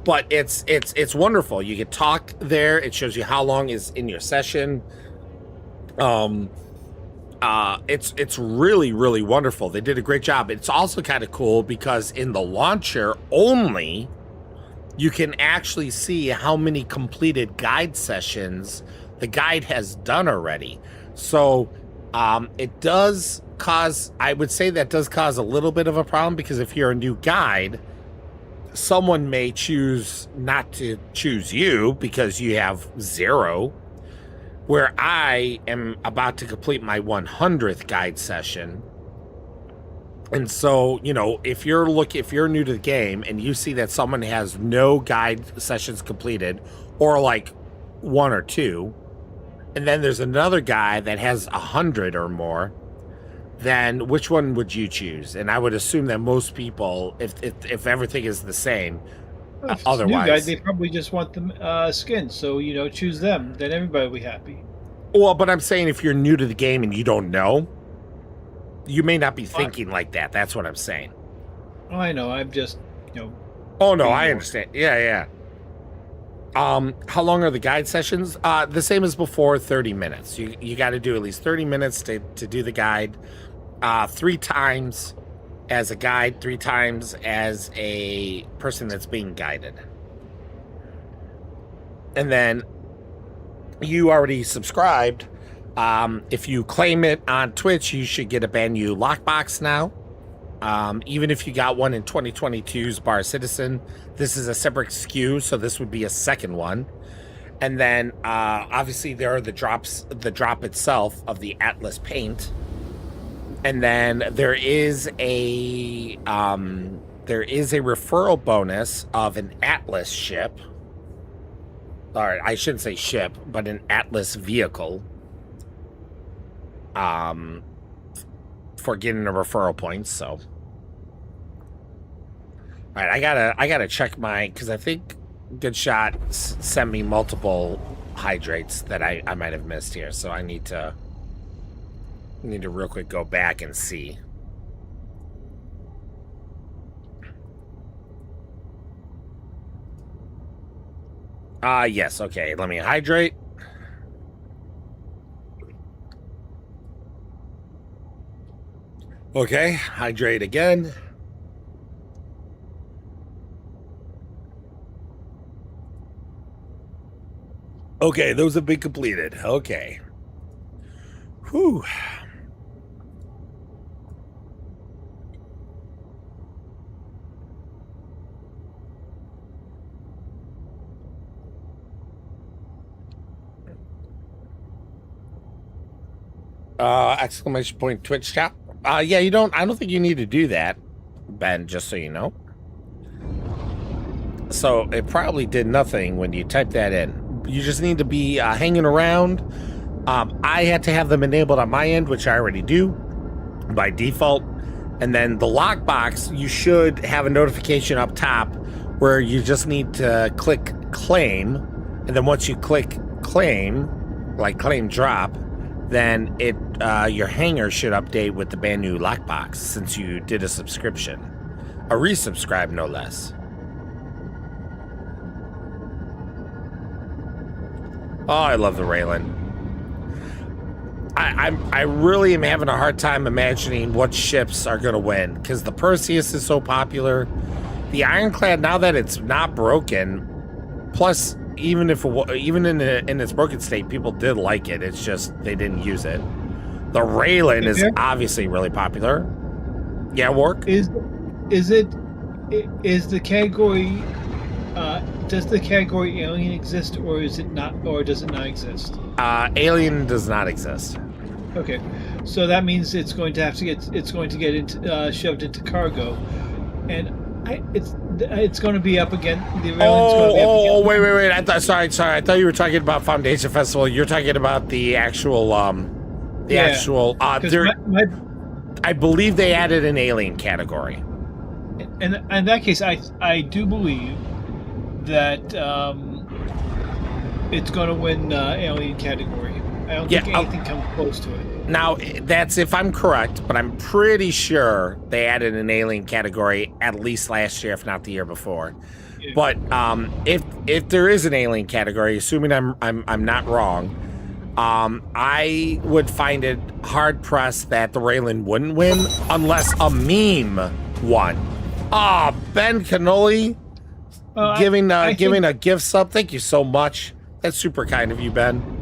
But it's wonderful. You can talk there. It shows you how long is in your session. It's really, really wonderful. They did a great job. It's also kind of cool because in the launcher only, you can actually see how many completed guide sessions the guide has done already. So it does cause, I would say that does cause a little bit of a problem, because if you're a new guide, someone may choose not to choose you because you have 0, where I am about to complete my 100th guide session. And so, you know, if you're new to the game and you see that someone has no guide sessions completed, or like 1 or 2, and then there's another guy that has 100 or more, then which one would you choose? And I would assume that most people, if everything is the same, Well, if it's otherwise, new guys, they probably just want the skin. So, you know, choose them. Then everybody will be happy. Well, but I'm saying if you're new to the game and you don't know, you may not be thinking like that. That's what I'm saying. Oh, I know. I'm just, you know. Oh no, I understand. Yeah. How long are the guide sessions? The same as before, 30 minutes. You got to do at least 30 minutes to do the guide. 3 times as a guide, 3 times as a person that's being guided. And then you already subscribed. If you claim it on Twitch, you should get a brand new lockbox now. Even if you got one in 2022's Bar Citizen, this is a separate SKU, so this would be a second one. And then obviously there are the drop itself of the Atlas paint. And then there is a referral bonus of an Atlas ship. Or I shouldn't say ship, but an Atlas vehicle. For getting the referral points, so. All right, I gotta check my, because I think Good Shot sent me multiple hydrates that I might have missed here, so I need to real quick go back and see. Yes, okay, let me hydrate. Okay, hydrate again. Okay, those have been completed. Okay. Whew. Exclamation point Twitch chat. Yeah, I don't think you need to do that, Ben, just so you know. So it probably did nothing when you typed that in. You just need to be hanging around. I had to have them enabled on my end, which I already do by default. And then the lockbox, you should have a notification up top where you just need to click claim. And then once you click claim, like claim drop, then your hanger should update with the brand new lockbox since you did a subscription. A resubscribe, no less. Oh, I love the Raylan. I really am having a hard time imagining what ships are going to win because the Perseus is so popular. The Ironclad, now that it's not broken, plus even in its broken state, people did like it. It's just they didn't use it. The Raylan is obviously really popular. Yeah, Wark? Is the category does the category alien exist, or is it not, or does it not exist? Alien does not exist. Okay, so that means it's going to get into shoved into cargo, and it's going to be up again. Wait! Sorry. I thought you were talking about Foundation Festival. You're talking about the actual I believe they added an alien category. And in that case, I do believe that it's going to win alien category. I don't think anything comes close to it. Now, that's if I'm correct, but I'm pretty sure they added an alien category at least last year, if not the year before. Yeah. But if there is an alien category, assuming I'm not wrong, I would find it hard pressed that the Raylan wouldn't win unless a meme won. Ben Cannoli giving a gift sub. Thank you so much. That's super kind of you, Ben.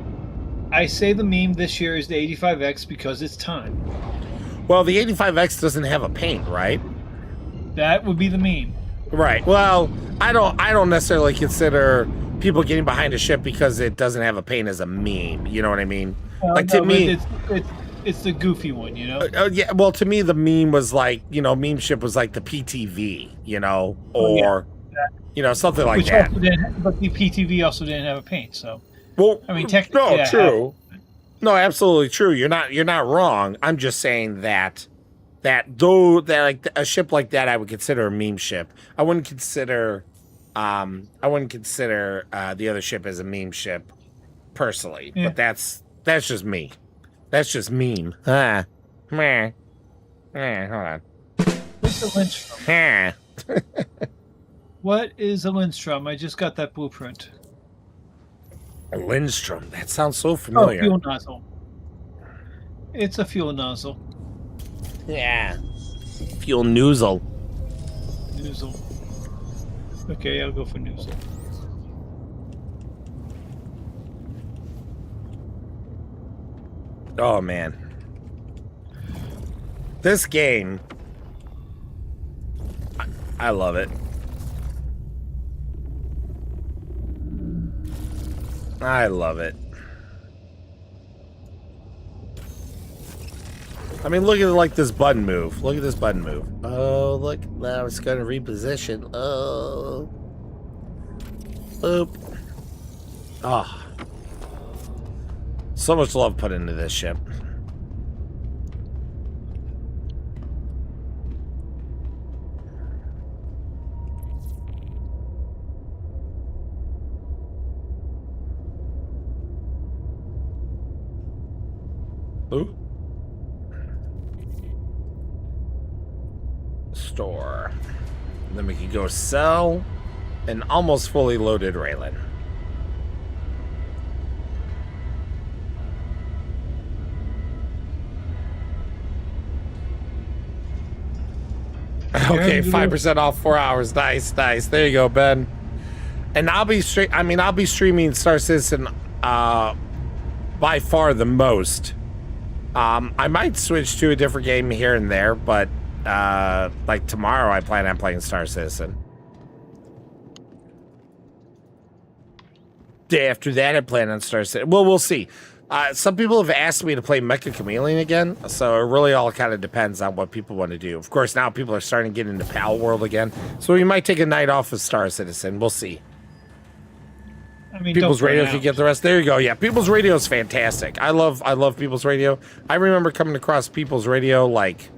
I say the meme this year is the 85X because it's time. Well, the 85X doesn't have a paint, right? That would be the meme. Right. Well, I don't necessarily consider people getting behind a ship because it doesn't have a paint as a meme. You know what I mean? To me, it's the goofy one, you know? Yeah. Well, to me, the meme was like, meme ship was like the PTV, or something like that. But the PTV also didn't have a paint, so. Well, I mean, technically, no, true. No, absolutely true. You're not wrong. I'm just saying that like a ship like that, I would consider a meme ship. I wouldn't consider the other ship as a meme ship personally. Yeah. But that's just me. That's just meme. Hold on. What's a Lindstrom? What is a Lindstrom? I just got that blueprint. A Lindstrom. That sounds so familiar. Fuel nozzle. It's a fuel nozzle. Yeah. Fuel noozle. Noozle. Okay, I'll go for noozle. Oh, man. This game, I love it. I love it. I mean, look at this button move. Look at this button move. Oh, look. Now it's going to reposition. Oh. Boop. Oh. So much love put into this ship. Ooh. Store. And then we can go sell an almost fully loaded Raylan. Okay, 5% off 4 hours. Nice, nice. There you go, Ben. And I'll be streaming Star Citizen by far the most. I might switch to a different game here and there, but like tomorrow I plan on playing Star Citizen. Day after that I plan on Star Citizen. Well, we'll see. Some people have asked me to play Mecha Chameleon again, so it really all kind of depends on what people want to do. Of course, now people are starting to get into Pal World again, so we might take a night off of Star Citizen. We'll see. I mean, People's Radio can get the rest. There you go. Yeah, People's Radio is fantastic. I love People's Radio. I remember coming across People's Radio like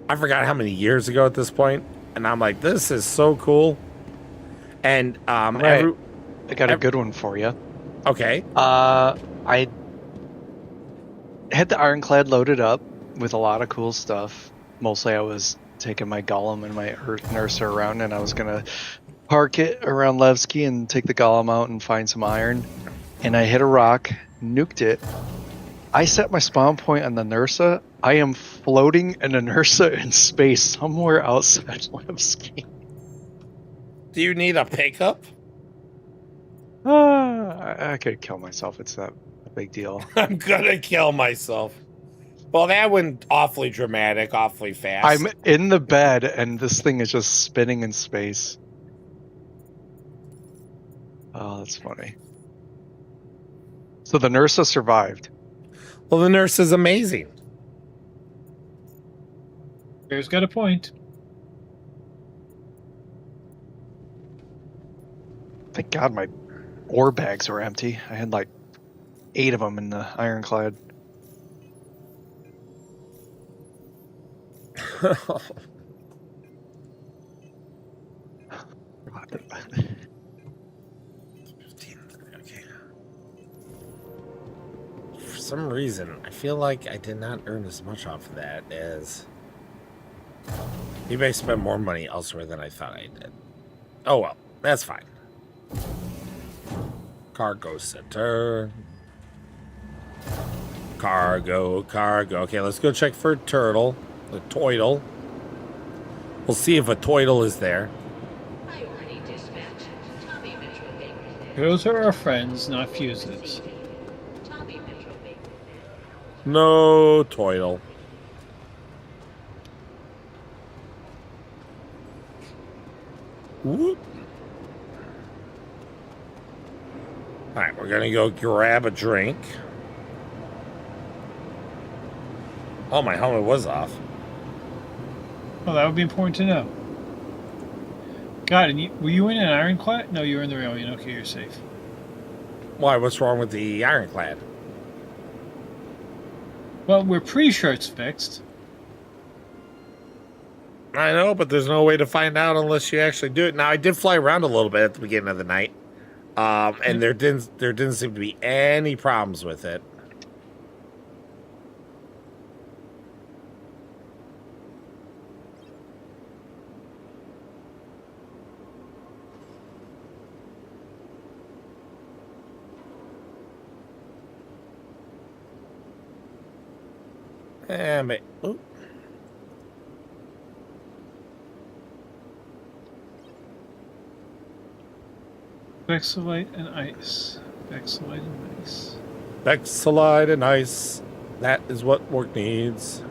I forgot how many years ago at this point, and I'm like, this is so cool. And I got a good one for you. Okay. I had the Ironclad loaded up with a lot of cool stuff. Mostly I was taking my Golem and my Earth Nurser around, and I was going to park it around Levski and take the Golem out and find some iron. And I hit a rock, nuked it. I set my spawn point on the Nursa. I am floating in a Nursa in space somewhere outside Levski. Do you need a pickup? I could kill myself. It's not a big deal. I'm gonna kill myself. Well, that went awfully dramatic, awfully fast. I'm in the bed, and this thing is just spinning in space. Oh, that's funny. So the Nursa survived. Well, the nurse is amazing. Bear's got a point. Thank God my ore bags were empty. I had like 8 of them in the Ironclad. For some reason, I feel like I did not earn as much off of that as... You may spend more money elsewhere than I thought I did. Oh well, that's fine. Cargo center. Cargo. Okay, let's go check for a turtle. The Toidle. We'll see if a Toidle is there. Those are our friends, not fugitives. No Toidle. Whoop. Alright, we're gonna go grab a drink. Oh, my helmet was off. Well, that would be important to know. God, and were you in an Ironclad? No, you were in the Raelian. Okay, you're safe. Why? What's wrong with the Ironclad? Well, we're pretty sure it's fixed. I know, but there's no way to find out unless you actually do it. Now, I did fly around a little bit at the beginning of the night, and there didn't seem to be any problems with it. Ooh. Vexillite and ice. Vexillite and ice. Vexillite and ice. That is what work needs.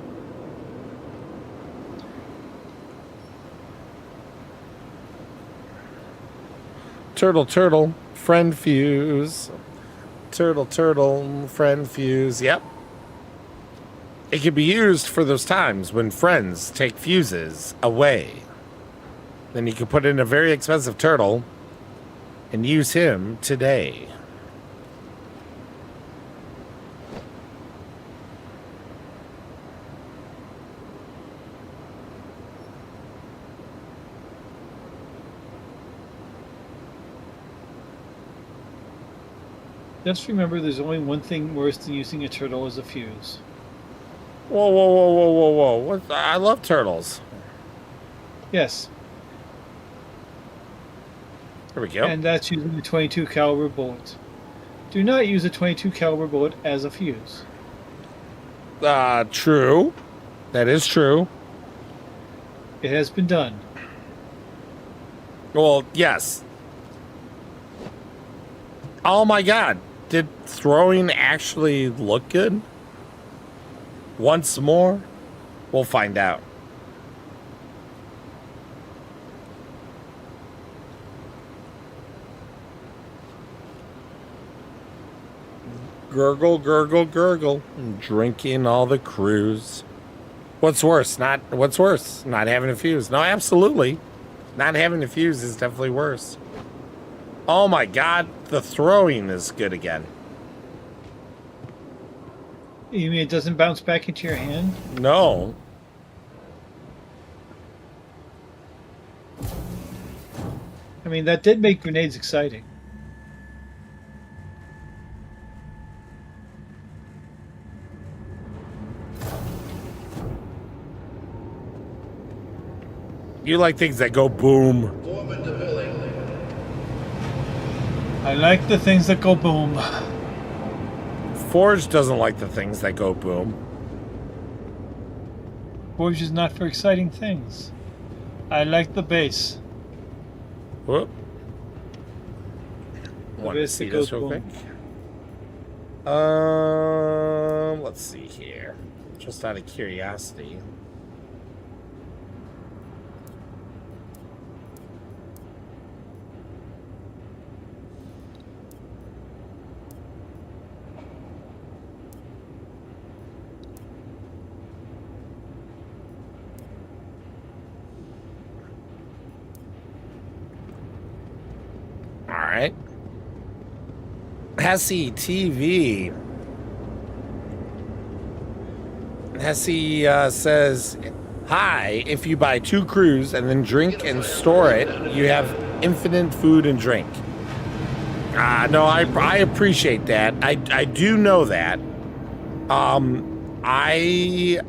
Turtle, friend fuse. Turtle, friend fuse. Yep. It can be used for those times when friends take fuses away. Then you can put in a very expensive turtle and use him today. Just remember, there's only one thing worse than using a turtle as a fuse. Whoa, whoa, whoa, whoa, whoa, whoa! What? I love turtles. Yes, Here we go. and that's using a 22 caliber bullet. Do not use a 22 caliber bullet as a fuse. True. That is true. It has been done. Well, yes. Oh my God! Did throwing actually look good? Once more, we'll find out. Gurgle, gurgle, gurgle. Drinking all the crews. What's worse? What's worse? Not having a fuse. No, absolutely. Not having a fuse is definitely worse. Oh my God, the throwing is good again. You mean it doesn't bounce back into your hand? No. I mean, that did make grenades exciting. You like things that go boom. I like the things that go boom. Forge doesn't like the things that go boom. Forge is not for exciting things. I like the base. Whoop. Want to base see that this goes real quick? boom. Let's see here. Just out of curiosity. All right. Hesse TV. Hesse says, hi, if you buy 2 crews and then drink and store it, you have infinite food and drink. No, I appreciate that. I do know that. I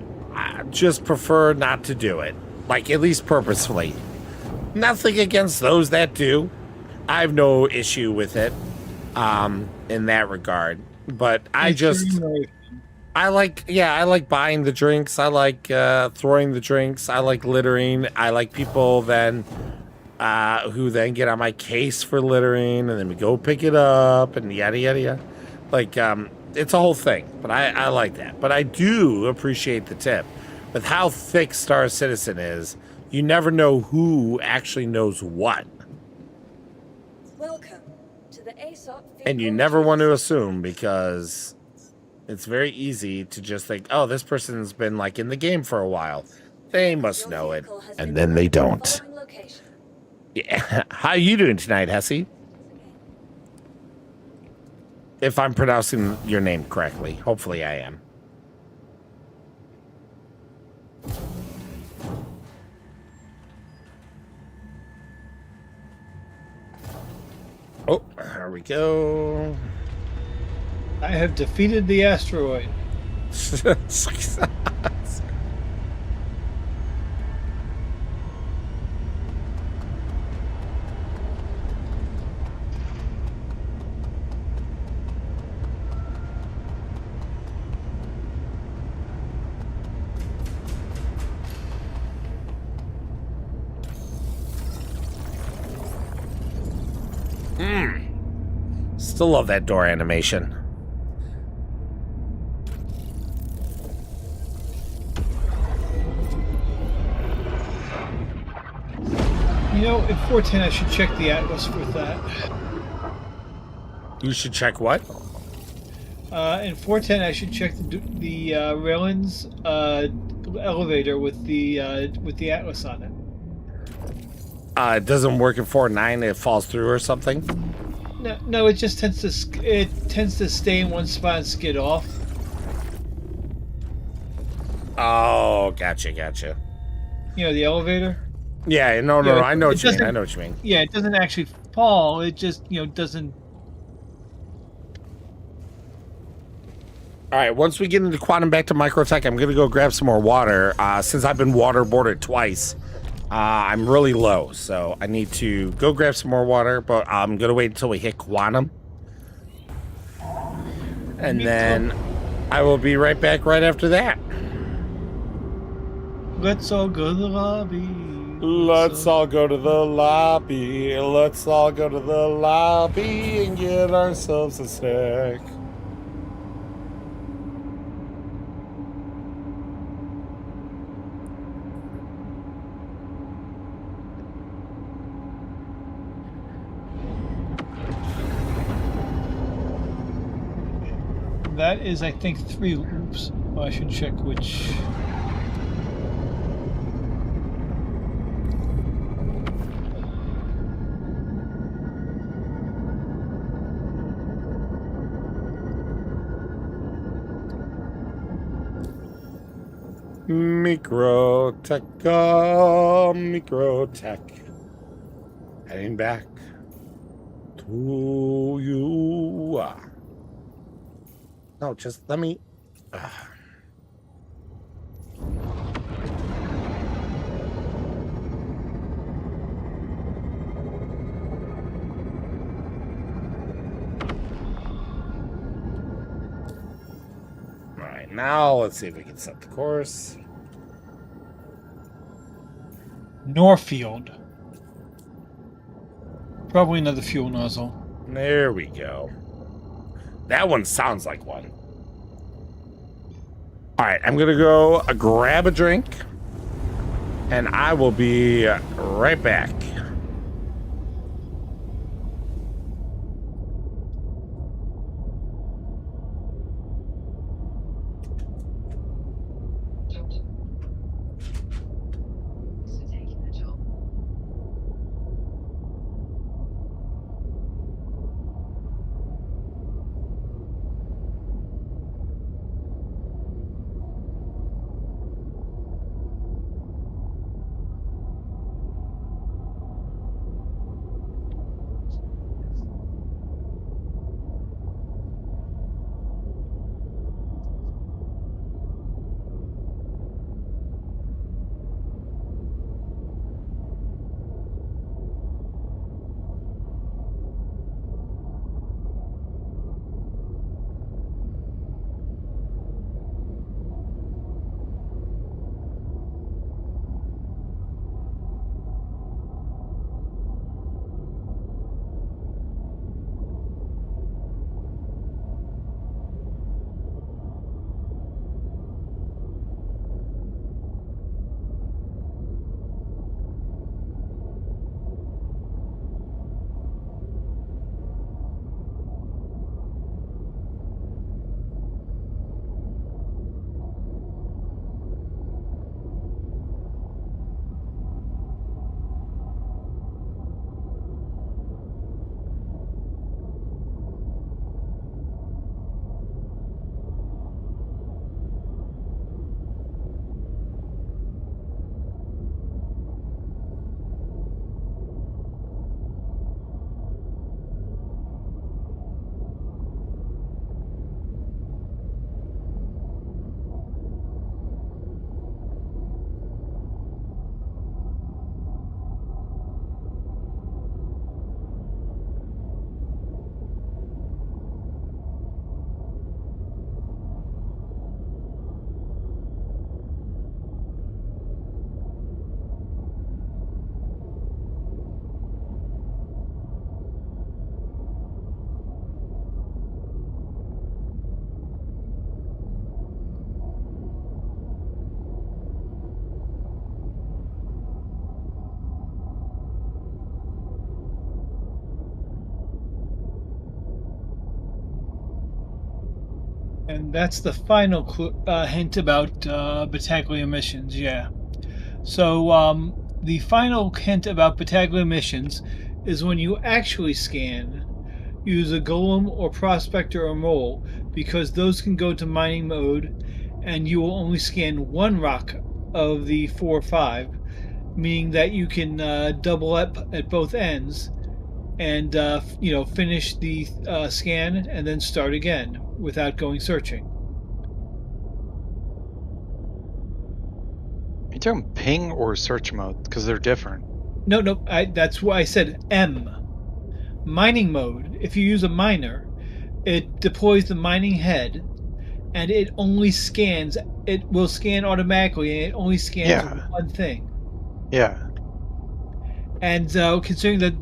just prefer not to do it. Like, at least purposefully. Nothing against those that do. I have no issue with it in that regard. But I like buying the drinks. I like throwing the drinks. I like littering. I like people then who then get on my case for littering, and then we go pick it up and yada yada yada. Like it's a whole thing. But I like that. But I do appreciate the tip. With how thick Star Citizen is, you never know who actually knows what. Welcome to the ASOP. And you never want to assume, because it's very easy to just think, oh, this person's been like in the game for a while. They must know it. And then they don't. Yeah. How are you doing tonight, Hesse? If I'm pronouncing your name correctly. Hopefully I am. Oh, there we go. I have defeated the asteroid. Still love that door animation. You know, in 410 I should check the Atlas for that. You should check what? In 410 I should check the Raylan's elevator with the Atlas on it. It doesn't work in 4.9. It falls through or something. No, it just tends to stay in one spot and skid off. Oh, gotcha. You know, the elevator. Yeah, no, I know what you mean. I know what you mean. Yeah, it doesn't actually fall. It just, doesn't. All right, once we get into quantum back to microtech, I'm going to go grab some more water. Since I've been waterboarded twice, I'm really low, so I need to go grab some more water, but I'm going to wait until we hit quantum. And then I will be right back right after that. Let's all go to the lobby. Let's all go to the lobby. Let's all go to the lobby and get ourselves a snack. That is, I think, 3. Oops. Oh, I should check which. Microtech. Heading back to you. No, just let me. All right, now let's see if we can set the course. Norfield. Probably another fuel nozzle. There we go. That one sounds like one. All right, I'm going to go grab a drink, and I will be right back. And that's the final hint about Battaglia missions, yeah. So the final hint about Battaglia missions is when you actually scan, use a golem or prospector or mole, because those can go to mining mode, and you will only scan one rock of the 4 or 5, meaning that you can double up at both ends and finish the scan and then start again without going searching. talking ping or search mode? Because they're different. No, that's why I said M. Mining mode. If you use a miner, it deploys the mining head, and it only scans. It will scan automatically, and it only scans Yeah. one thing. Yeah. And considering that,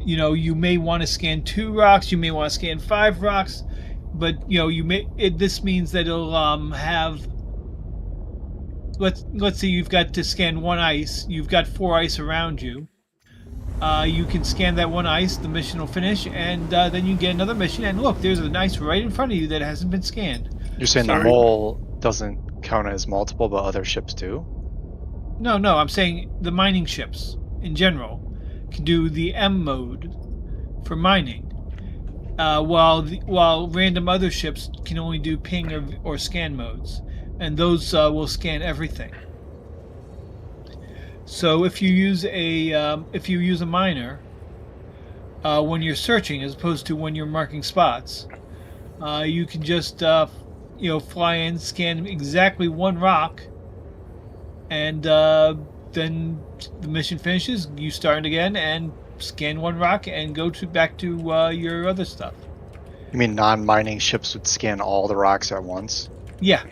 you may want to scan 2 rocks, you may want to scan 5 rocks, but this means that it'll have. Let's say you've got to scan 1 ice. You've got 4 ice around you. You can scan that 1 ice. The mission will finish, and then you get another mission. And look, there's an ice right in front of you that hasn't been scanned. You're saying the mole doesn't count as multiple, but other ships do? No, I'm saying the mining ships in general can do the M mode for mining, while random other ships can only do ping or scan modes, and those will scan everything. So if you use a miner when you're searching, as opposed to when you're marking spots, you can just fly in, scan exactly 1 rock, and then the mission finishes. You start again and scan 1 rock and go back to your other stuff. You mean non-mining ships would scan all the rocks at once? Yeah.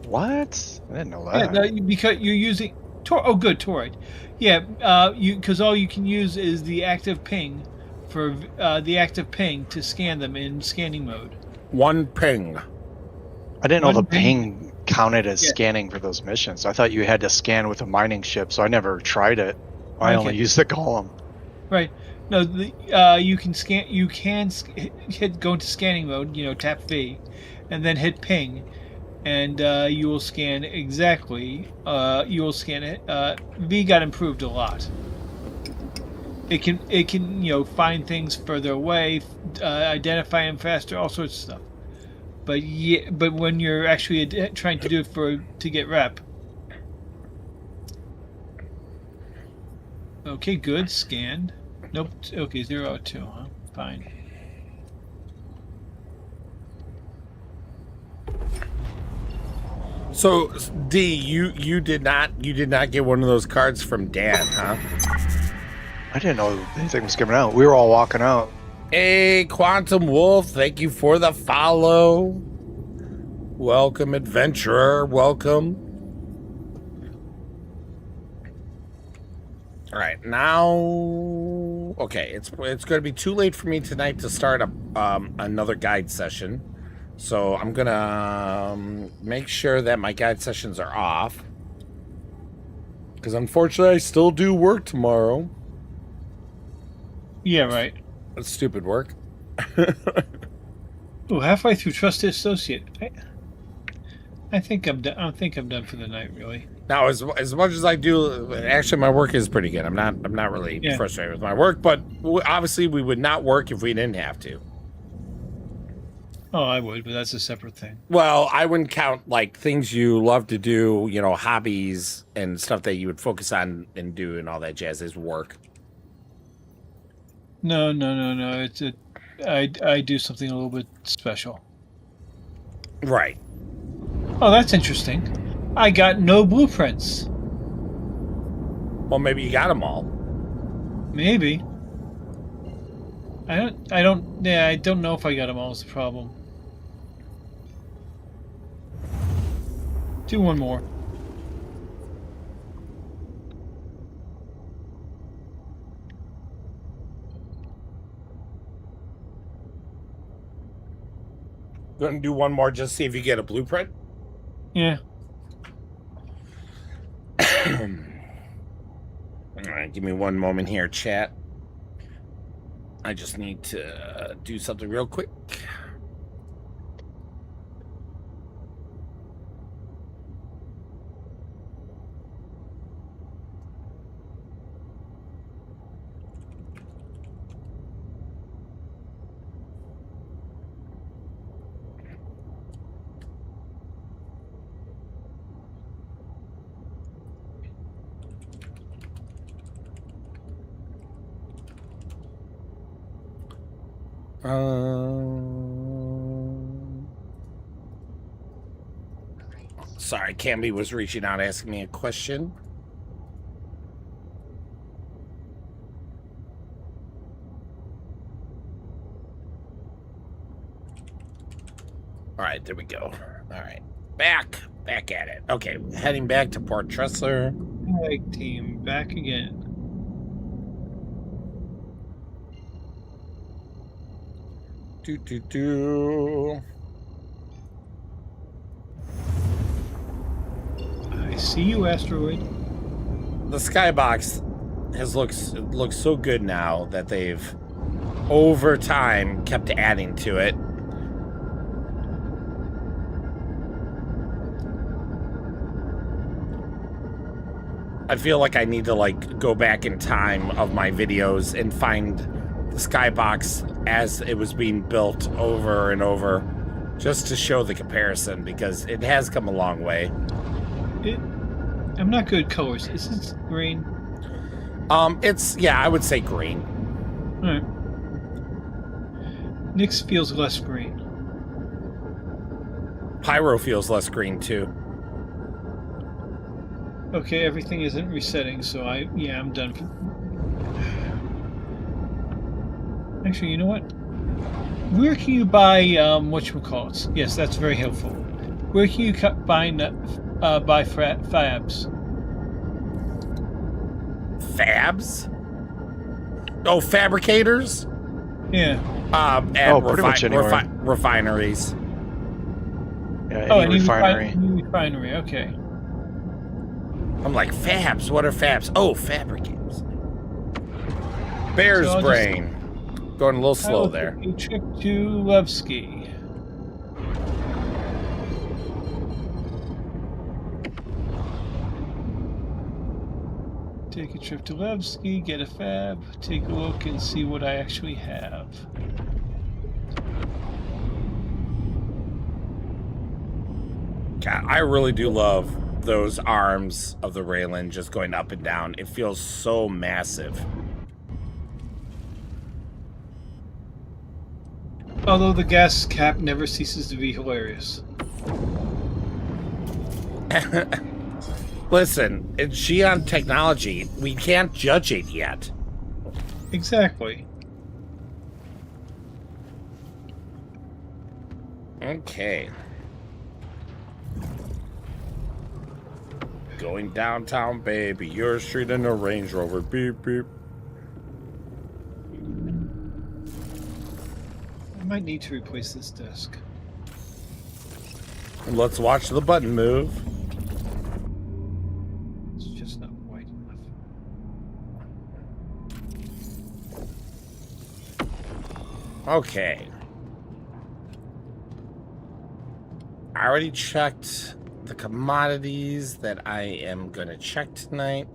What? I didn't know that. Yeah, because you're using good toroid. Yeah, because all you can use is the active ping to scan them in scanning mode. 1 ping. I didn't know the ping counted as scanning for those missions. I thought you had to scan with a mining ship, so I never tried it. I only used the golem. Right. No, you can scan. You can go into scanning mode. Tap V, and then hit ping, and you will scan exactly. You will scan it. V got improved a lot. It can find things further away, identify them faster, all sorts of stuff. But when you're actually trying to do it to get rep. Okay, good. Scanned. Nope. Okay, 002. Huh? Fine. So D, you did not get one of those cards from Dan, huh? I didn't know anything was coming out. We were all walking out. Hey, Quantum Wolf, thank you for the follow. Welcome, adventurer. Welcome. All right, now, okay, it's going to be too late for me tonight to start another guide session. So I'm going to make sure that my guide sessions are off. Because unfortunately, I still do work tomorrow. Yeah, right. That's stupid work. Oh, halfway through Trusted Associate. I think I'm done. I think I'm done for the night, really. Now, as much as I do, actually, my work is pretty good. I'm not really frustrated with my work, but obviously, we would not work if we didn't have to. Oh, I would, but that's a separate thing. Well, I wouldn't count like things you love to do, hobbies and stuff that you would focus on and do and all that jazz as work. No. I do something a little bit special. Right. Oh, that's interesting. I got no blueprints. Well, maybe you got them all. Maybe. I don't know if I got them all is the problem. Do one more. Gonna do one more just see if you get a blueprint? Yeah. All right, give me one moment here, chat. I just need to do something real quick. Sorry, Camby was reaching out asking me a question. All right, there we go. All right, back at it. Okay, heading back to Port Tressler. Tag team back again. I see you, asteroid. The skybox looks so good now that they've over time kept adding to it. I feel like I need to like go back in time of my videos and find the skybox as it was being built over and over, just to show the comparison, because it has come a long way. I'm not good at colors. Is this green? It's, yeah, I would say green. All right. Nyx feels less green. Pyro feels less green too. Okay, everything isn't resetting, so I'm done. Actually, you know what? Where can you buy whatchamacallits? Yes, that's very helpful. Where can you buy fabs? Fabs? Oh, fabricators? Yeah. At pretty much anywhere. refineries. Yeah, Oh, any refinery. Any refinery, okay. I'm like, fabs? What are fabs? Oh, fabricators. Bear's So brain. Going a little slow there. A trip to Levski. Take a trip to Levski, get a fab, take a look and see what I actually have. God, I really do love those arms of the Raylan just going up and down. It feels so massive. Although the gas cap never ceases to be hilarious. Listen, it's Xi'an technology. We can't judge it yet. Exactly. Okay. Going downtown, baby. Your street in a Range Rover. Beep, beep. I might need to replace this desk. And let's watch the button move. It's just not wide enough. Okay. I already checked the commodities that I am going to check tonight.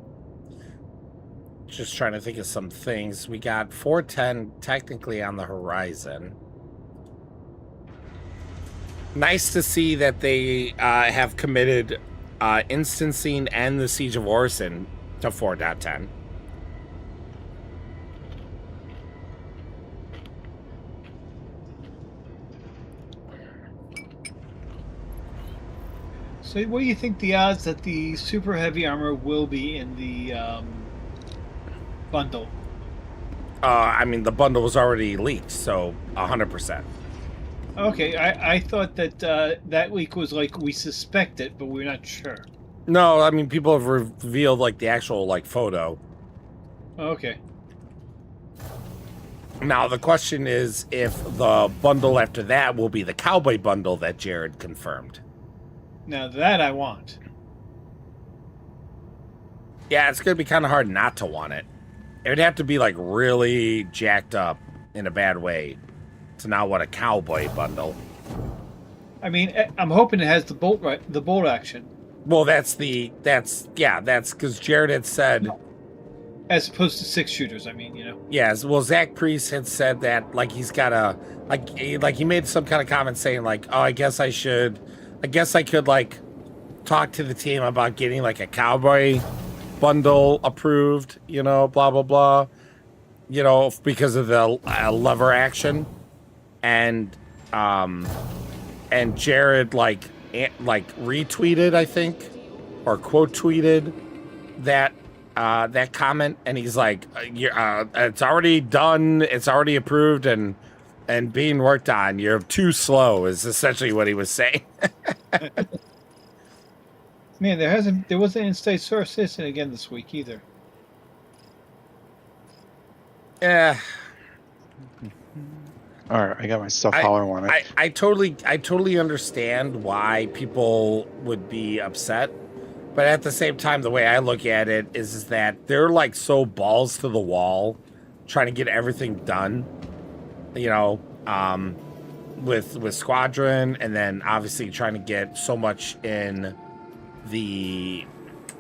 Just trying to think of some things. We got 410 technically on the horizon. Nice to see that they have committed instancing and the Siege of Orison to 4.10. So what do you think the odds that the super heavy armor will be in the bundle? I mean, the bundle was already leaked, so 100%. Okay, I thought that that leak was like we suspect it, but we're not sure. No, I mean, people have revealed like the actual like photo. Okay. Now the question is if the bundle after that will be the cowboy bundle that Jared confirmed. Now that I want. Yeah, it's gonna be kind of hard not to want it. It would have to be like really jacked up in a bad way to not want a cowboy bundle. I mean, I'm hoping it has the bolt action. Well, that's because Jared had said, as opposed to 6-shooters. I mean, Yes, well, Zach Priest had said that like he's got a like he made some kind of comment saying like, oh, I guess I could like talk to the team about getting like a cowboy bundle approved, blah blah blah, because of the lever action, and Jared like like retweeted, I think, or quote tweeted that that comment, and he's like, "It's already done. It's already approved, and being worked on. You're too slow." Is essentially what he was saying. Man, there wasn't in-state source citizen again this week either. Yeah. All right, I got my stuff how I want it. I totally understand why people would be upset, but at the same time, the way I look at it is that they're like so balls to the wall, trying to get everything done. You know, with Squadron, and then obviously trying to get so much in the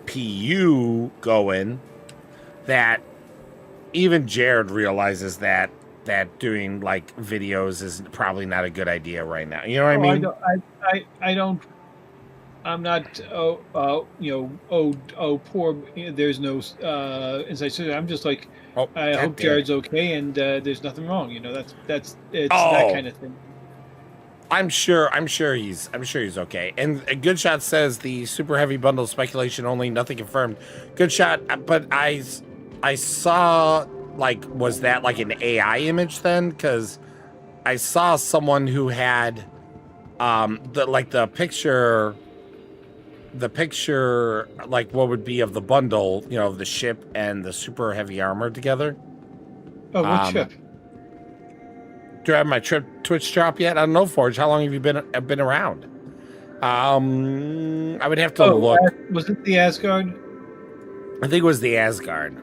PU going that even Jared realizes that doing like videos is probably not a good idea right now. You know what I mean? I don't. I'm not. Poor. There's no inside citizen. I'm just like. I hope Jared's okay, and there's nothing wrong. You know, that's it's that kind of thing. I'm sure he's okay. And Good Shot says the super heavy bundle speculation only, nothing confirmed. Good Shot, but I saw, like, was that like an AI image then? Because I saw someone who had the picture like what would be of the bundle, you know, the ship and the super heavy armor together. Oh, what ship? Do I have my Twitch drop yet? I don't know, Forge. How long have you been around? I would have to look. Was it the Asgard? I think it was the Asgard.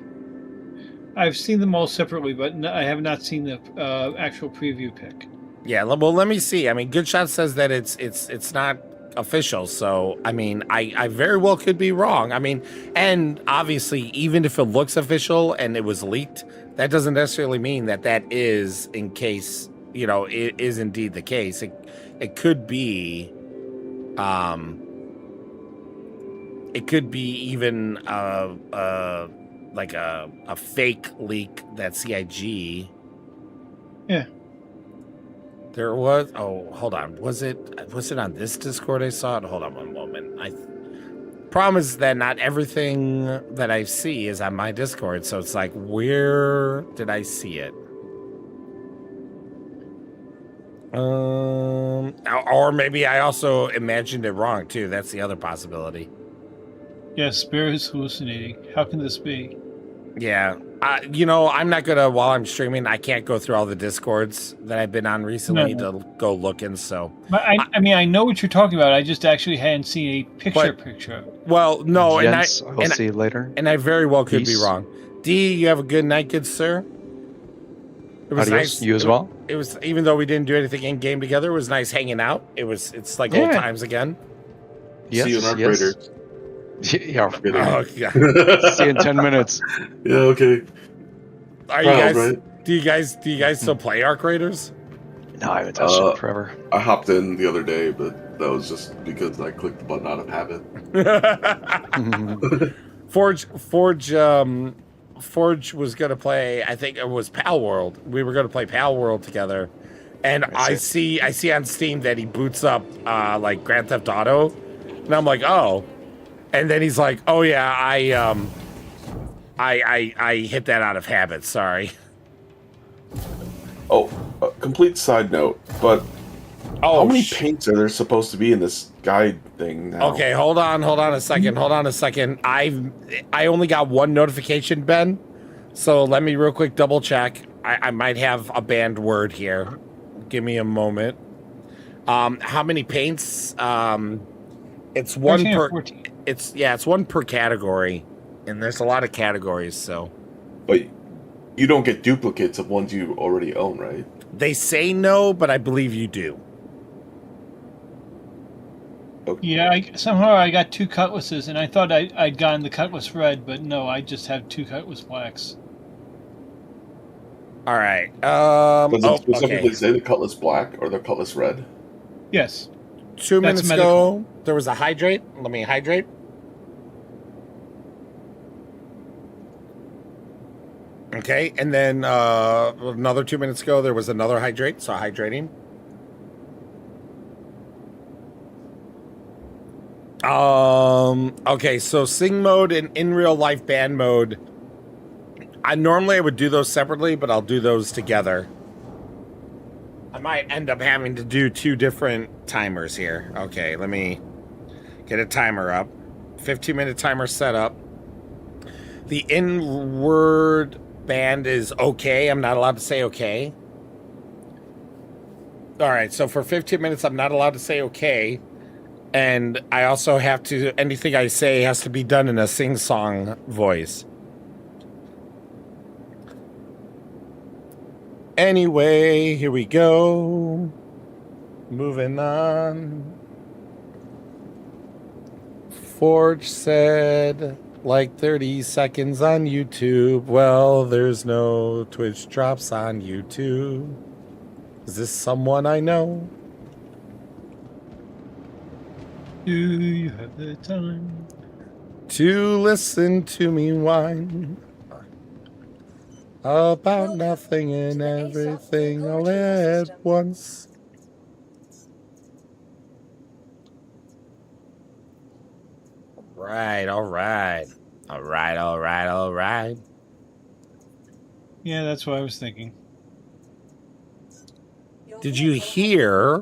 I've seen them all separately, but I have not seen the actual preview pic. Yeah, well, let me see. I mean, Good Shot says that it's not official, so I mean, I very well could be wrong. I mean, and obviously, even if it looks official and it was leaked, that doesn't necessarily mean that is, in case, you know, it is indeed the case. It could be, even like a fake leak that CIG. Yeah. There was. Oh, hold on. Was it on this Discord I saw it? Hold on one moment. Problem is that not everything that I see is on my Discord, so it's like, where did I see it? Or maybe I also imagined it wrong too. That's the other possibility. Yes, Bear is hallucinating. How can this be? Yeah. You know, I'm not gonna, while I'm streaming, I can't go through all the Discords that I've been on recently to go looking, so. But I mean, I know what you're talking about. I just actually hadn't seen a picture. Well, no, Gents, I'll see you later. And I very well could be wrong. D, you have a good night, good sir. It was nice. You as well? It was, even though we didn't do anything in game together, it was nice hanging out. It's like old times again. Yes, see you in Arc Yeah. Oh, yeah. See you in 10 minutes. Yeah, okay. Are you guys? Right? Do you guys still play Arc Raiders? No, I haven't touched it forever. I hopped in the other day, but that was just because I clicked the button out of habit. Forge was gonna play. I think it was Pal World. We were gonna play Pal World together, and I see on Steam that he boots up like Grand Theft Auto, and I'm like, oh. And then he's like, "Oh yeah, I hit that out of habit. Sorry." Oh, complete side note, but how many paints are there supposed to be in this guide thing now? Okay, hold on a second. I only got one notification, Ben. So let me real quick double check. I might have a banned word here. Give me a moment. How many paints? It's one per. 14. It's one per category, and there's a lot of categories. So, but you don't get duplicates of ones you already own, right? They say no, but I believe you do. Okay. Yeah, somehow I got 2 cutlasses, and I thought I'd gotten the cutlass red, but no, I just have 2 cutlass blacks. All right. Does it specifically say the cutlass black or the cutlass red? Yes. 2 minutes ago, there was a hydrate. Let me hydrate. Okay, and then another 2 minutes ago, there was another hydrate, so hydrating. Okay, so sing mode and in real life band mode. I would do those separately, but I'll do those together. I might end up having to do 2 different timers here. Okay, let me get a timer up. 15-minute timer set up. The in-word band is okay. I'm not allowed to say okay. All right, so for 15 minutes, I'm not allowed to say okay. And I also have to, anything I say has to be done in a sing-song voice. Anyway, here we go. Moving on. Forge said, like 30 seconds on YouTube. Well, there's no Twitch drops on YouTube. Is this someone I know? Do you have the time to listen to me whine about nothing and everything all at once? All right. Yeah, that's what I was thinking. Did you hear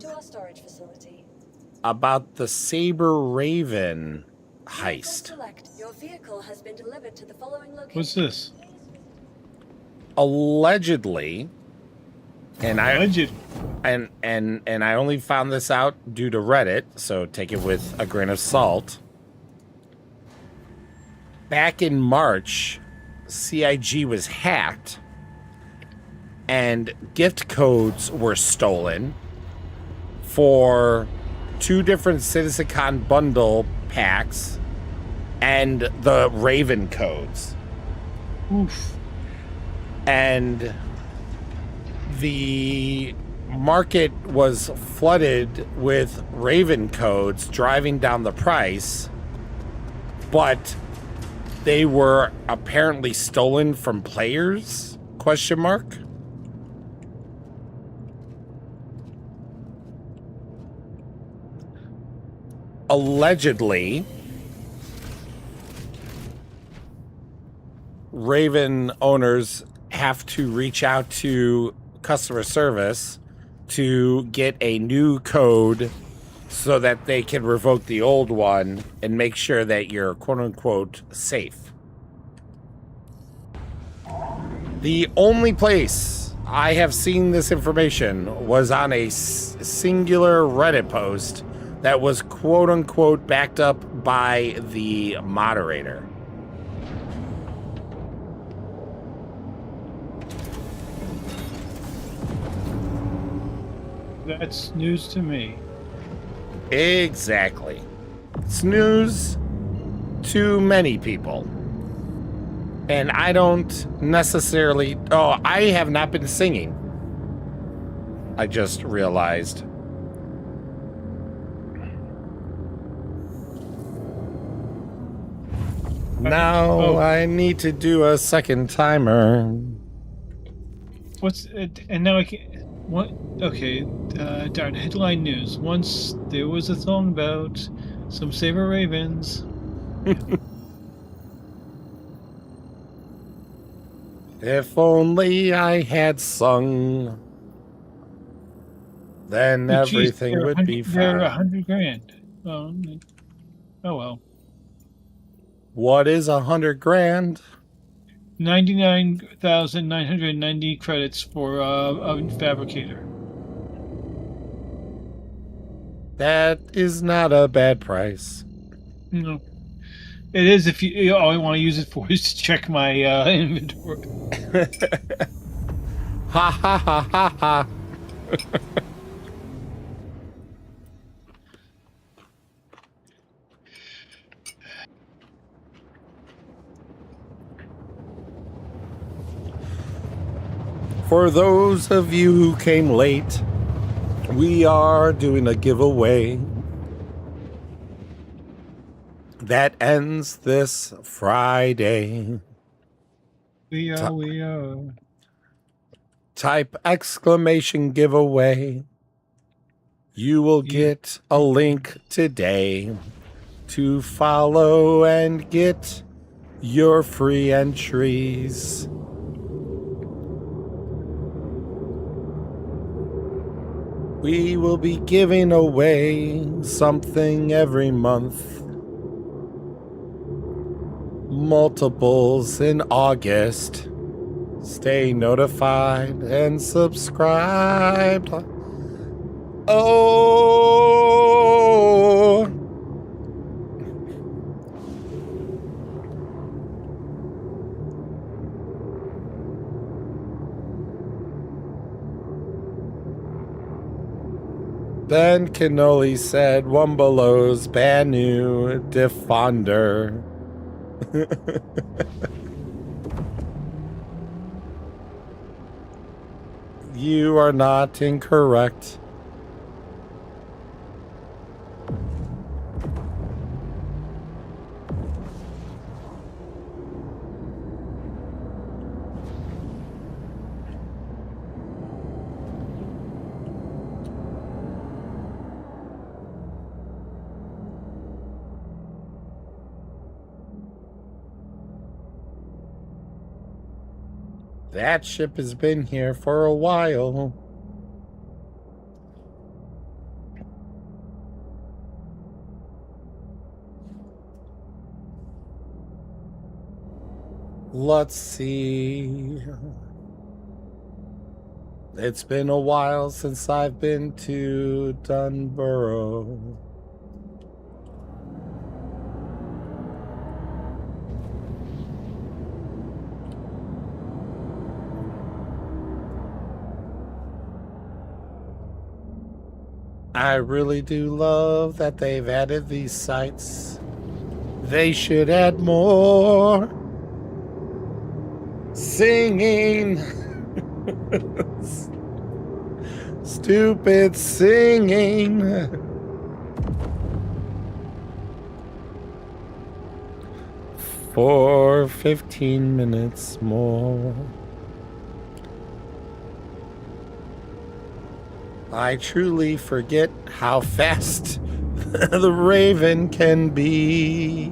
about the Saber Raven heist? Your vehicle has been delivered to the following location. What's this? Allegedly, and I only found this out due to Reddit, so take it with a grain of salt. Back in March, CIG was hacked and gift codes were stolen for 2 different CitizenCon bundle packs and the Raven codes. Oof. And the market was flooded with Raven codes driving down the price, but they were apparently stolen from players? Question mark. Allegedly, Raven owners have to reach out to customer service to get a new code so that they can revoke the old one and make sure that you're quote-unquote safe. The only place I have seen this information was on a singular Reddit post that was quote-unquote backed up by the moderator. That's news to me. Exactly. It's news to many people. And I don't necessarily... Oh, I have not been singing. I just realized. Now I need to do a second timer. What's it? And now I can. What? Okay. Darn. Headline news. Once there was a song about some Saber Ravens. If only I had sung, then everything would be fine. They're $100,000. Oh well. What is $100,000? 99,990 credits for a fabricator. That is not a bad price. No, it is if you all I want to use it for is to check my inventory. Ha ha ha ha ha. For those of you who came late, we are doing a giveaway that ends this Friday. We are. Type exclamation giveaway. You will get a link today. to follow and get your free entries. We will be giving away something every month. Multiples in August. Stay notified and subscribed. Oh! Ben Cannoli said Wombolo's Banu Defonder. You are not incorrect. That ship has been here for a while. Let's see. It's been a while since I've been to Dunborough. I really do love that they've added these sites. They should add more. Singing. Stupid singing. For 15 minutes more. I truly forget how fast the Raven can be.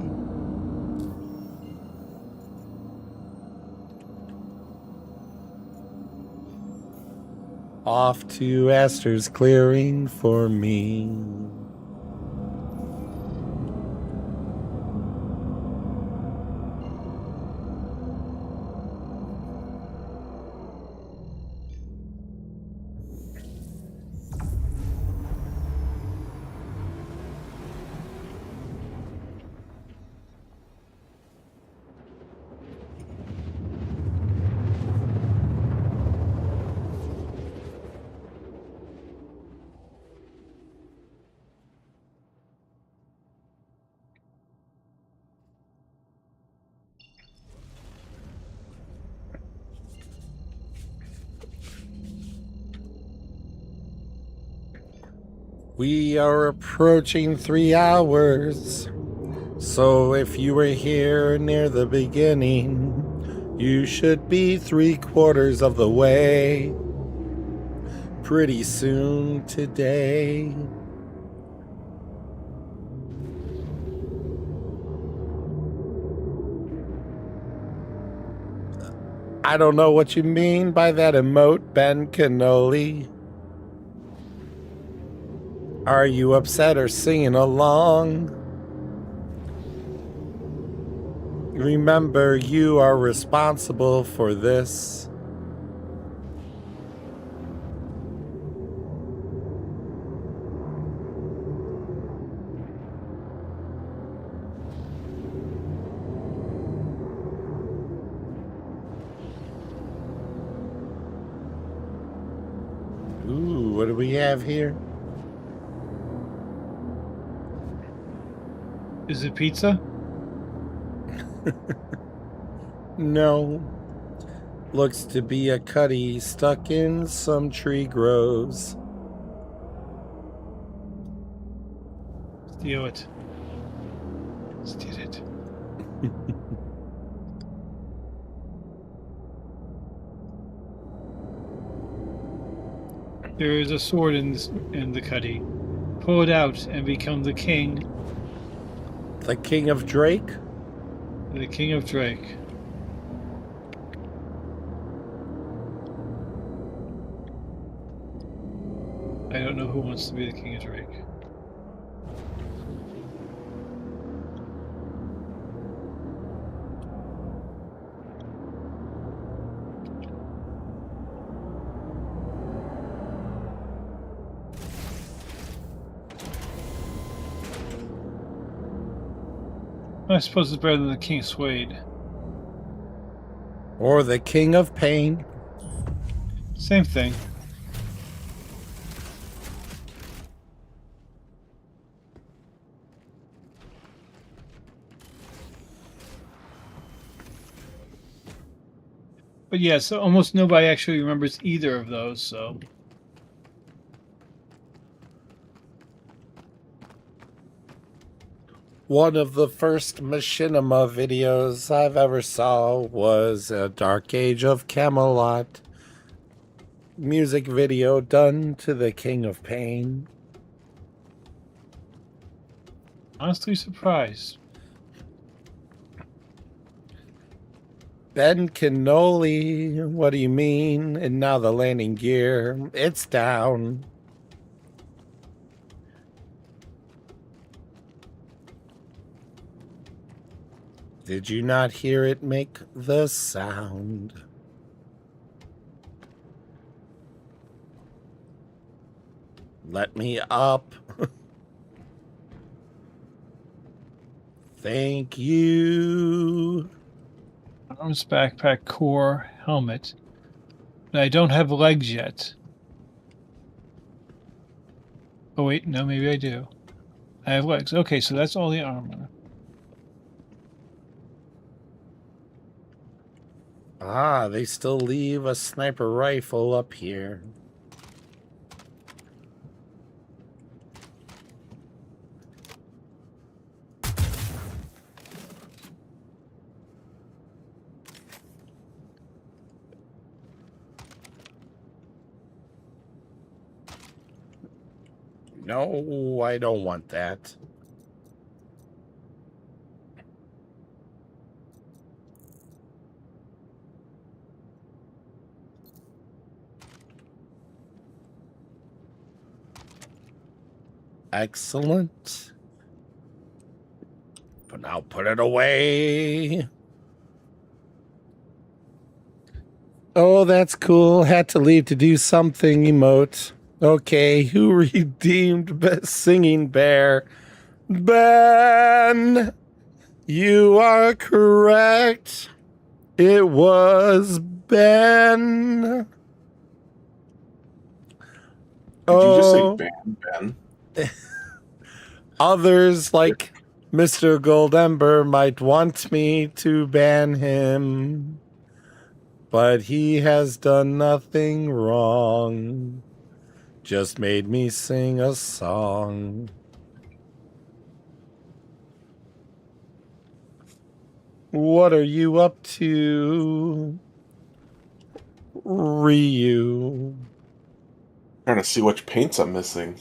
Off to Astor's clearing for me. We are approaching 3 hours, so if you were here near the beginning, you should be 3/4 of the way pretty soon today. I don't know what you mean by that emote, Ben Cannoli. Are you upset or singing along? Remember, you are responsible for this. Ooh, what do we have here? Is it pizza? No. Looks to be a cutty stuck in some tree groves. Steal it. Steal it. There is a sword in the cuddy. Pull it out and become the king. The King of Drake? The King of Drake. I don't know who wants to be the King of Drake. I suppose it's better than the King of Suede. Or the King of Pain? Same thing. But yeah, so almost nobody actually remembers either of those, so. One of the first machinima videos I've ever saw was a Dark Age of Camelot music video done to the King of Pain. Honestly surprised. Ben Cannoli, what do you mean? And now the landing gear, it's down. Did you not hear it make the sound? Let me up. Thank you. Arms, backpack, core, helmet. But I don't have legs yet. Oh wait, no, maybe I do. I have legs. Okay, so that's all the armor. Ah, they still leave a sniper rifle up here. No, I don't want that. Excellent. But now put it away. Oh, that's cool. Had to leave to do something emote. Okay, who redeemed Best Singing Bear? Ben! You are correct. It was Ben. Did you just say Ben? Others, like Mr. Goldember, might want me to ban him, but he has done nothing wrong. Just made me sing a song. What are you up to, Ryu? Trying to see which paints I'm missing.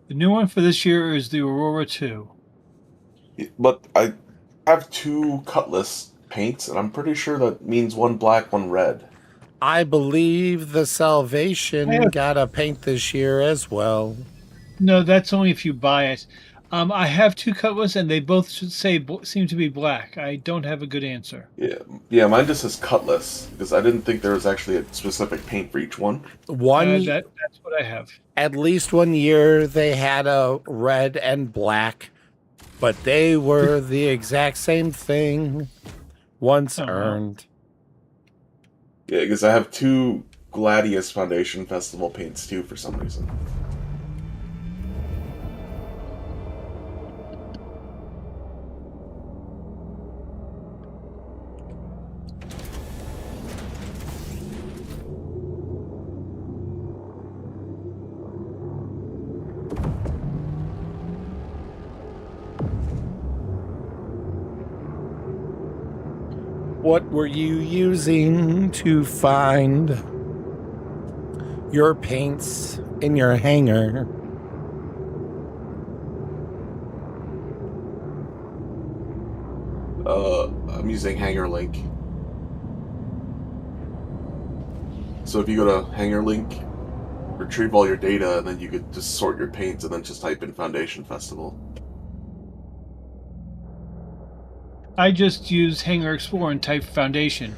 The new one for this year is the Aurora 2. But I have 2 Cutlass paints, and I'm pretty sure that means one black, one red. I believe the Salvation got a paint this year as well. No, that's only if you buy it. I have 2 Cutlass, and they both should seem to be black. I don't have a good answer. Yeah, mine just says Cutlass, because I didn't think there was actually a specific paint for each one. That's what I have. At least one year they had a red and black, but they were the exact same thing once earned. Yeah, because I have 2 Gladius Foundation Festival paints too for some reason. What were you using to find your paints in your hangar? I'm using Hanger Link. So if you go to Hanger Link, retrieve all your data, and then you could just sort your paints, and then just type in Foundation Festival. I just used Hangar Explorer and typed Foundation.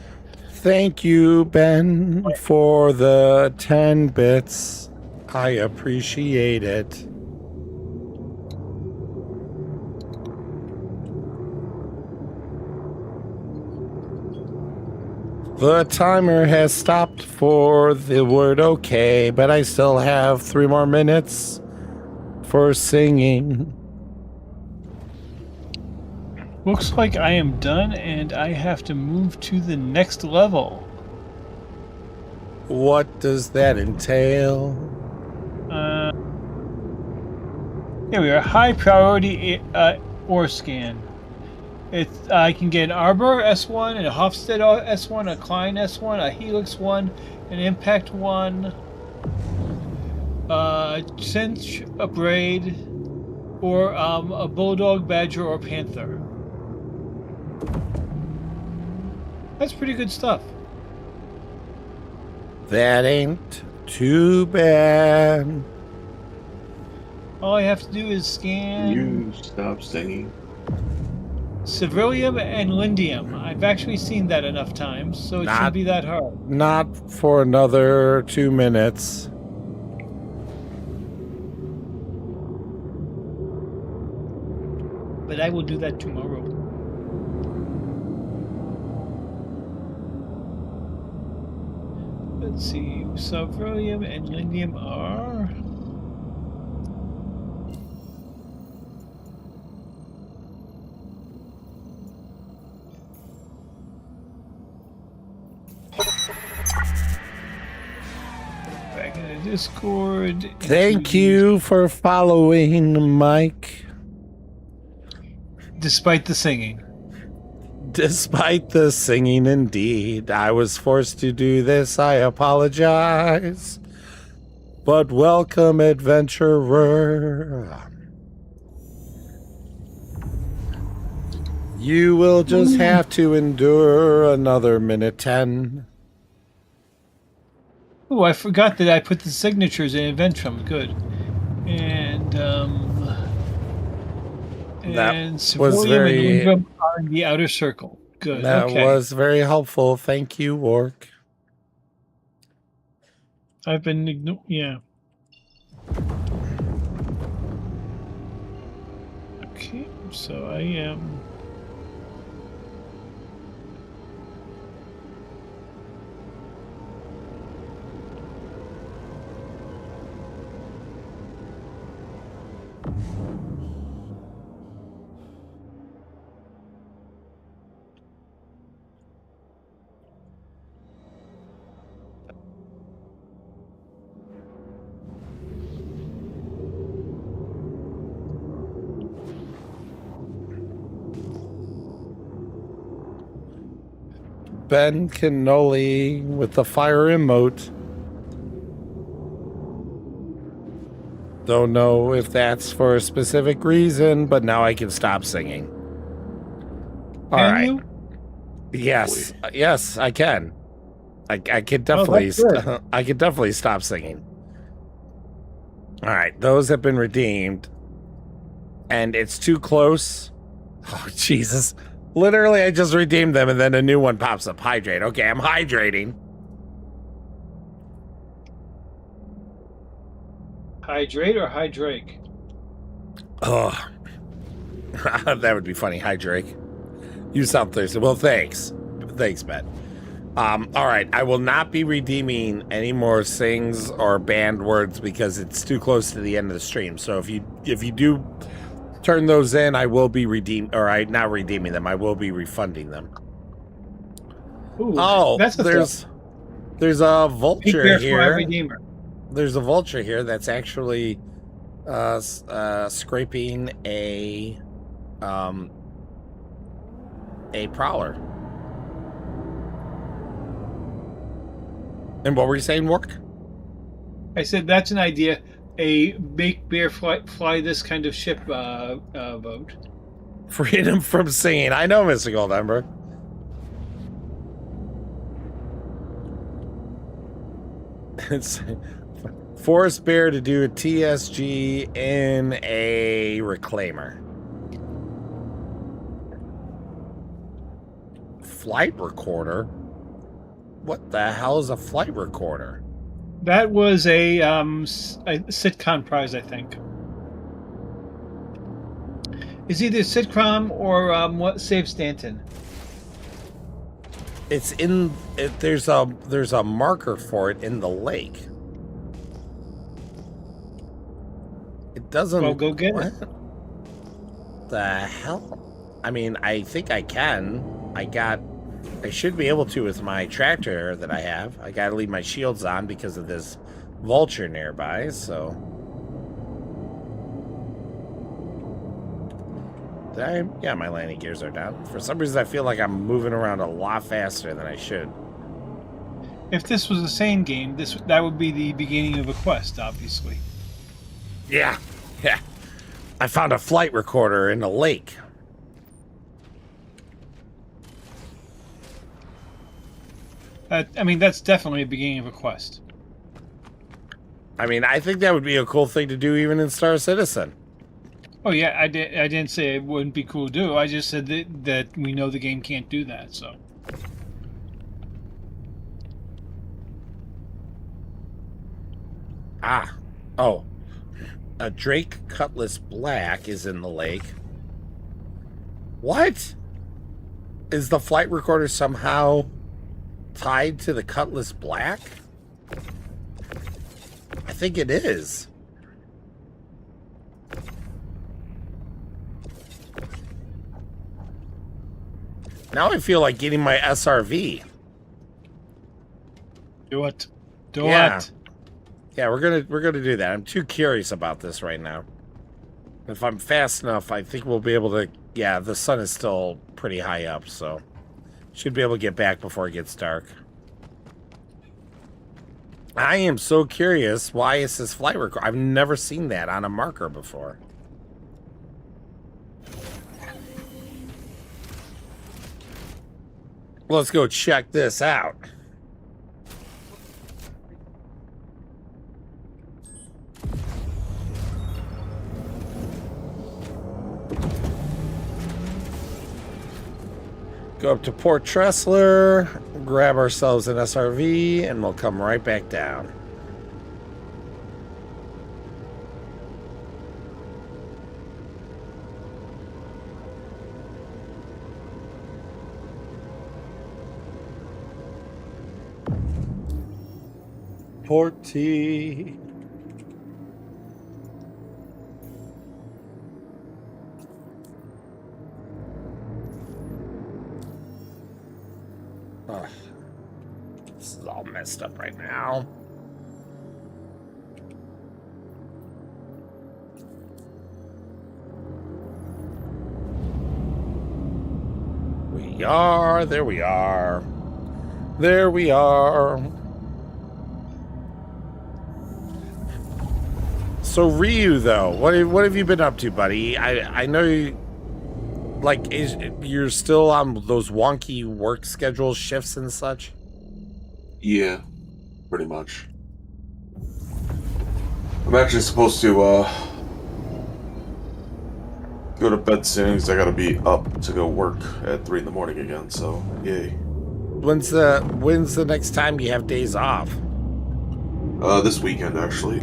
Thank you, Ben, for the 10 bits. I appreciate it. The timer has stopped for the word okay, but I still have 3 more minutes for singing. Looks like I am done, and I have to move to the next level. What does that entail? Here we are. High priority ore scan. I can get an Arbor S1, and a Hofstede S1, a Klein S1, a Helix 1, an Impact 1, Cinch, a Braid, or a Bulldog, Badger, or Panther. That's pretty good stuff. That ain't too bad. All I have to do is scan You stop singing. Civilium and Lindium. I've actually seen that enough times, so it shouldn't be that hard. Not for another 2 minutes. But I will do that tomorrow. Let's see. Civilium and Lindium are... back in the Discord. Thank you for following, Mike. Despite the singing. Despite the singing, indeed. I was forced to do this. I apologize. But welcome, adventurer. You will just have to endure another minute 10. Oh, I forgot that I put the signatures in Adventum. Good. And That was very... and are in the outer circle. Good. That was very helpful. Thank you, Wark. I've been yeah. Okay, so I am. Ben Cannoli with the fire emote. Don't know if that's for a specific reason, but now I can stop singing. All right. You? Yes, yes, I can. I can definitely, I can definitely stop singing. All right, those have been redeemed, and it's too close. Oh Jesus! Literally, I just redeemed them, and then a new one pops up. Hydrate. Okay, I'm hydrating. Hydrate or hydrake? Oh, that would be funny. Hydrake. You sound thirsty. Well, thanks. Thanks, Ben. All right, I will not be redeeming any more sings or banned words because it's too close to the end of the stream. So if you do turn those in, I will be not redeeming them. I will be refunding them. Ooh, there's a vulture here. Redeemer. There's a vulture here that's actually scraping a prowler. And what were you saying, Work? I said that's an idea. A make bear fly this kind of ship boat. Freedom from singing. I know, Mr. Goldember. It's force bear to do a TSG in a reclaimer. Flight recorder? What the hell is a flight recorder? That was a sitcom prize, I think. It's either sitcom or what Save Stanton. It's in it, there's a marker for it in the lake. It doesn't. Well, go get it. The hell? I mean, I think I can. I should be able to with my tractor that I have. I gotta leave my shields on because of this vulture nearby, so. Yeah, my landing gears are down. For some reason, I feel like I'm moving around a lot faster than I should. If this was a sane game, that would be the beginning of a quest, obviously. Yeah. I found a flight recorder in a lake. I mean, that's definitely a beginning of a quest. I mean, I think that would be a cool thing to do even in Star Citizen. Oh yeah, I didn't say it wouldn't be cool to do. I just said that we know the game can't do that. So. Oh. A Drake Cutlass Black is in the lake. What? Is the flight recorder somehow tied to the Cutlass Black? I think it is. Now I feel like getting my SRV. Do it. Do Yeah. it. Yeah, we're gonna do that. I'm too curious about this right now. If I'm fast enough, I think we'll be able to. Yeah, the sun is still pretty high up, so should be able to get back before it gets dark. I am so curious. Why is this flight record? I've never seen that on a marker before. Let's go check this out. Go up to Port Tressler, grab ourselves an SRV, and we'll come right back down. Port T. Ugh. This is all messed up right now. There we are. There we are. So Ryu, though, what have you been up to, buddy? I know you, like, you're still on those wonky work schedule shifts and such? Yeah, pretty much. I'm actually supposed to go to bed soon because I gotta be up to go work at 3 in the morning again, so yay. When's the next time you have days off? This weekend, actually.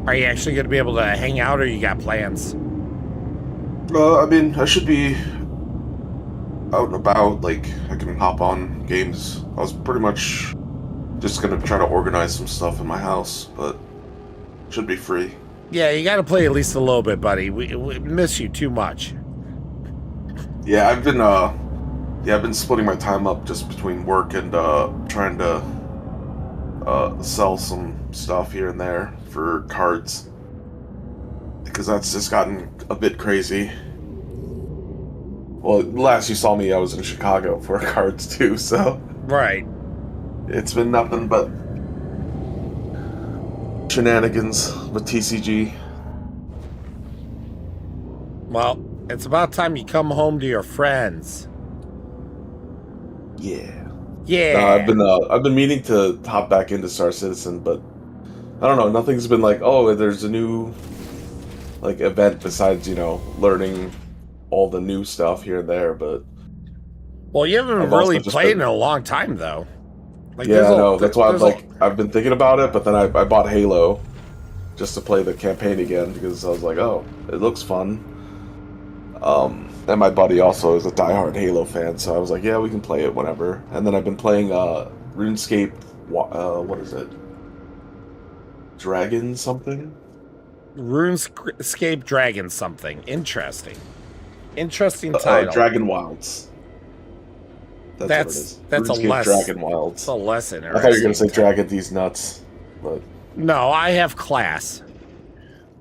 Are you actually going to be able to hang out, or you got plans? I mean, I should be out and about, like, I can hop on games. I was pretty much just gonna try to organize some stuff in my house, but should be free. Yeah, you got to play at least a little bit, buddy. We miss you too much. Yeah, I've been splitting my time up just between work and trying to sell some stuff here and there for cards, because that's just gotten a bit crazy. Well, last you saw me, I was in Chicago for cards too, so right. It's been nothing but shenanigans with TCG. Well, It's about time you come home to your friends. Yeah. Yeah. I've been meaning to hop back into Star Citizen, but I don't know. Nothing's been like, oh, there's a new like event besides learning all the new stuff here and there. But Well, you haven't I've really also just played been- in a long time, though. Like, yeah, I know. That's why there's I've been thinking about it, but then I bought Halo just to play the campaign again because I was like, oh, it looks fun. And my buddy also is a diehard Halo fan, so I was like, yeah, we can play it whenever. And then I've been playing RuneScape. What is it? Dragon something? RuneScape Dragon something. Interesting title. Dragon Wilds. That's what it is. That's a RuneScape less. Dragon Wilds. It's a less interesting. I thought you were gonna say Dragon These Nuts, but no, I have class.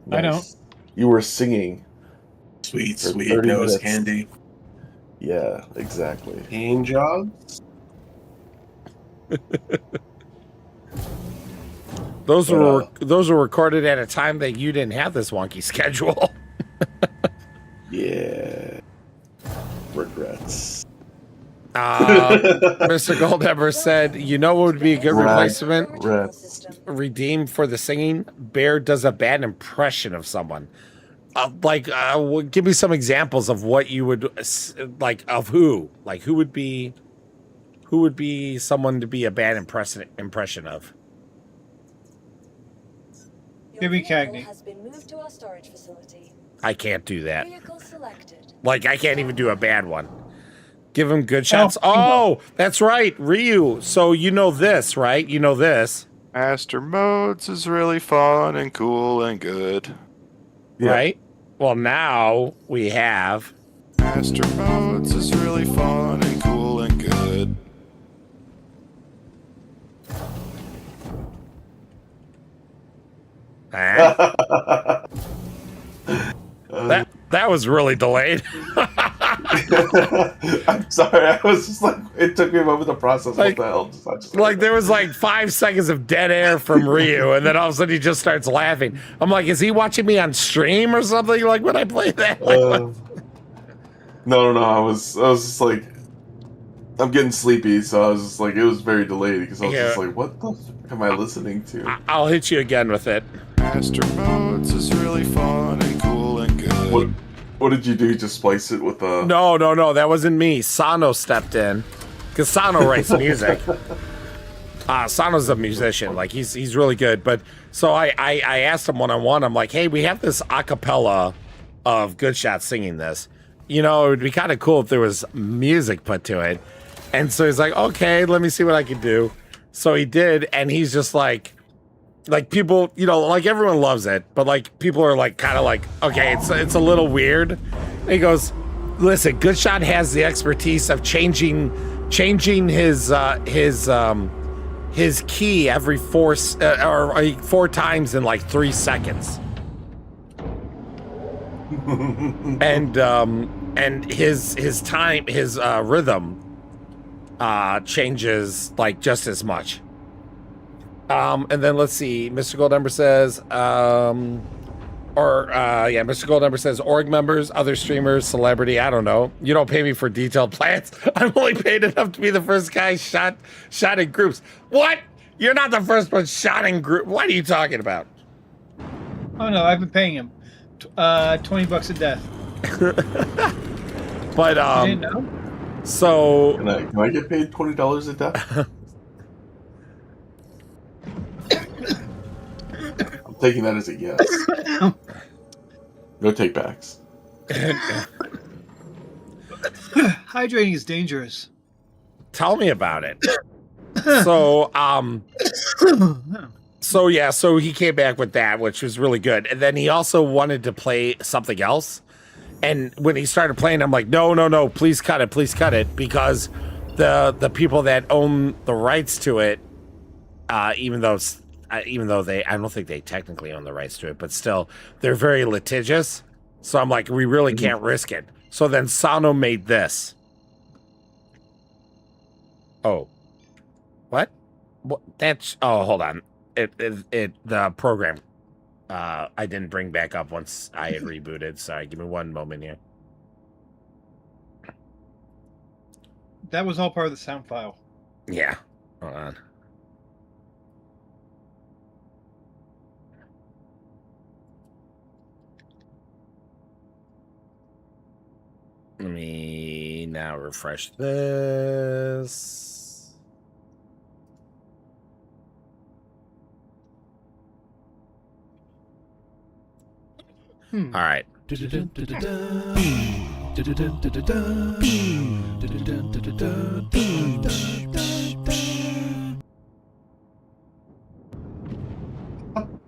nice. I don't. You were singing. Sweet, For sweet 30 nose minutes. candy. Yeah, exactly. Hand jobs? Those were recorded at a time that you didn't have this wonky schedule. Yeah. Regrets. Mr. Goldember said, "You know what would be a good replacement? Regrets. Redeem for the singing. Bear does a bad impression of someone. Give me some examples of what you would like. Of who? Like who would be someone to be a bad impression of? Your Give me vehicle Cagney. has been moved to our storage facility. I can't do that. Vehicle selected. Like I can't even do a bad one. Give him good shots. Oh, that's right, Ryu. So you know this, right? You know this, Master modes is really fun and cool and good. Yeah. right? Well, now we have. Master modes is really fun and cool and good. Huh? That was really delayed. I'm sorry. I was just like, it took me a moment to process Like- what the hell. I just Like there was like 5 seconds of dead air from Ryu, and then all of a sudden he just starts laughing. I'm like, is he watching me on stream or something? Like when I play that? Like, No. I was just like, I'm getting sleepy, so I was just like, it was very delayed because I was just Yeah. like, what the fuck am I listening to? I'll hit you again with it. Master modes is really fun and cool and good. What did you do? Just splice it with a... No, that wasn't me. Sano stepped in because Sano writes music. Sano's a musician, like he's really good. But so I asked him one-on-one. I'm like, hey, we have this a cappella of Good Shot singing this. You know, it would be kind of cool if there was music put to it. And so he's like, okay, let me see what I can do. So he did, and he's just like people, like everyone loves it, but like people are like kind of like, okay, it's a little weird. And he goes, listen, Good Shot has the expertise of changing his key every 4 times in like 3 seconds. and his time, his rhythm changes like just as much. And then let's see, Mr. Goldember says, Mr. Goldember says, org members, other streamers, celebrity, I don't know. You don't pay me for detailed plans. I'm only paid enough to be the first guy shot in groups. What? You're not the first one shot in group. What are you talking about? Oh no, I've been paying him $20 a death. But You didn't know? so Can I get paid $20 a death? I'm taking that as a yes. No takebacks. Hydrating is dangerous. tell me about it. So so he came back with that, which was really good. And then he also wanted to play something else. And when he started playing, I'm like, no, please cut it, because the people that own the rights to it, even though I don't think they technically own the rights to it, but still, they're very litigious. So I'm like, we really can't risk it. So then Sano made this. Oh, what? That's hold on. The program I didn't bring back up once I had rebooted. Sorry, give me one moment here. That was all part of the sound file. Yeah. Hold on. Let me now refresh this. All right.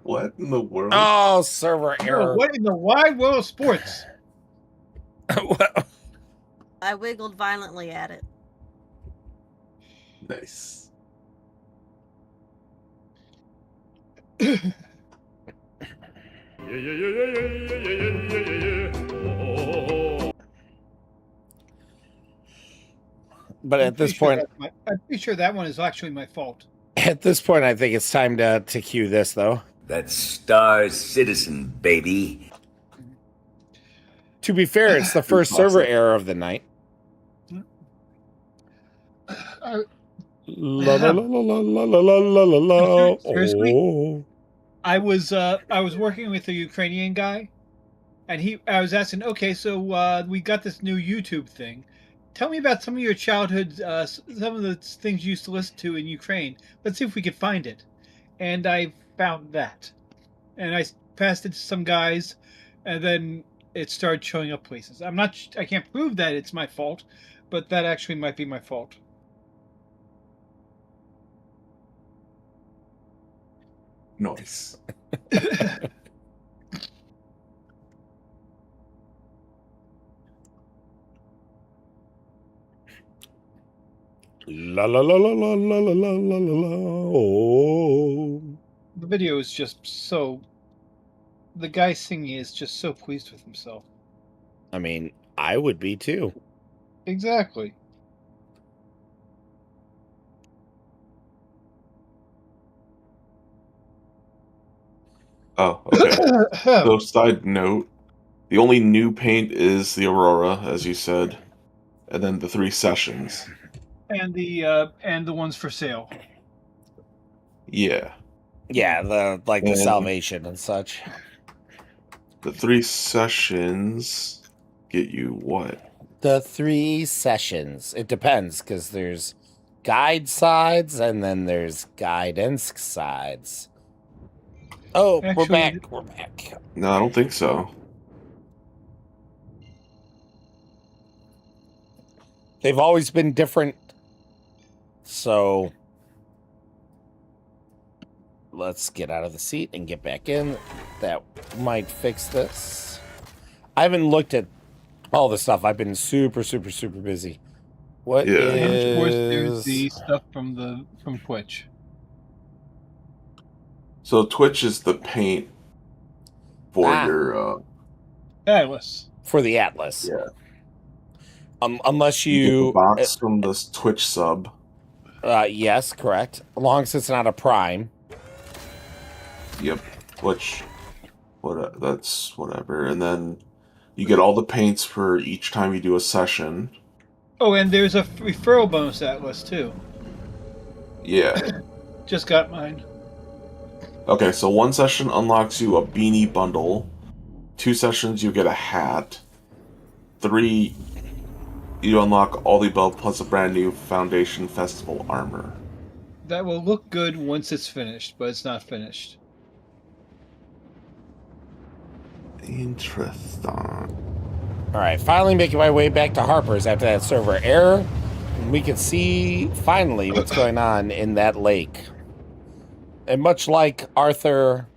What in the world? Oh, server error. What in the wide world of sports? I wiggled violently at it. Nice. But at this point, I'm pretty sure that one is actually my fault. at this point, I think it's time to cue this, though. That's Star Citizen, baby. To be fair, it's the first server error of the night. La la la la la la la la la la. Seriously? Oh. I was working with a Ukrainian guy, and I was asking, okay, so we got this new YouTube thing. Tell me about some of your childhood, some of the things you used to listen to in Ukraine. Let's see if we could find it. And I found that, and I passed it to some guys, and then it started showing up places. I can't prove that it's my fault, but that actually might be my fault. Nice. La la la la la la la la la la. Oh. The video is just so. The guy singing is just so pleased with himself. I mean, I would be too. Exactly. Oh, okay. So, side note, the only new paint is the Aurora, as you said, and then the 3 sessions. And the ones for sale. Yeah. Yeah, the Salvation and such. The 3 sessions get you what? The 3 sessions. It depends, because there's guide sides and then there's guidance sides. Oh, Actually, we're back. We're back. No, I don't think so. They've always been different. So let's get out of the seat and get back in. That might fix this. I haven't looked at all the stuff. I've been super busy. What Yeah. And of course, there's the stuff from Twitch. So Twitch is the paint for your Atlas. For the Atlas. Yeah. Unless You get you the box from the Twitch sub. yes, correct. As long as it's not a prime. Yep. Which, that's whatever. And then you get all the paints for each time you do a session. Oh, and there's a referral bonus Atlas too. Yeah. Just got mine. Okay, so 1 session unlocks you a beanie bundle. 2 sessions you get a hat. 3 you unlock all the above plus a brand new Foundation Festival armor. That will look good once it's finished, but it's not finished. Interesting. All right, finally making my way back to Harper's after that server error. We can see finally what's going on in that lake. And much like Arthur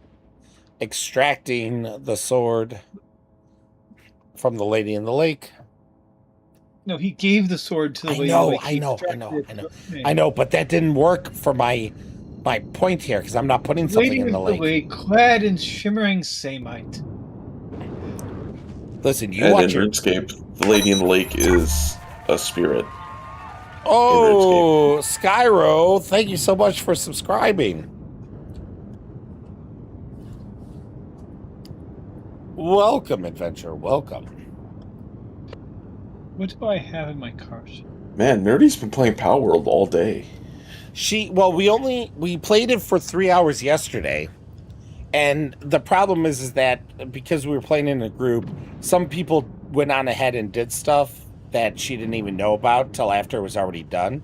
extracting the sword from the lady in the lake. No, he gave the sword to the lady. I know, but that didn't work for my point here because I'm not putting something in the lake. Lady clad in shimmering samite. Listen, you and watch in it. RuneScape, the lady in the lake is a spirit. Oh, Skyro, thank you so much for subscribing. Welcome, adventure. Welcome. What do I have in my cart? Man, Nerdy's been playing Power World all day. We played it for 3 hours yesterday. And the problem is that because we were playing in a group, some people went on ahead and did stuff that she didn't even know about till after it was already done.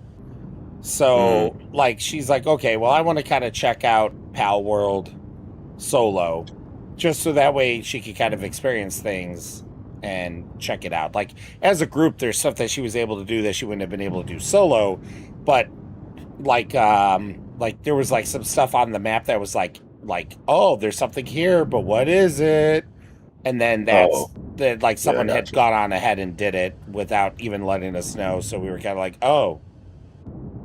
So, like, she's like, okay, well, I want to kind of check out Pal World solo, just so that way she could kind of experience things and check it out. Like, as a group, there's stuff that she was able to do that she wouldn't have been able to do solo, but like there was like some stuff on the map that was like oh, there's something here, but what is it? And then that like someone had gone on ahead and did it without even letting us know, so we were kind of like, oh.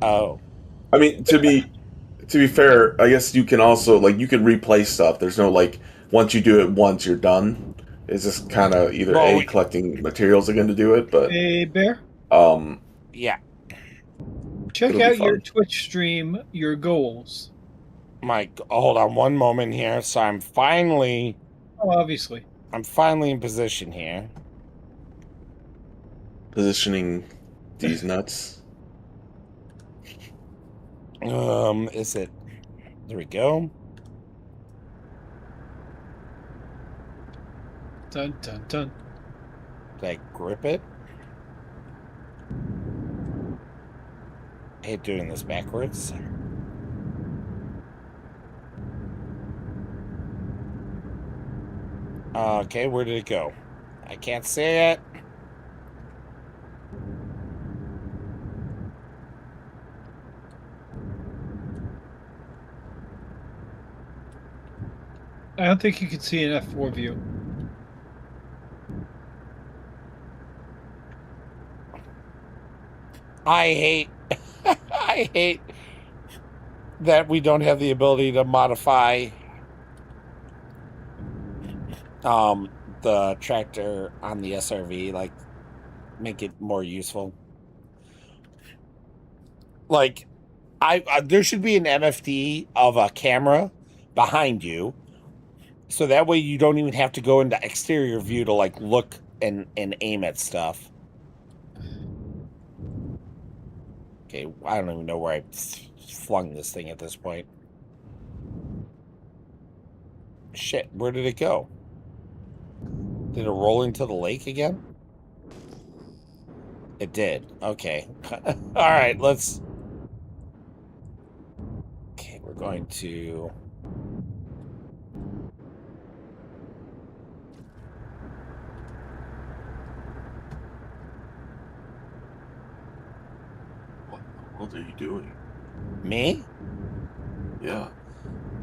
I mean, to be fair, I guess you can also like you can replay stuff. There's no like once you do it once you're done. It's just kind of either collecting materials again to do it, but Hey, Bear. Yeah. Check out your Twitch stream, your goals. Hold on one moment here. So I'm finally. Oh, obviously. I'm finally in position here. Positioning these nuts. Is it? There we go. Dun dun dun. Did I grip it? I hate doing this backwards. Okay, where did it go? I can't see it. I don't think you can see an F4 view. I hate that we don't have the ability to modify the tractor on the SRV, like make it more useful. Like there should be an MFD of a camera behind you, so that way you don't even have to go into exterior view to like look and aim at stuff. Okay, I don't even know where I flung this thing at this point. Shit, where did it go? Did it roll into the lake again? It did. Okay. All right, let's... Okay, we're going to... What are you doing? Me? Yeah.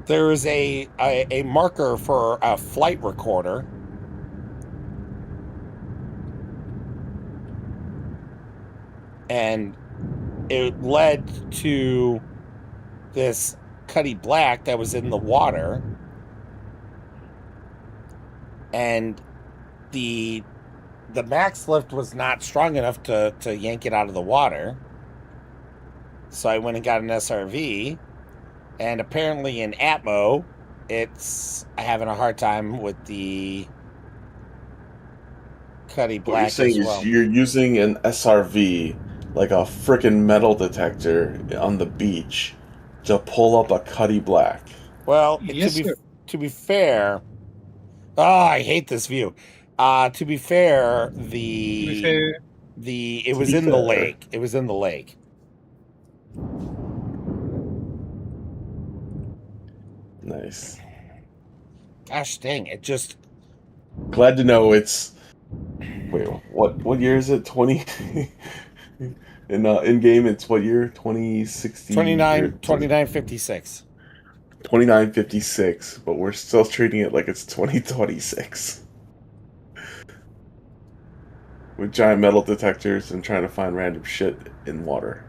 There is a marker for a flight recorder. And it led to this Cuddy Black that was in the water. And the max lift was not strong enough to yank it out of the water. So I went and got an SRV, and apparently in Atmo, it's having a hard time with the Cuddy Black. What you're saying is you're using an SRV, like a freaking metal detector on the beach, to pull up a Cuddy Black. Well, to be fair, I hate this view. To be fair, it was in the lake. It was in the lake. Nice. Gosh dang, it just... Glad to know it's... Wait, what year is it? 20... in game, it's what year? 2016? 2956. 2956, but we're still treating it like it's 2026. With giant metal detectors and trying to find random shit in water.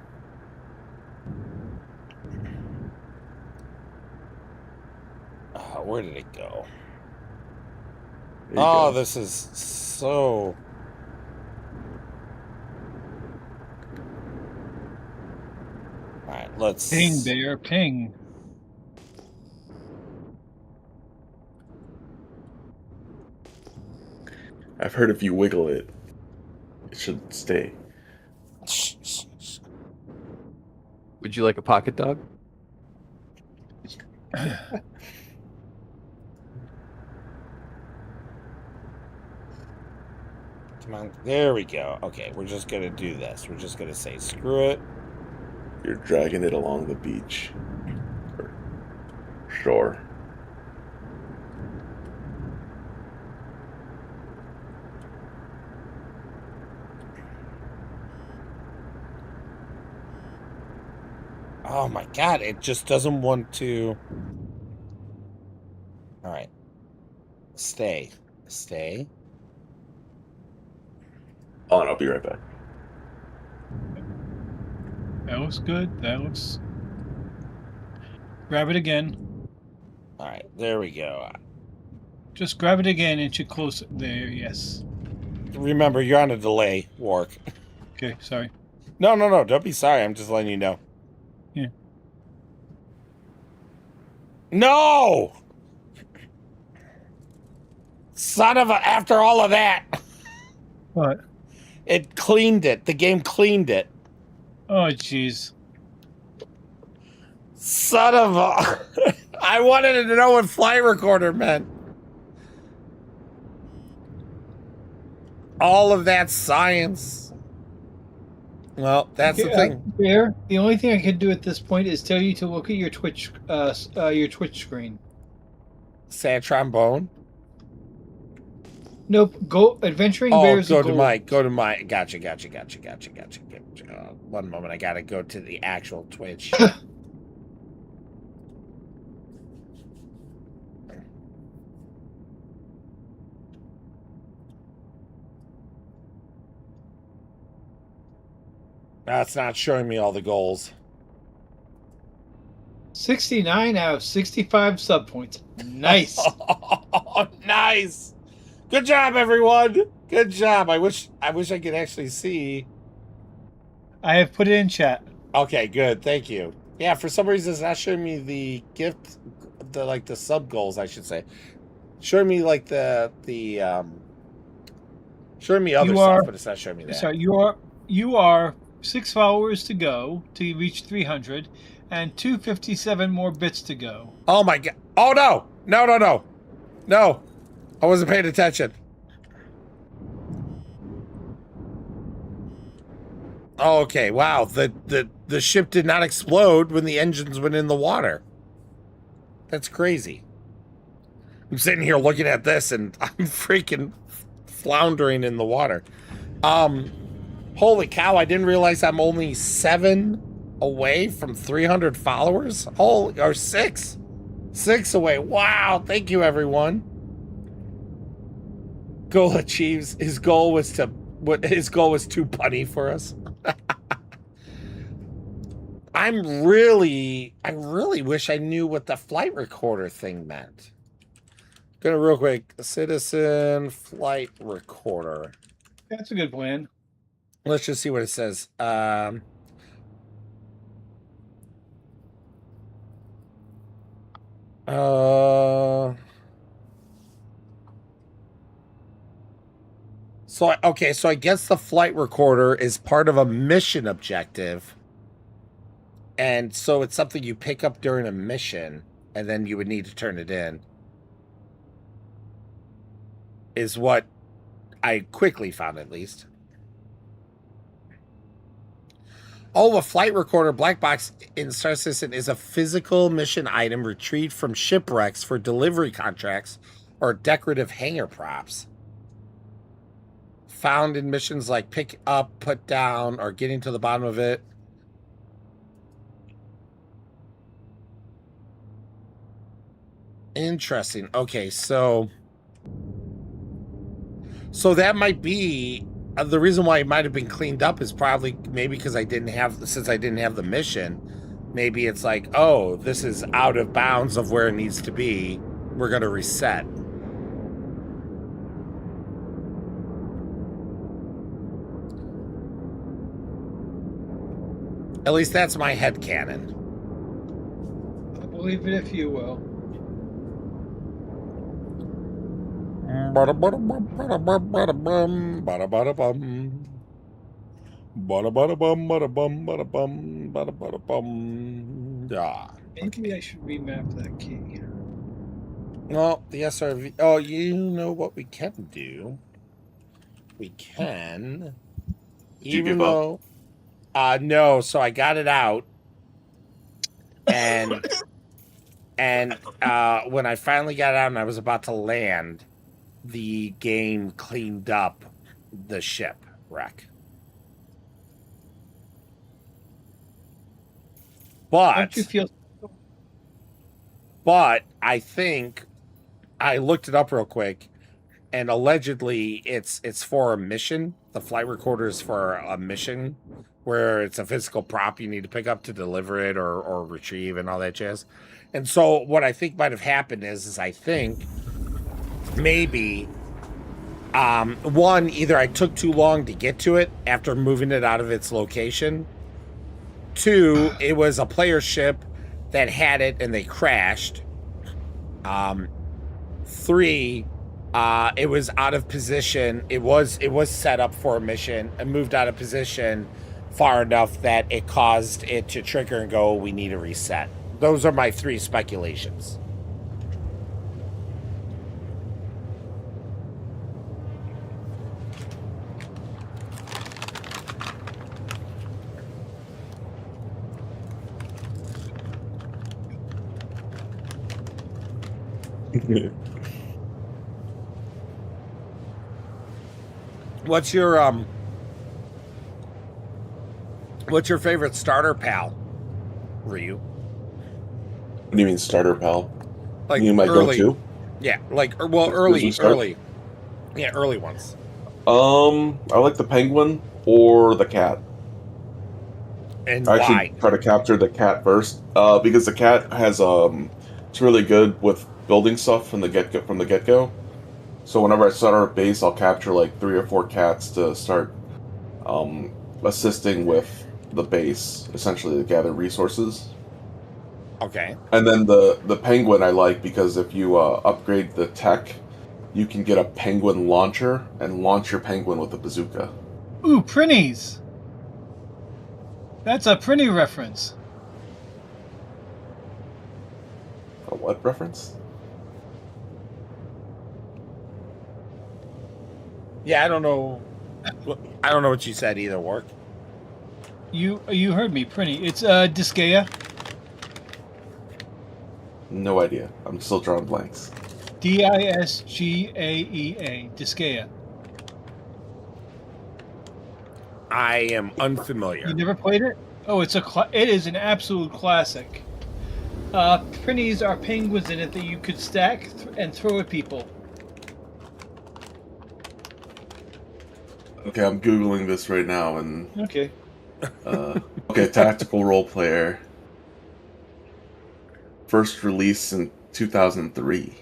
Where did it go? Oh, this is so... Alright, let's... Ping, Bear, ping. I've heard if you wiggle it, it should stay. Would you like a pocket dog? Come on. There we go. Okay, we're just going to do this. We're just going to say, screw it. You're dragging it along the beach. Or shore. Oh my god, it just doesn't want to. All right. Stay. Stay. Oh, and I'll be right back. That looks good. That looks. Grab it again. All right, there we go. Just grab it again and should close it. There, yes. Remember, you're on a delay, Wark. Okay, sorry. No, don't be sorry. I'm just letting you know. Yeah. No! Son of a... After all of that. What? It cleaned it. The game cleaned it. Oh, jeez. Son of a... I wanted to know what flight recorder meant. All of that science. Well, that's the thing. Bear, the only thing I could do at this point is tell you to look at your Twitch screen. Sad trombone. Nope. Go Adventuring Oh, Bears. go to my. Gotcha. One moment, I gotta go to the actual Twitch. That's not showing me all the goals. 69 out of 65 sub points. Nice. Oh, nice. Good job, everyone. Good job. I wish I could actually see. I have put it in chat. Okay, good. Thank you. Yeah, for some reason it's not showing me the gift, the sub goals, I should say. Showing me like showing me other stuff, but it's not showing me that. Sorry, you are 6 followers to go to reach 300 and 257 more bits to go. Oh my god. Oh no. No. I wasn't paying attention. Oh, okay. Wow. The ship did not explode when the engines went in the water. That's crazy. I'm sitting here looking at this and I'm freaking floundering in the water. Holy cow, I didn't realize I'm only 7 away from 300 followers. Or 6. 6 away. Wow, thank you, everyone. Goal achieves. His goal was too punny for us. I really wish I knew what the flight recorder thing meant. Gonna real quick, citizen flight recorder. That's a good plan. Let's just see what it says. So I guess the flight recorder is part of a mission objective. And so it's something you pick up during a mission, and then you would need to turn it in. Is what I quickly found, at least. Oh, a flight recorder black box in Star Citizen is a physical mission item retrieved from shipwrecks for delivery contracts or decorative hangar props. Found in missions like pick up, put down, or getting to the bottom of it. Interesting. Okay, so that might be the reason why it might have been cleaned up is probably maybe because since I didn't have the mission, maybe it's like, oh, this is out of bounds of where it needs to be. We're going to reset. At least that's my headcanon. I believe it if you will. Bada bada bum, bada bum, bada bum, bada bada bum. Yeah. Maybe I should remap that key. Well, the SRV. Oh, you know what we can do? We can. Did you Even give up? though. No. So I got it out, and when I finally got out and I was about to land, the game cleaned up the ship wreck. Don't you feel? But I think I looked it up real quick, and allegedly it's for a mission. The flight recorder is for a mission where it's a physical prop you need to pick up to deliver it or retrieve and all that jazz. And so what I think might have happened is I think maybe one, either I took too long to get to it after moving it out of its location. Two, it was a player ship that had it and they crashed. Three, it was out of position. It was set up for a mission and moved out of position far enough that it caused it to trigger and go, we need a reset. Those are my three speculations. What's your favorite starter pal, Ryu? What do you mean starter pal? Like you might early, go to? yeah, like early, yeah, early ones. I like the penguin or the cat. And I why? actually try to capture the cat first, because the cat has it's really good with building stuff from the get go. So whenever I start our base, I'll capture like 3 or 4 cats to start assisting with the base, essentially to gather resources. Okay. And then the penguin I like because if you upgrade the tech, you can get a penguin launcher and launch your penguin with a bazooka. Ooh, Prinnies! That's a Prinny reference. A what reference? Yeah, I don't know what you said either, Work. You heard me, Prinny. It's Disgaea. No idea. I'm still drawing blanks. Disgaea. Disgaea. I am unfamiliar. You never played it? Oh, it is an absolute classic. Prinnies are penguins in it that you could stack and throw at people. Okay, I'm googling this right now, and Okay. okay, tactical role player. First release in 2003.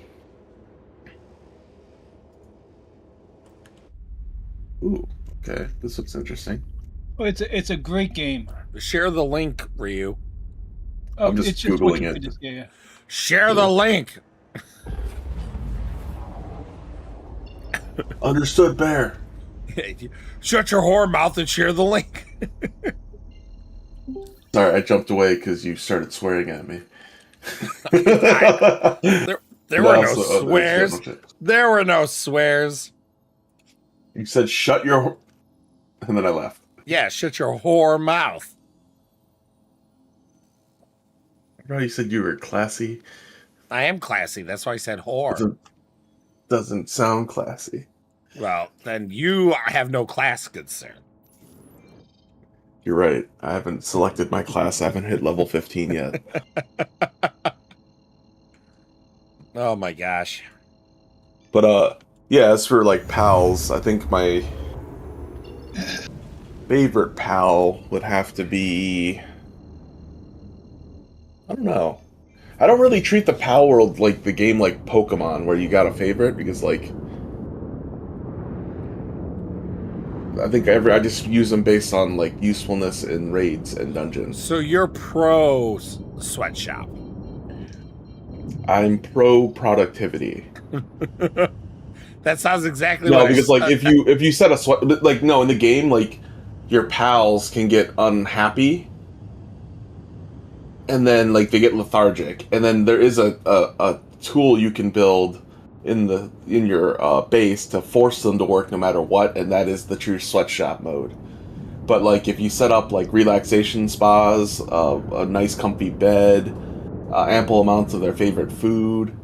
Ooh, okay, this looks interesting. Oh, it's a great game. Share the link, Ryu. Oh, I'm just it's just Googling looking it. for Disgaea. Share the link. Understood, Bear. Shut your whore mouth and share the link. Sorry, I jumped away because you started swearing at me. There were no Also, swears. There were no swears. You said shut your... And then I left. Yeah, shut your whore mouth. Bro, you said you were classy. I am classy. That's why I said whore. Doesn't sound classy. Well, then you have no class, good sir. You're right. I haven't selected my class. I haven't hit level 15 yet. Oh my gosh. But yeah, as for like pals, I think my favorite pal would have to be, I don't know. I don't really treat the pal world like the game like Pokemon where you got a favorite because like I think I just use them based on like usefulness in raids and dungeons. So you're pro sweatshop. I'm pro productivity. That sounds exactly No, what because like if you set a sweat, like no, in the game, like your pals can get unhappy, and then like they get lethargic, and then there is a tool you can build in your base to force them to work no matter what, and that is the true sweatshop mode. But like if you set up like relaxation spas, a nice comfy bed, ample amounts of their favorite food,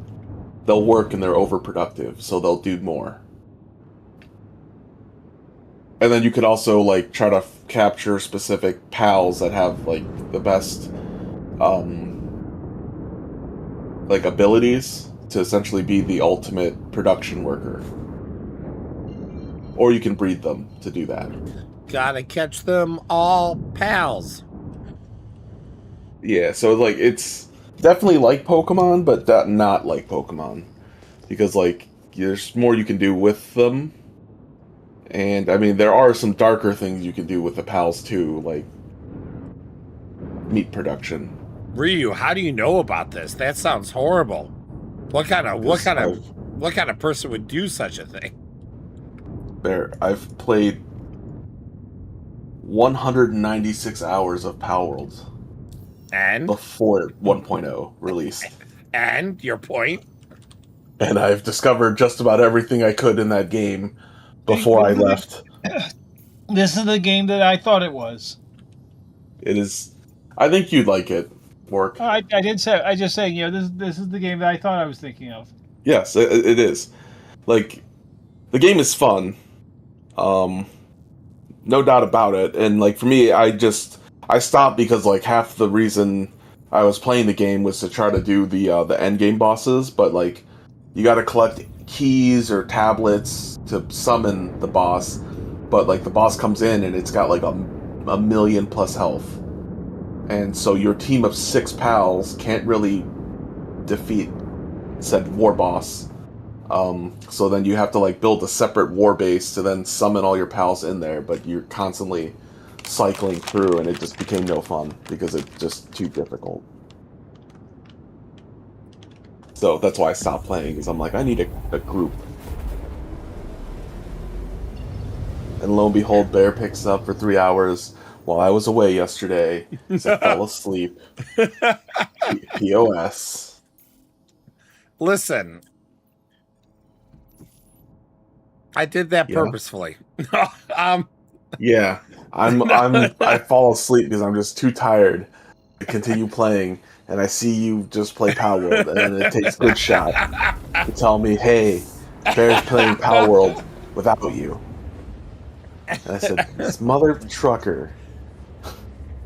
they'll work and they're overproductive, so they'll do more. And then you could also like try to capture specific pals that have like the best like abilities to essentially be the ultimate production worker. Or you can breed them to do that. Gotta catch them all, pals. Yeah, so like it's definitely like Pokemon, but not like Pokemon, because like there's more you can do with them. And I mean, there are some darker things you can do with the pals too, like meat production. Ryu, how do you know about this? That sounds horrible. What kind of person would do such a thing? I've played 196 hours of Pal Worlds. And? Before 1.0 release. And your point? And I've discovered just about everything I could in that game before I left. This is the game that I thought it was. It is. I think you'd like it, Work. I did say. I just saying. This is the game that I thought I was thinking of. Yes, it is. Like, the game is fun. No doubt about it. And like for me, I stopped because like half the reason I was playing the game was to try to do the end game bosses, but like you got to collect keys or tablets to summon the boss, but like the boss comes in and it's got like a million plus health, and so your team of 6 pals can't really defeat said war boss. So then you have to like build a separate war base to then summon all your pals in there, but you're constantly cycling through, and it just became no fun because it's just too difficult. So that's why I stopped playing, because I'm like, I need a group. And lo and behold, Bear picks up for 3 hours while I was away yesterday. So I fell asleep. POS. Listen, I did that purposefully. Yeah, I fall asleep because I'm just too tired to continue playing, and I see you just play Power World, and then it takes Good Shot to tell me, hey, Bear's playing Power World without you. And I said, this mother trucker.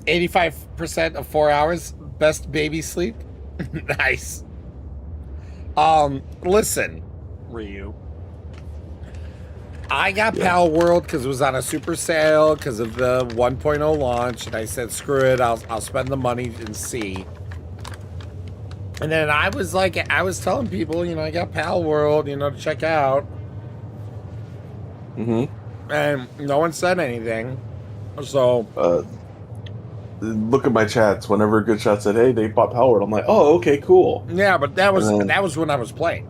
85% of 4 hours, best baby sleep. Nice. Listen, Ryu. I got Pal World because it was on a super sale because of the 1.0 launch, and I said, screw it, I'll spend the money and see. And then I was telling people, I got Pal World, to check out. Mm-hmm. And no one said anything. So look at my chats. Whenever Good Shot said, hey, they bought Pal World, I'm like, oh, okay, cool. Yeah, but that was when I was playing.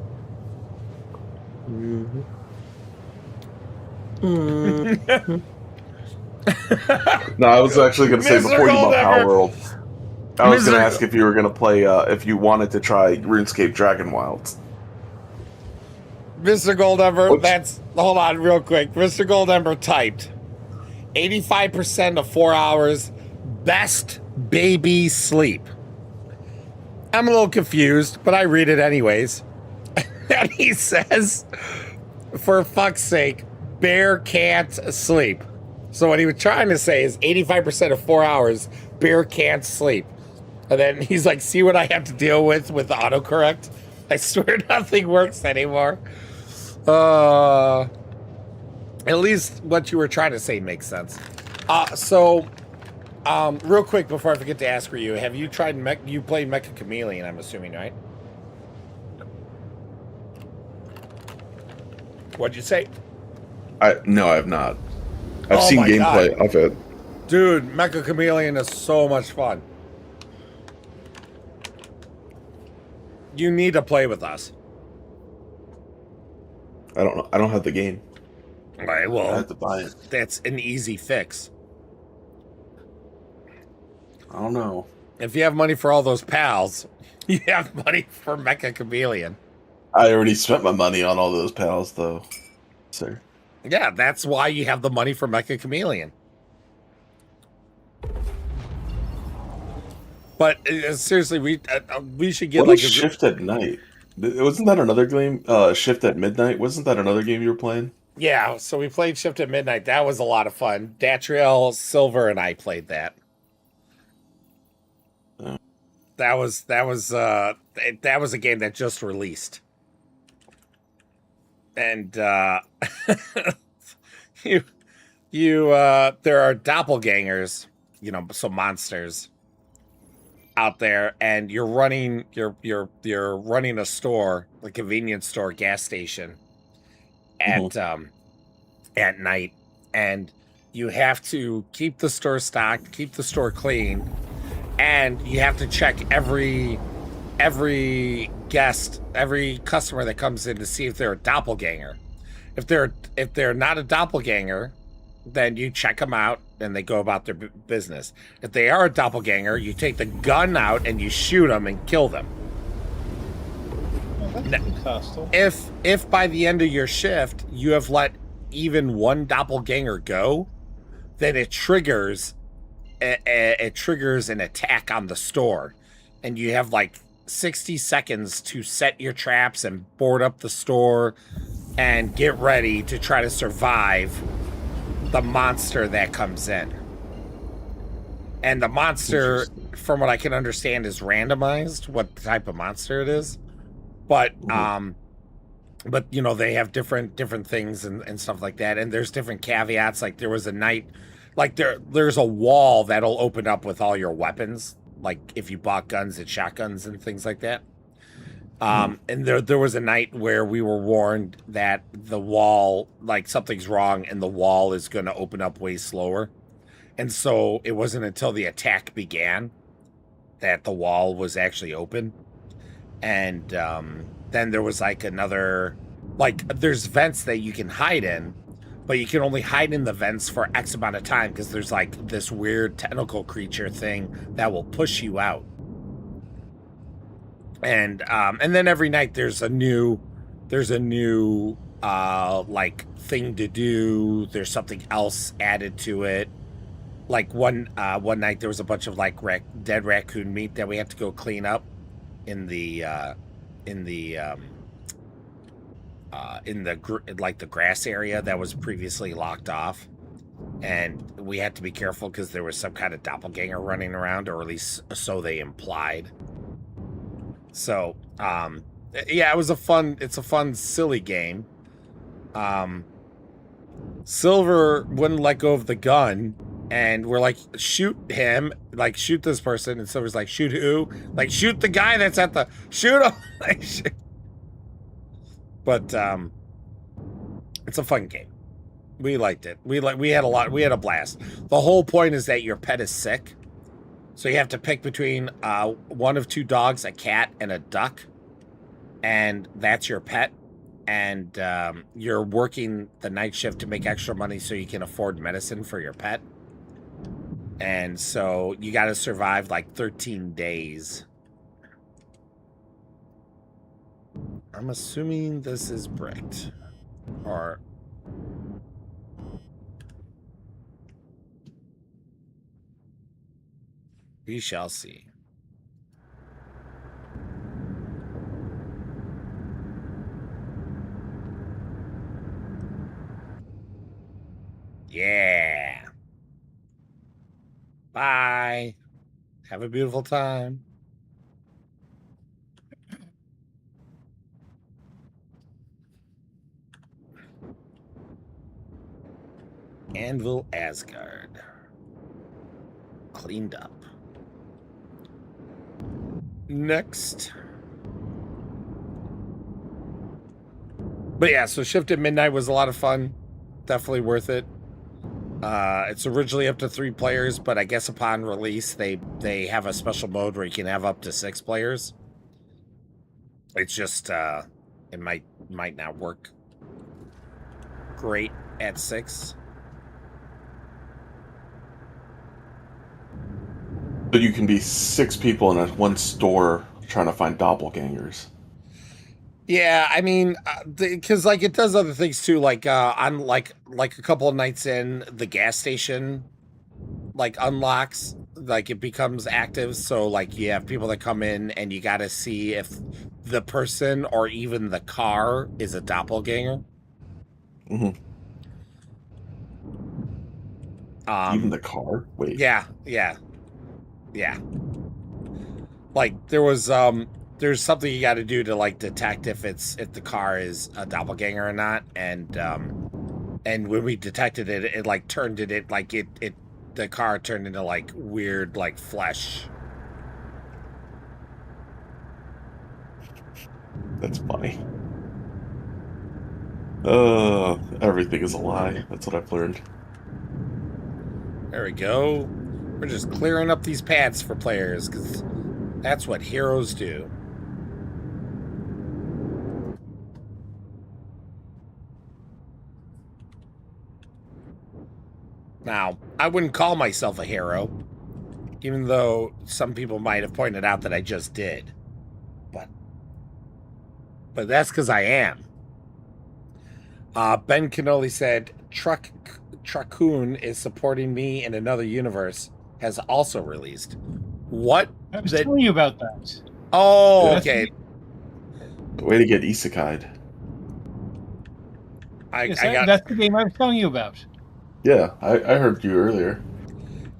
Mm-hmm. No, I was actually going to say before you bought Power World, I was going to ask if you were going to play, if you wanted to try RuneScape Dragon Wilds. Mr. Goldember, hold on real quick. Mr. Goldember typed 85% of 4 hours, best baby sleep. I'm a little confused, but I read it anyways. And he says, for fuck's sake, Bear can't sleep. So what he was trying to say is 85% of 4 hours, Bear can't sleep. And then he's like, see what I have to deal with autocorrect? I swear nothing works anymore. At least what you were trying to say makes sense. Real quick before I forget to ask for you, have you tried you played Mecha Chameleon, I'm assuming, right? What'd you say? No, I have not. I've seen gameplay of it. Dude, Mecha Chameleon is so much fun. You need to play with us. I don't know. I don't have the game. All right, well, I have to buy it. That's an easy fix. I don't know. If you have money for all those pals, you have money for Mecha Chameleon. I already spent my money on all those pals, though, sir. Yeah, that's why you have the money for Mecha Chameleon. But seriously, we should get What like is a Shift at Night? Wasn't that another game? Shift at Midnight? Wasn't that another game you were playing? Yeah, so we played Shift at Midnight. That was a lot of fun. Datriel, Silver, and I played that. Oh. That was a game that just released. And there are doppelgangers, so monsters out there, and you're running a store, a convenience store, gas station at night, and you have to keep the store stocked, keep the store clean, and you have to check every guest, every customer that comes in to see if they're a doppelganger. If they're not a doppelganger, then you check them out and they go about their business. If they are a doppelganger, you take the gun out and you shoot them and kill them. Oh, that's pretty hostile. If by the end of your shift you have let even one doppelganger go, then it triggers an attack on the store, and you have like 60 seconds to set your traps and board up the store and get ready to try to survive the monster that comes in. And the monster, from what I can understand, is randomized what type of monster it is. But they have different things and stuff like that, and there's different caveats. Like there was a night, like there's a wall that'll open up with all your weapons, like if you bought guns and shotguns and things like that. And there was a night where we were warned that the wall, like something's wrong and the wall is going to open up way slower. And so it wasn't until the attack began that the wall was actually open. And then there was like another, like there's vents that you can hide in, but you can only hide in the vents for X amount of time because there's like this weird tentacle creature thing that will push you out. And then every night there's a new like thing to do. There's something else added to it. Like one night there was a bunch of like dead raccoon meat that we had to go clean up in the grass area that was previously locked off, and we had to be careful because there was some kind of doppelganger running around, or at least so they implied. So yeah, it's a fun silly game. Silver wouldn't let go of the gun, and we're like, shoot him, like shoot this person, and Silver's like, shoot who? Like shoot the guy that's at the shoot him. But it's a fun game. We liked it. We had a blast. The whole point is that your pet is sick, so you have to pick between one of two dogs, a cat, and a duck, and that's your pet. And you're working the night shift to make extra money so you can afford medicine for your pet. And so you got to survive like 13 days. I'm assuming this is bricked. Or... we shall see. Yeah. Bye. Have a beautiful time. Anvil Asgard. Cleaned up. Next. But yeah, so Shift at Midnight was a lot of fun. Definitely worth it. It's originally up to 3 players, but I guess upon release they have a special mode where you can have up to 6 players. It's just it might not work great at 6. But you can be 6 people in one store trying to find doppelgangers. Yeah, I mean, because like it does other things too. Like on like a couple of nights in, the gas station like unlocks, like it becomes active. So like you have people that come in, and you got to see if the person or even the car is a doppelganger. Mm-hmm. Even the car? Wait. Yeah. Like there's something you got to do to like detect if the car is a doppelganger or not, and when we detected it, it like turned it like it the car turned into like weird like flesh. That's funny. Everything is a lie. That's what I've learned. There we go. We're just clearing up these paths for players, because that's what heroes do. Now, I wouldn't call myself a hero, even though some people might have pointed out that I just did. But that's because I am. Ben Canoli said, Truckoon is supporting me in another universe, has also released. What? I was telling you about that. Oh, okay. Way to get isekai'd. That's the game I was telling you about. Yeah, I heard you earlier.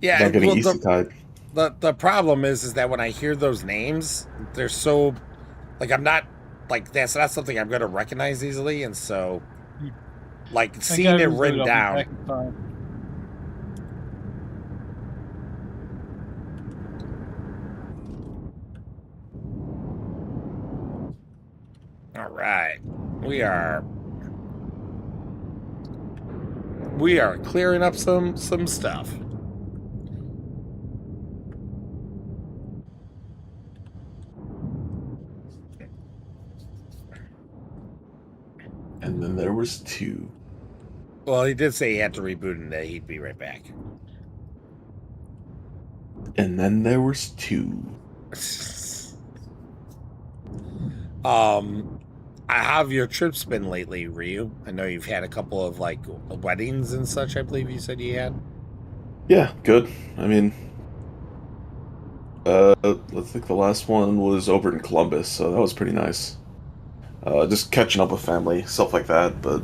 Yeah, about getting isekai'd. The problem is that when I hear those names, they're so like I'm not like that's not something I'm going to recognize easily, and so like seeing it written down. All right, we are clearing up some stuff. And then there was 2. Well, he did say he had to reboot and that he'd be right back. And then there was 2. How have your trips been lately, Ryu? I know you've had a couple of like weddings and such. I believe you said you had. Yeah, good. I mean, I think the last one was over in Columbus, so that was pretty nice. Just catching up with family, stuff like that. But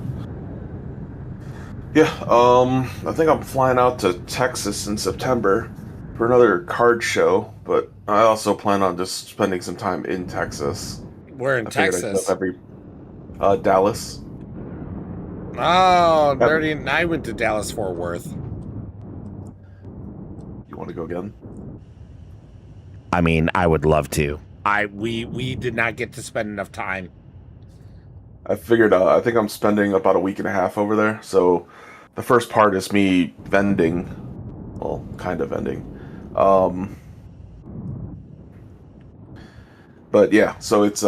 yeah, I think I'm flying out to Texas in September for another card show. But I also plan on just spending some time in Texas. Where in Texas? Dallas. Oh, I went to Dallas Fort Worth. You want to go again? I mean, I would love to. We did not get to spend enough time. I figured I think I'm spending about a week and a half over there. So the first part is me vending. Well, kind of vending. But yeah, so it's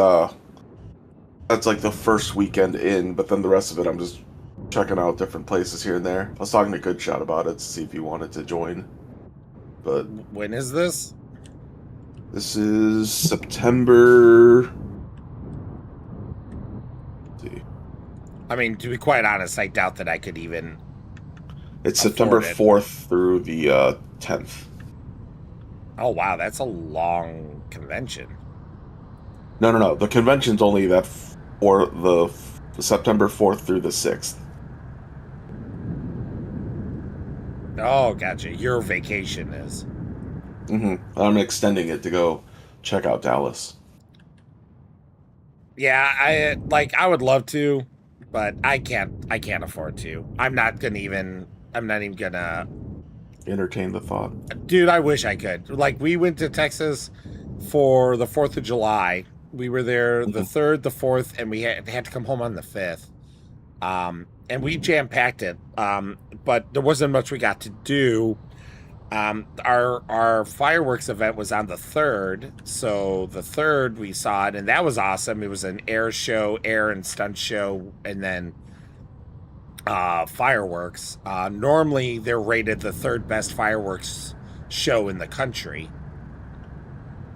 that's like the first weekend in, but then the rest of it I'm just checking out different places here and there. I was talking to Goodshot about it to see if he wanted to join. But when is this? This is September. Let's see. I mean, to be quite honest, I doubt that I could even. It's September 4th through the 10th. Oh wow, that's a long convention. No. The convention's only that for the September 4th through the 6th. Oh, gotcha. Your vacation is. Mm-hmm. I'm extending it to go check out Dallas. Yeah, I would love to, but I can't afford to. I'm not even gonna entertain the thought. Dude, I wish I could. Like, we went to Texas for the 4th of July. We were there the 3rd, the 4th, and we had to come home on the 5th. And we jam-packed it. But there wasn't much we got to do. Our fireworks event was on the 3rd. So the 3rd we saw it, and that was awesome. It was an air and stunt show, and then fireworks. Normally they're rated the 3rd best fireworks show in the country.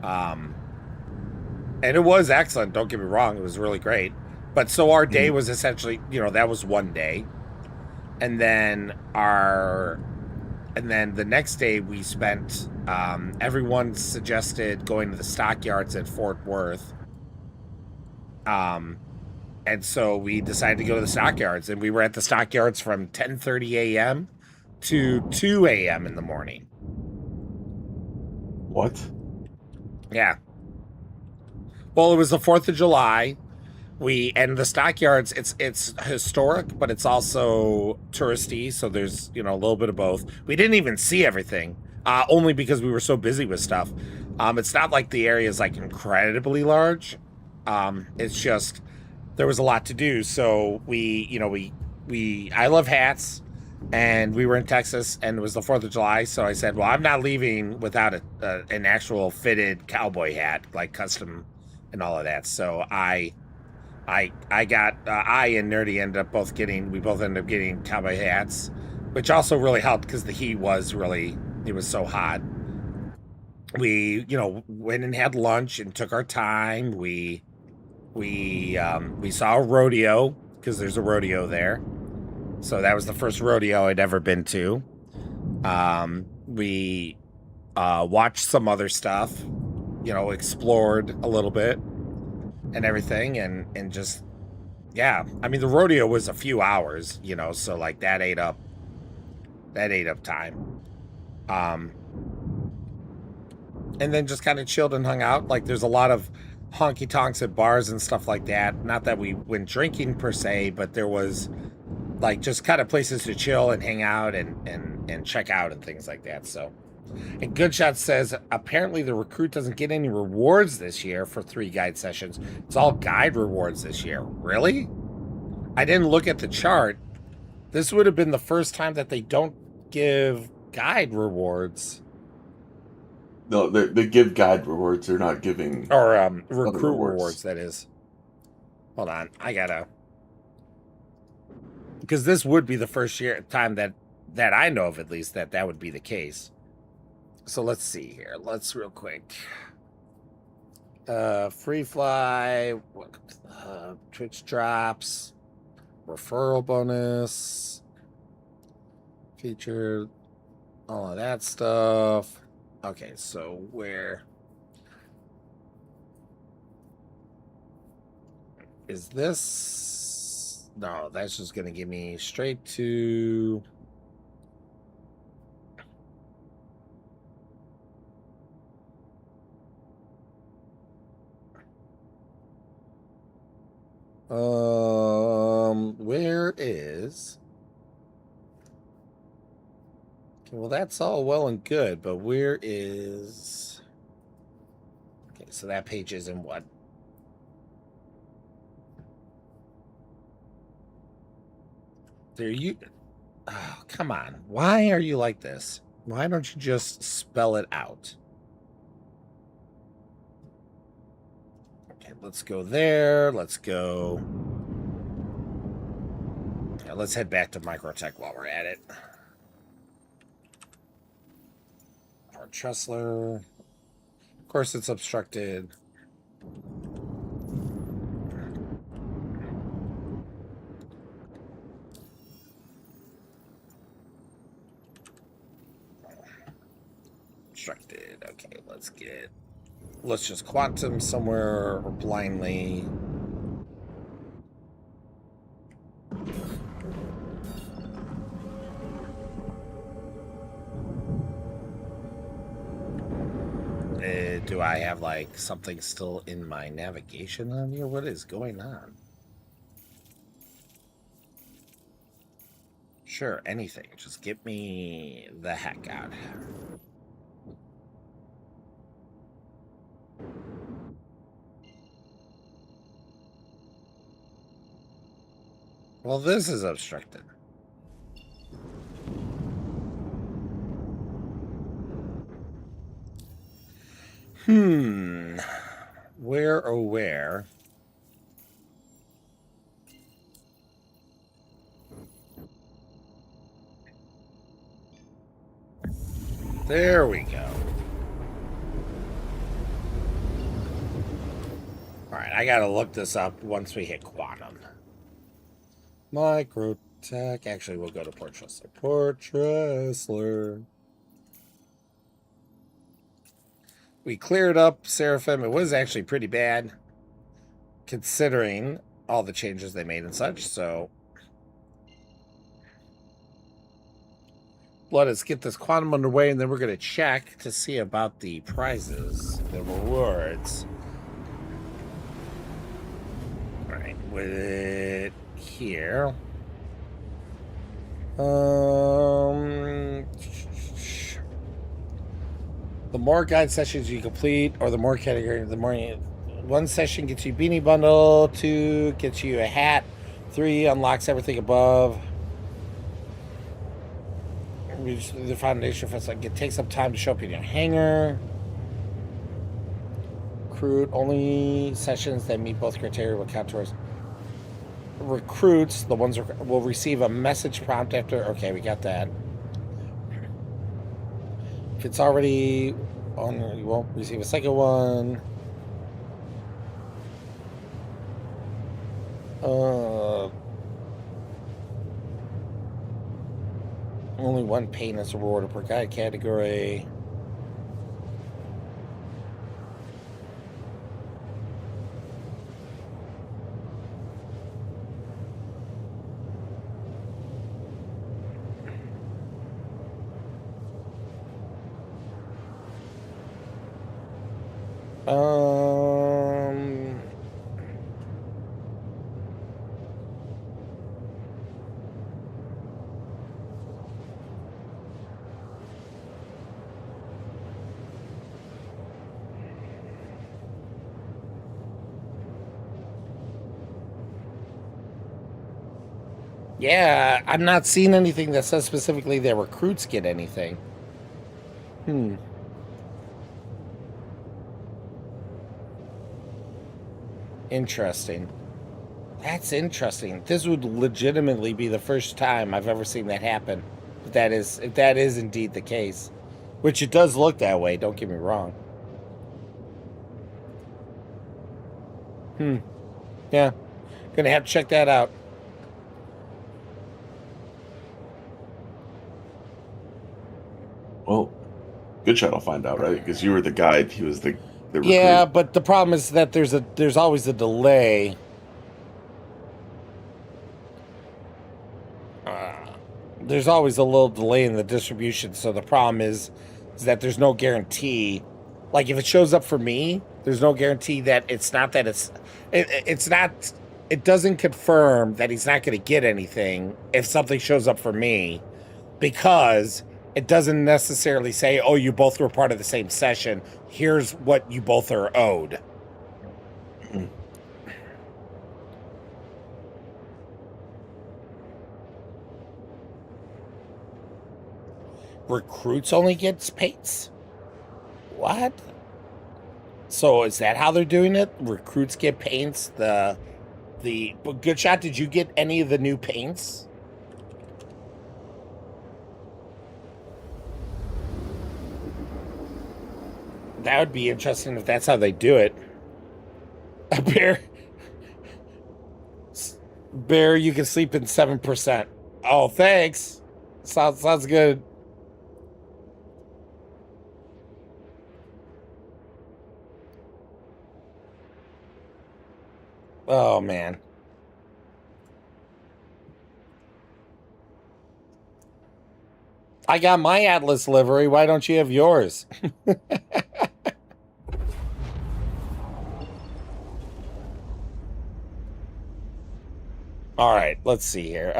And it was excellent. Don't get me wrong; it was really great. But so our day was essentially, that was one day, and then the next day we spent. Everyone suggested going to the stockyards at Fort Worth. And so we decided to go to the stockyards, and we were at the stockyards from 10:30 a.m. to 2 a.m. in the morning. What? Yeah. Well, it was the 4th of July. And the stockyards, it's historic, but it's also touristy, so there's, a little bit of both. We didn't even see everything, only because we were so busy with stuff. It's not like the area is like incredibly large. It's just there was a lot to do. So I love hats, and we were in Texas, and it was the 4th of July. So I said, well, I'm not leaving without an actual fitted cowboy hat, like custom and all of that. So I and Nerdy ended up both getting cowboy hats, which also really helped because the heat was it was so hot. We, went and had lunch and took our time. We saw a rodeo because there's a rodeo there. So that was the first rodeo I'd ever been to. We watched some other stuff, explored a little bit and everything, and just, yeah. I mean, the rodeo was a few hours, so like that ate up time. And then just kind of chilled and hung out. Like, there's a lot of honky tonks at bars and stuff like that. Not that we went drinking per se, but there was like just kind of places to chill and hang out and check out and things like that. So, and Goodshot says apparently the recruit doesn't get any rewards this year for 3 guide sessions. It's all guide rewards this year. Really? I didn't look at the chart. This would have been the first time that they don't give guide rewards. No, they give guide rewards. They're not giving... Or recruit rewards, that is. Hold on. I gotta... Because this would be the first time that I know of, at least, that would be the case. So let's see here. Let's real quick. Free fly. Twitch drops. Referral bonus. Featured. All of that stuff. Okay, so where is this? No, that's just going to give me straight to where is... Okay, well, that's all well and good, but where is... Okay, so that page is in what? There you... Oh, come on. Why are you like this? Why don't you just spell it out? Okay, let's go there. Let's go... Yeah, let's head back to Microtech while we're at it. Tressler. Of course, it's obstructed. Obstructed. Okay, let's just quantum somewhere blindly. Do I have like something still in my navigation on here? What is going on? Sure, anything. Just get me the heck out. Well, this is obstructed. Where, oh where? There we go. I gotta look this up once we hit quantum. Microtech. Actually, we'll go to Port Tressler. Port Tressler. We cleared up Seraphim. It was actually pretty bad, considering all the changes they made and such. So let us get this quantum underway, and then we're going to check to see about the prizes, the rewards. All right, with it here. The more guide sessions you complete, or the more category, the more one session gets you beanie bundle, 2 gets you a hat, 3 unlocks everything above. The foundation for it takes up time to show up in your hangar. Recruit only sessions that meet both criteria will count towards. Recruits, the ones will receive a message prompt after. Okay, we got that. If it's already on, you won't receive a second one. Only 1 paint is rewarded per guide category. Yeah, I'm not seeing anything that says specifically that recruits get anything. Interesting. That's interesting. This would legitimately be the first time I've ever seen that happen. If that is indeed the case. Which it does look that way, don't get me wrong. Yeah. Gonna have to check that out. Well, Good Shot will find out, right? Because you were the guide. He was the recruit. Yeah, but the problem is that there's always a delay. There's always a little delay in the distribution. So the problem is that there's no guarantee. Like if it shows up for me, there's no guarantee that it's not that it's not. It doesn't confirm that he's not going to get anything if something shows up for me, because it doesn't necessarily say, oh, you both were part of the same session. Here's what you both are owed. Recruits only gets paints? What? So is that how they're doing it? Recruits get paints? But Good Shot, did you get any of the new paints? That would be interesting if that's how they do it. Bear, you can sleep in 7%. Oh, thanks. Sounds good. Oh, man. I got my Atlas livery. Why don't you have yours? All right, let's see here.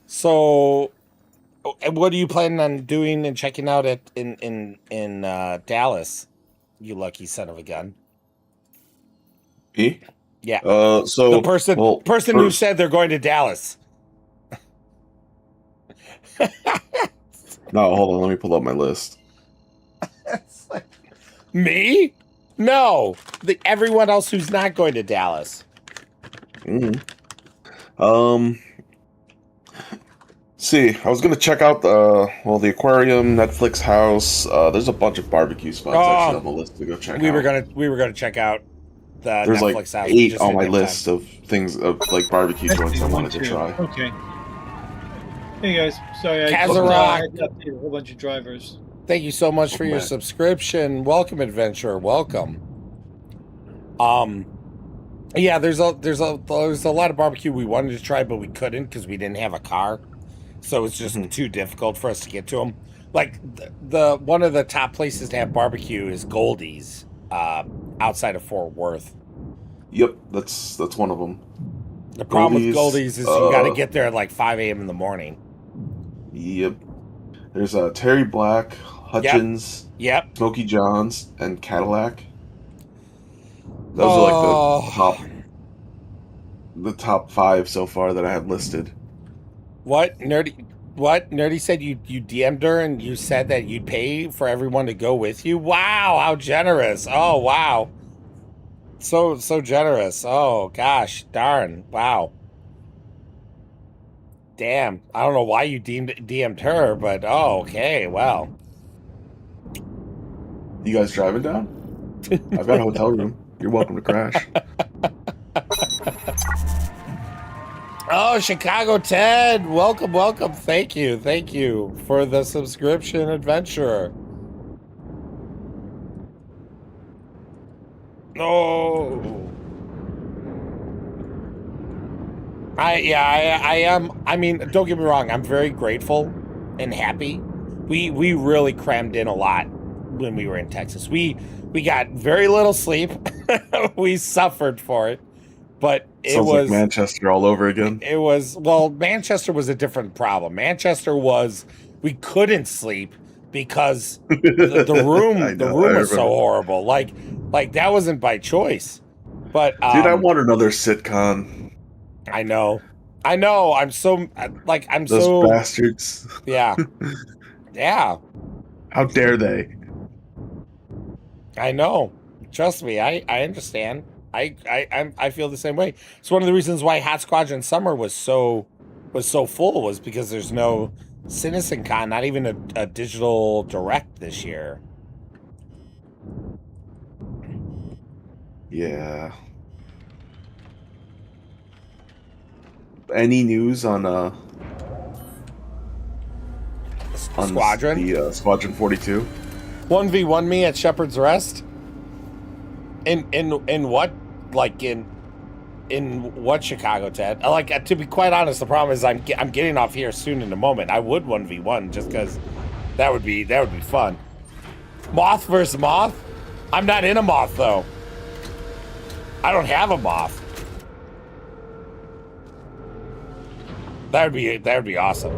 So what are you planning on doing and checking out in Dallas? You lucky son of a gun. Me? Yeah. So the person who said they're going to Dallas. No, hold on. Let me pull up my list. Me? No, everyone else who's not going to Dallas. See, I was gonna check out the aquarium, Netflix house. There's a bunch of barbecue spots actually on the list to go check we out. were gonna check out the There's Netflix like house. We 8 just on didn't my have list time. of things of like barbecue Let's joints see, I one, wanted to two. try. Okay. Hey guys, sorry I Kazarock. had to update a whole bunch of drivers. Thank you so much for your back. subscription. Welcome, adventurer. Welcome. Yeah, there's a lot of barbecue we wanted to try, but we couldn't because we didn't have a car, so it's just too difficult for us to get to them. Like the one of the top places to have barbecue is Goldie's, outside of Fort Worth. Yep, that's one of them. The problem with Goldie's is you got to get there at like 5 a.m. in the morning. Yep. There's Terry Black, Hutchins, Yep. Smokey John's, and Cadillac. Those are like the top 5 so far that I have listed. What Nerdy said you DM'd her and you said that you'd pay for everyone to go with you. Wow, how generous! Oh wow, so generous. Oh gosh, darn, wow. Damn, I don't know why you DM'd her, but oh, okay, well. You guys driving down? I've got a hotel room. You're welcome to crash. Oh, Chicago Ted, welcome. Thank you for the subscription, adventurer. Oh. I am. I mean, don't get me wrong. I'm very grateful and happy. We really crammed in a lot when we were in Texas. We got very little sleep. We suffered for it, but it Sounds was like Manchester all over again. It was, well, Manchester was a different problem. Manchester was we couldn't sleep because the room was so horrible. Like that wasn't by choice. But dude, I want another sitcom. I know. I'm so Those bastards. Yeah. Yeah. How dare they? I know. Trust me, I understand. I feel the same way. It's one of the reasons why Hot Squadron Summer was so full, was because there's no CitizenCon, not even a digital direct this year. Yeah. Any news on Squadron? The Squadron 42? 1v1 me at Shepherd's Rest? In what? Like in what, Chicago, Ted? Like, to be quite honest, the problem is I'm getting off here soon in a moment. I would 1v1 just because that would be fun. Moth versus Moth? I'm not in a Moth though. I don't have a Moth. That would be awesome.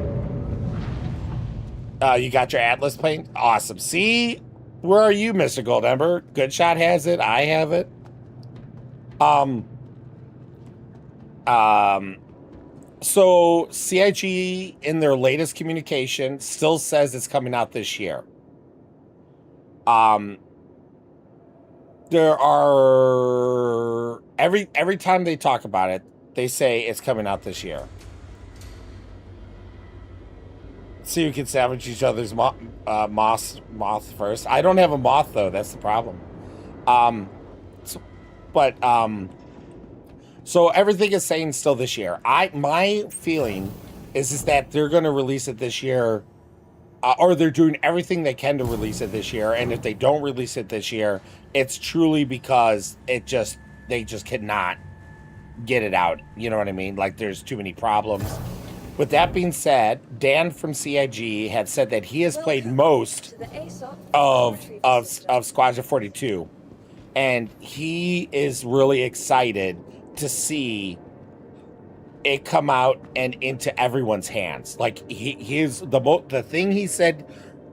You got your Atlas plane? Awesome. See, where are you, Mr. Goldember? Good Shot has it. I have it. So CIG in their latest communication still says it's coming out this year. There are every time they talk about it, they say it's coming out this year. So you can salvage each other's moth first. I don't have a Moth though. That's the problem. So everything is saying still this year. My feeling is that they're going to release it this year, or they're doing everything they can to release it this year. And if they don't release it this year, it's truly because they just cannot get it out. You know what I mean? Like, there's too many problems. With that being said, Dan from CIG had said that he has played most of Squadron 42, and he is really excited to see it come out and into everyone's hands. Like, the thing he said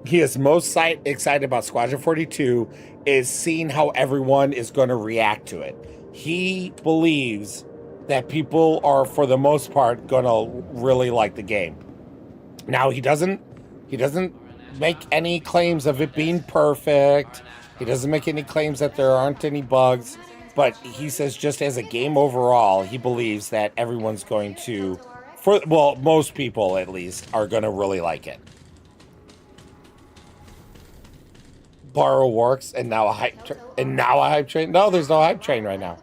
he is most excited about Squadron 42 is seeing how everyone is going to react to it. He believes that people are, for the most part, going to really like the game. Now, he doesn't make any claims of it being perfect. He doesn't make any claims that there aren't any bugs, but he says just as a game overall, he believes that everyone's going to most people at least are gonna really like it. Borrow works, and now a hype train. No, there's no hype train right now.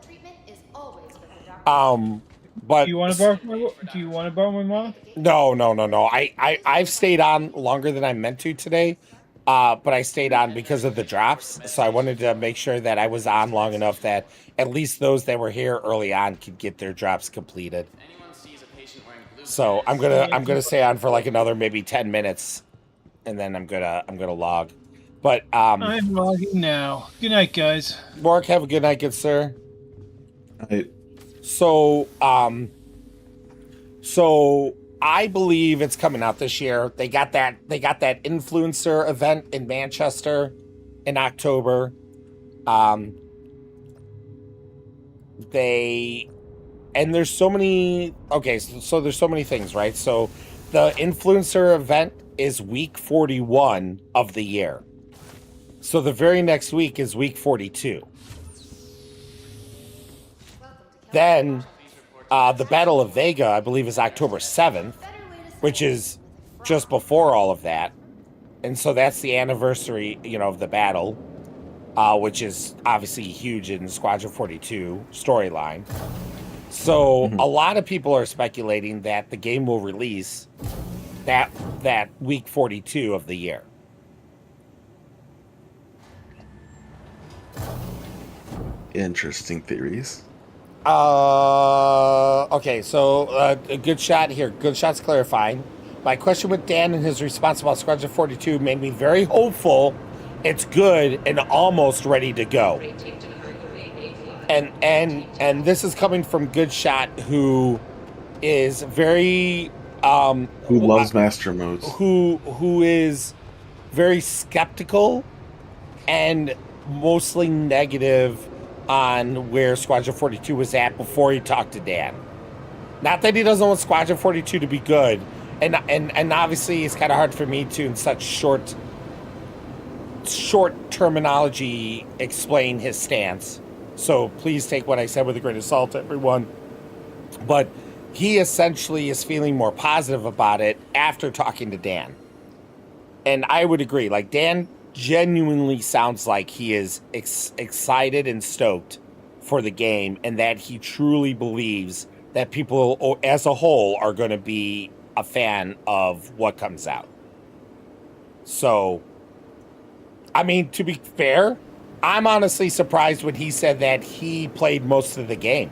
But Do you want to borrow my moth? no. I've stayed on longer than I meant to today. But I stayed on because of the drops, so I wanted to make sure that I was on long enough that at least those that were here early on could get their drops completed. So I'm gonna stay on for like another maybe 10 minutes, and then I'm gonna log. But I'm logging now. Good night, guys. Mark, have a good night, good sir. Right. So I believe it's coming out this year. They got that influencer event in Manchester in October. There's so many so there's so many things, right? So the influencer event is week 41 of the year. So the very next week is week 42. Then the Battle of Vega, I believe, is October 7th, which is just before all of that. And so that's the anniversary, of the battle, which is obviously huge in Squadron 42 storyline. So a lot of people are speculating that the game will release that week 42 of the year. Interesting theories. Okay, so a good shot here. Good shot's clarifying. My question with Dan and his response about Squadron 42 made me very hopeful. It's good and almost ready to go. And this is coming from Good Shot, who is very who loves master modes. Who is very skeptical and mostly negative on where Squadron 42 was at before he talked to Dan. Not that he doesn't want Squadron 42 to be good, and obviously it's kind of hard for me to, in such short terminology, explain his stance. So please take what I said with a grain of salt, everyone. But he essentially is feeling more positive about it after talking to Dan. And I would agree. Like, Dan genuinely sounds like he is excited and stoked for the game, and that he truly believes that people as a whole are going to be a fan of what comes out. So, I mean, to be fair, I'm honestly surprised when he said that he played most of the game.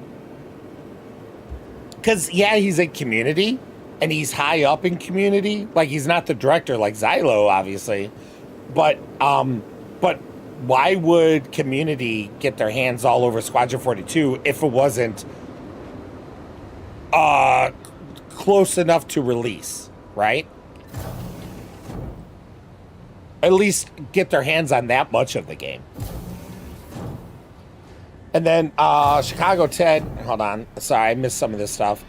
Because, yeah, he's in Community, and he's high up in Community. Like, he's not the director like Xylo, obviously. But why would Community get their hands all over Squadron 42 if it wasn't close enough to release, right? At least get their hands on that much of the game. And then Chicago Ted, hold on, sorry, I missed some of this stuff.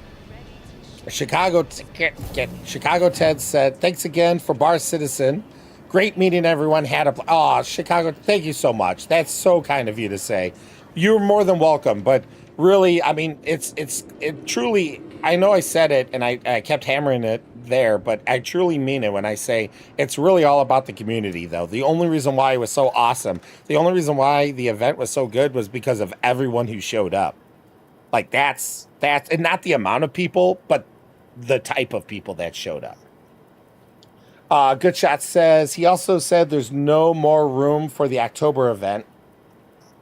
Chicago Ted said, thanks again for Bar Citizen. Great meeting everyone. Chicago, thank you so much. That's so kind of you to say. You're more than welcome. But really, I mean, it truly, I know I said it and I kept hammering it there, but I truly mean it when I say it's really all about the community, though. The only reason why it was so awesome, the only reason why the event was so good was because of everyone who showed up. Like, that's and not the amount of people, but the type of people that showed up. Good Shot says, he also said there's no more room for the October event.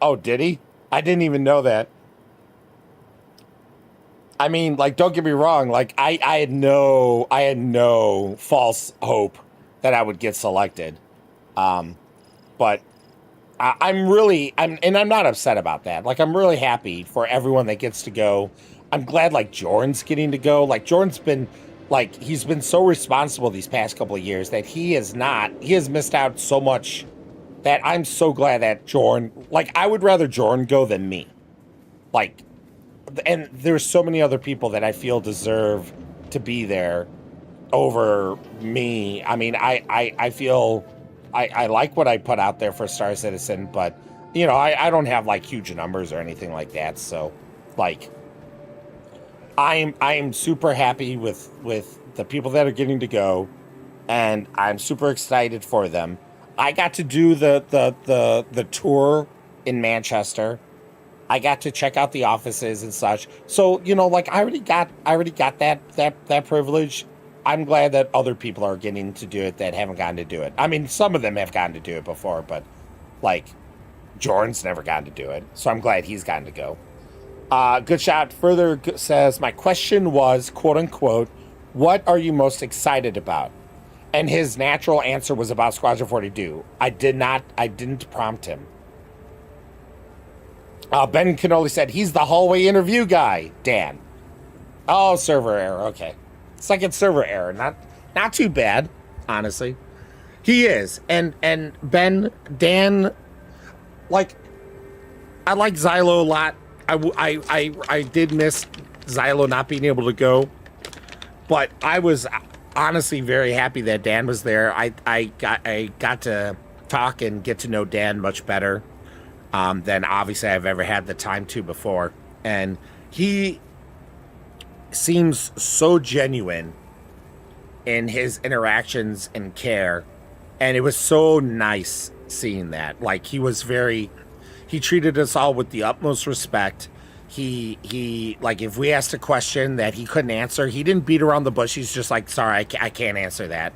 Oh, did he? I didn't even know that. I mean, like, don't get me wrong. Like, I had no false hope that I would get selected. But I'm not upset about that. Like, I'm really happy for everyone that gets to go. I'm glad, like, Jordan's getting to go. Like, Jordan's been, like, he's been so responsible these past couple of years that he has missed out so much that I'm so glad that Jordan, like, I would rather Jordan go than me. Like, and there's so many other people that I feel deserve to be there over me. I mean, I feel I like what I put out there for Star Citizen, but, I don't have, like, huge numbers or anything like that. So, like, I am super happy with the people that are getting to go, and I'm super excited for them. I got to do the tour in Manchester. I got to check out the offices and such. So, you know, like I already got that privilege. I'm glad that other people are getting to do it that haven't gotten to do it. I mean, some of them have gotten to do it before, but like Jordan's never gotten to do it. So I'm glad he's gotten to go. Good shot further says, my question was, quote unquote, what are you most excited about? And his natural answer was about Squadron 42. I didn't prompt him. Ben Canoli said, he's the hallway interview guy, Dan. Oh, server error. Okay. Second server error. Not too bad, honestly. He is. And Dan, like, I like Xylo a lot. I did miss Xylo not being able to go, but I was honestly very happy that Dan was there. I got to talk and get to know Dan much better than obviously I've ever had the time to before, and he seems so genuine in his interactions and care, and it was so nice seeing that. Like, he treated us all with the utmost respect. He like, if we asked a question that he couldn't answer, he didn't beat around the bush. He's just like, sorry, I can't answer that.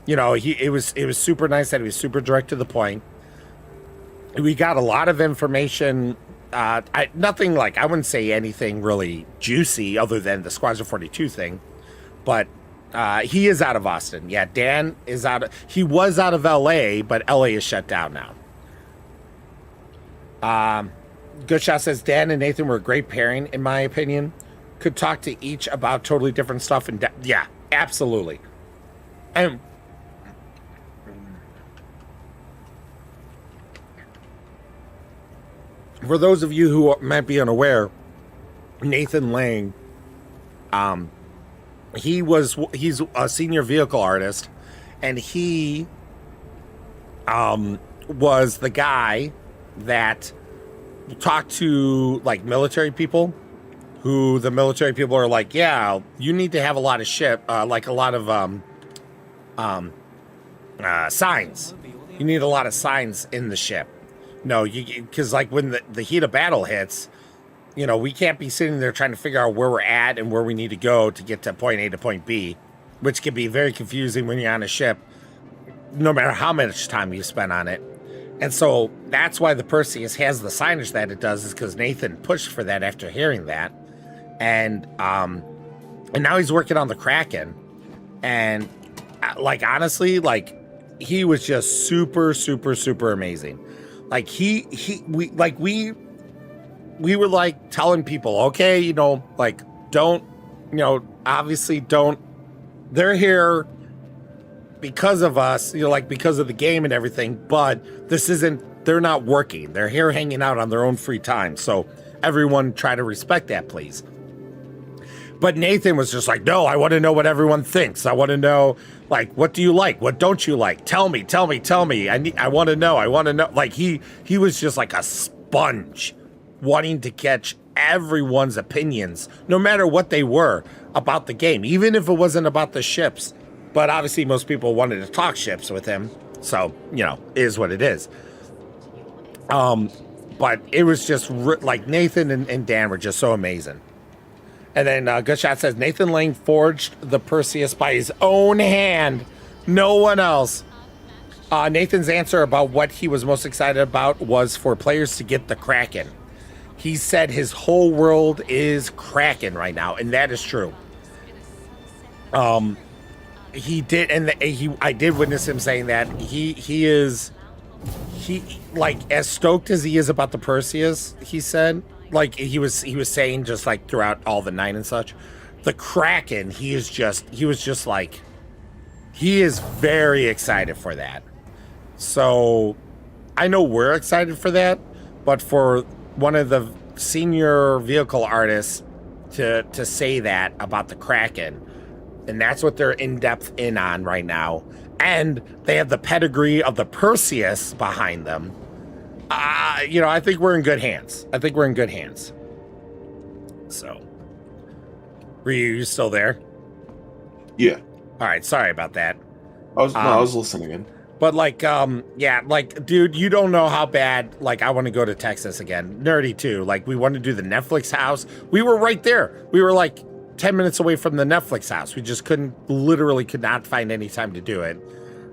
You know, it was super nice that he was super direct to the point. We got a lot of information. Nothing like, I wouldn't say anything really juicy other than the Squadron 42 thing, but he is out of Austin. Yeah, Dan is he was out of LA, but LA is shut down now. Good Shot says, Dan and Nathan were a great pairing, in my opinion. Could talk to each about totally different stuff. And yeah, absolutely. And for those of you who might be unaware, Nathan Lang, he's a senior vehicle artist, and he was the guy that talked to like military people, who the military people are like, yeah, you need to have a lot of like a lot of signs. You need a lot of signs in the ship. No, because like when the heat of battle hits, you know, we can't be sitting there trying to figure out where we're at and where we need to go to get to point A to point B, which can be very confusing when you're on a ship, no matter how much time you spend on it. And so that's why the Perseus has the signage that it does, is because Nathan pushed for that after hearing that. And now he's working on the Kraken. And like, honestly, like, he was just super, super, super amazing. Like we were like telling people, okay, you know, like, don't, you know, obviously don't, they're here because of us, you know, like because of the game and everything, but they're not working. They're here hanging out on their own free time. So everyone try to respect that, please. But Nathan was just like, no, I want to know what everyone thinks. I want to know, like, what do you like? What don't you like? Tell me. I want to know. Like, he was just like a sponge, wanting to catch everyone's opinions, no matter what they were, about the game, even if it wasn't about the ships. But obviously most people wanted to talk ships with him. So, you know, it is what it is. But it was just like Nathan and Dan were just so amazing. And then Good Shot says, Nathan Lang forged the Perseus by his own hand. No one else. Nathan's answer about what he was most excited about was for players to get the Kraken. He said his whole world is Kraken right now, and that is true. He did, and I did witness him saying that he like as stoked as he is about the Perseus. He said, like he was saying, just like throughout all the night and such, the Kraken, he was just like, he is very excited for that. So I know we're excited for that, but for one of the senior vehicle artists to say that about the Kraken, and that's what they're in-depth in on right now, and they have the pedigree of the Perseus behind them, I think we're in good hands. So Ryu, you still there? Yeah. All right, sorry about that. I was listening in. But like, yeah, like, dude, you don't know how bad, like, I want to go to Texas again. Nerdy too. Like, we wanted to do the Netflix house. We were right there. We were like 10 minutes away from the Netflix house. We just literally could not find any time to do it.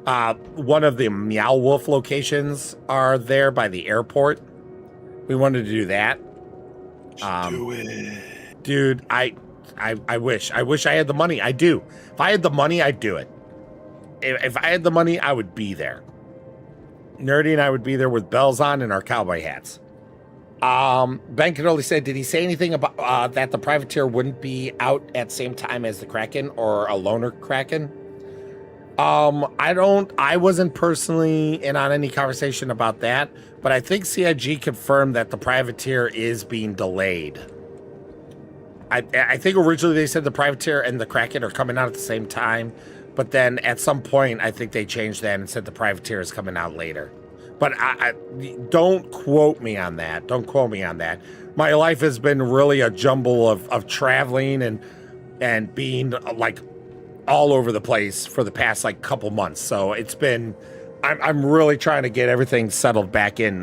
One of the Meow Wolf locations are there by the airport. We wanted to do that. Do it. Dude, I wish I had the money. I do. If I had the money, I'd do it. If I had the money, I would be there. Nerdy and I would be there with bells on and our cowboy hats. Ben Canoli said, did he say anything about that the privateer wouldn't be out at same time as the Kraken or a loner Kraken? I wasn't personally in on any conversation about that, but I think CIG confirmed that the privateer is being delayed. I think originally they said the privateer and the Kraken are coming out at the same time, but then at some point I think they changed that and said the privateer is coming out later. But I don't quote me on that. Don't quote me on that. My life has been really a jumble of traveling and being like all over the place for the past like couple months. So it's been, I'm really trying to get everything settled back in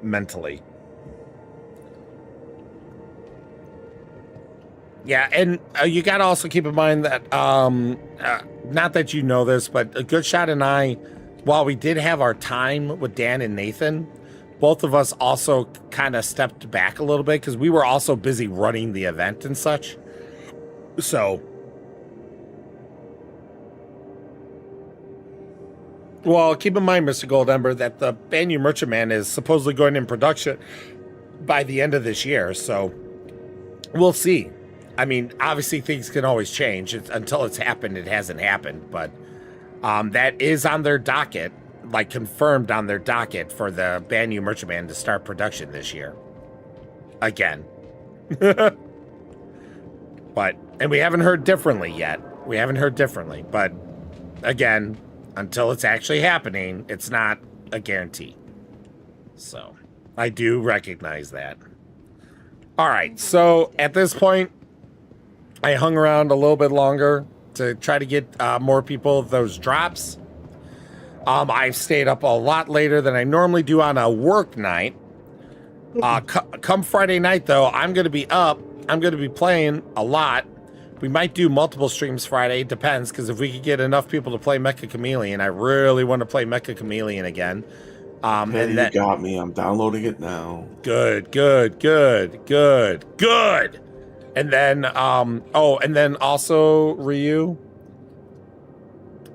mentally. Yeah, and you got to also keep in mind that, not that you know this, but a good shot and I, while we did have our time with Dan and Nathan, both of us also kind of stepped back a little bit because we were also busy running the event and such. So, well, keep in mind, Mr. Goldember, that the Banyu Merchantman is supposedly going in production by the end of this year. So, we'll see. I mean, obviously things can always change. Until it's happened, it hasn't happened. But that is on their docket, like confirmed on their docket for the Banyu Merchantman to start production this year. Again. But, and we haven't heard differently yet. We haven't heard differently. But, again, until it's actually happening, it's not a guarantee. So, I do recognize that. All right, so at this point, I hung around a little bit longer to try to get more people those drops. I've stayed up a lot later than I normally do on a work night. Come Friday night, though, I'm going to be up. I'm going to be playing a lot. We might do multiple streams Friday. It depends, because if we could get enough people to play Mecha Chameleon, I really want to play Mecha Chameleon again. And you got me. I'm downloading it now. Good. And then, and then also, Ryu,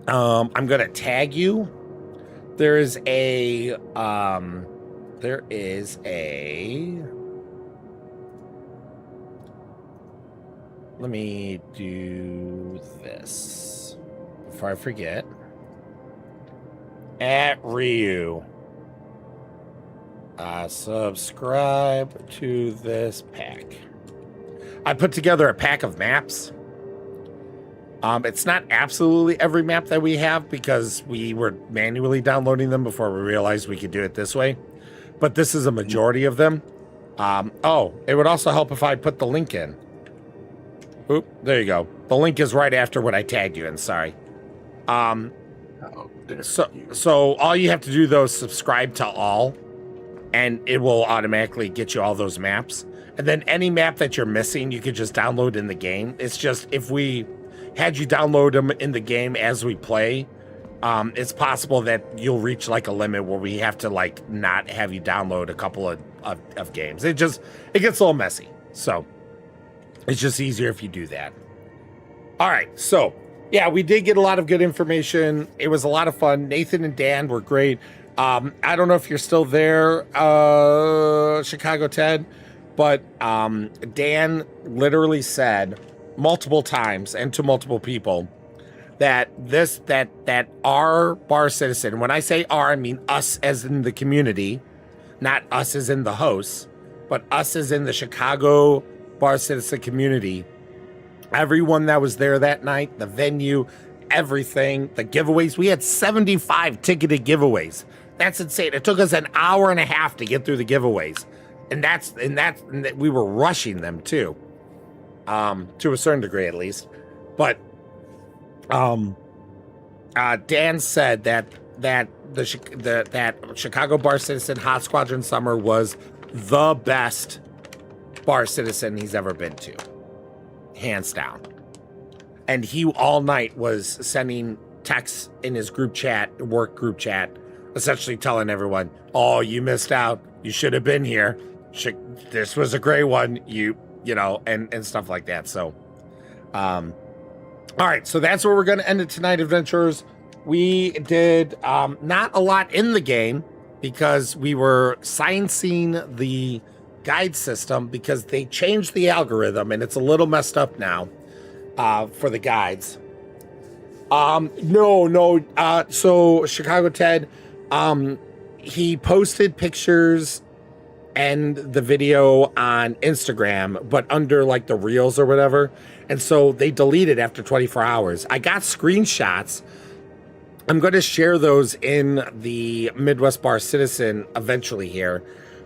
I'm going to tag you. Let me do this before I forget. At Ryu, subscribe to this pack. I put together a pack of maps. It's not absolutely every map that we have because we were manually downloading them before we realized we could do it this way. But this is a majority of them. It would also help if I put the link in. Oop, there you go. The link is right after what I tagged you in, sorry. So all you have to do, though, is subscribe to all, and it will automatically get you all those maps. And then any map that you're missing, you could just download in the game. It's just if we had you download them in the game as we play, it's possible that you'll reach like a limit where we have to like not have you download a couple of games. It gets a little messy. So it's just easier if you do that. All right. So yeah, we did get a lot of good information. It was a lot of fun. Nathan and Dan were great. I don't know if you're still there, Chicago Ted. But Dan literally said multiple times and to multiple people that our bar citizen, when I say our, I mean us as in the community, not us as in the hosts, but us as in the Chicago bar citizen community. Everyone that was there that night, the venue, everything, the giveaways. We had 75 ticketed giveaways. That's insane. It took us an hour and a half to get through the giveaways. And we were rushing them too. to a certain degree at least. But Dan said that Chicago Bar Citizen Hot Squadron Summer was the best Bar Citizen he's ever been to, hands down. And he all night was sending texts in his group chat, work group chat, essentially telling everyone, "Oh, you missed out. You should have been here. This was a great one. You know, and stuff like that." So, all right. So that's where we're going to end it tonight, adventurers. We did not a lot in the game because we were sciencing the guide system because they changed the algorithm and it's a little messed up now for the guides. So Chicago Ted, he posted pictures and the video on Instagram, but under like the reels or whatever. And so they deleted after 24 hours. I got screenshots. I'm going to share those in the Midwest Bar Citizen eventually here.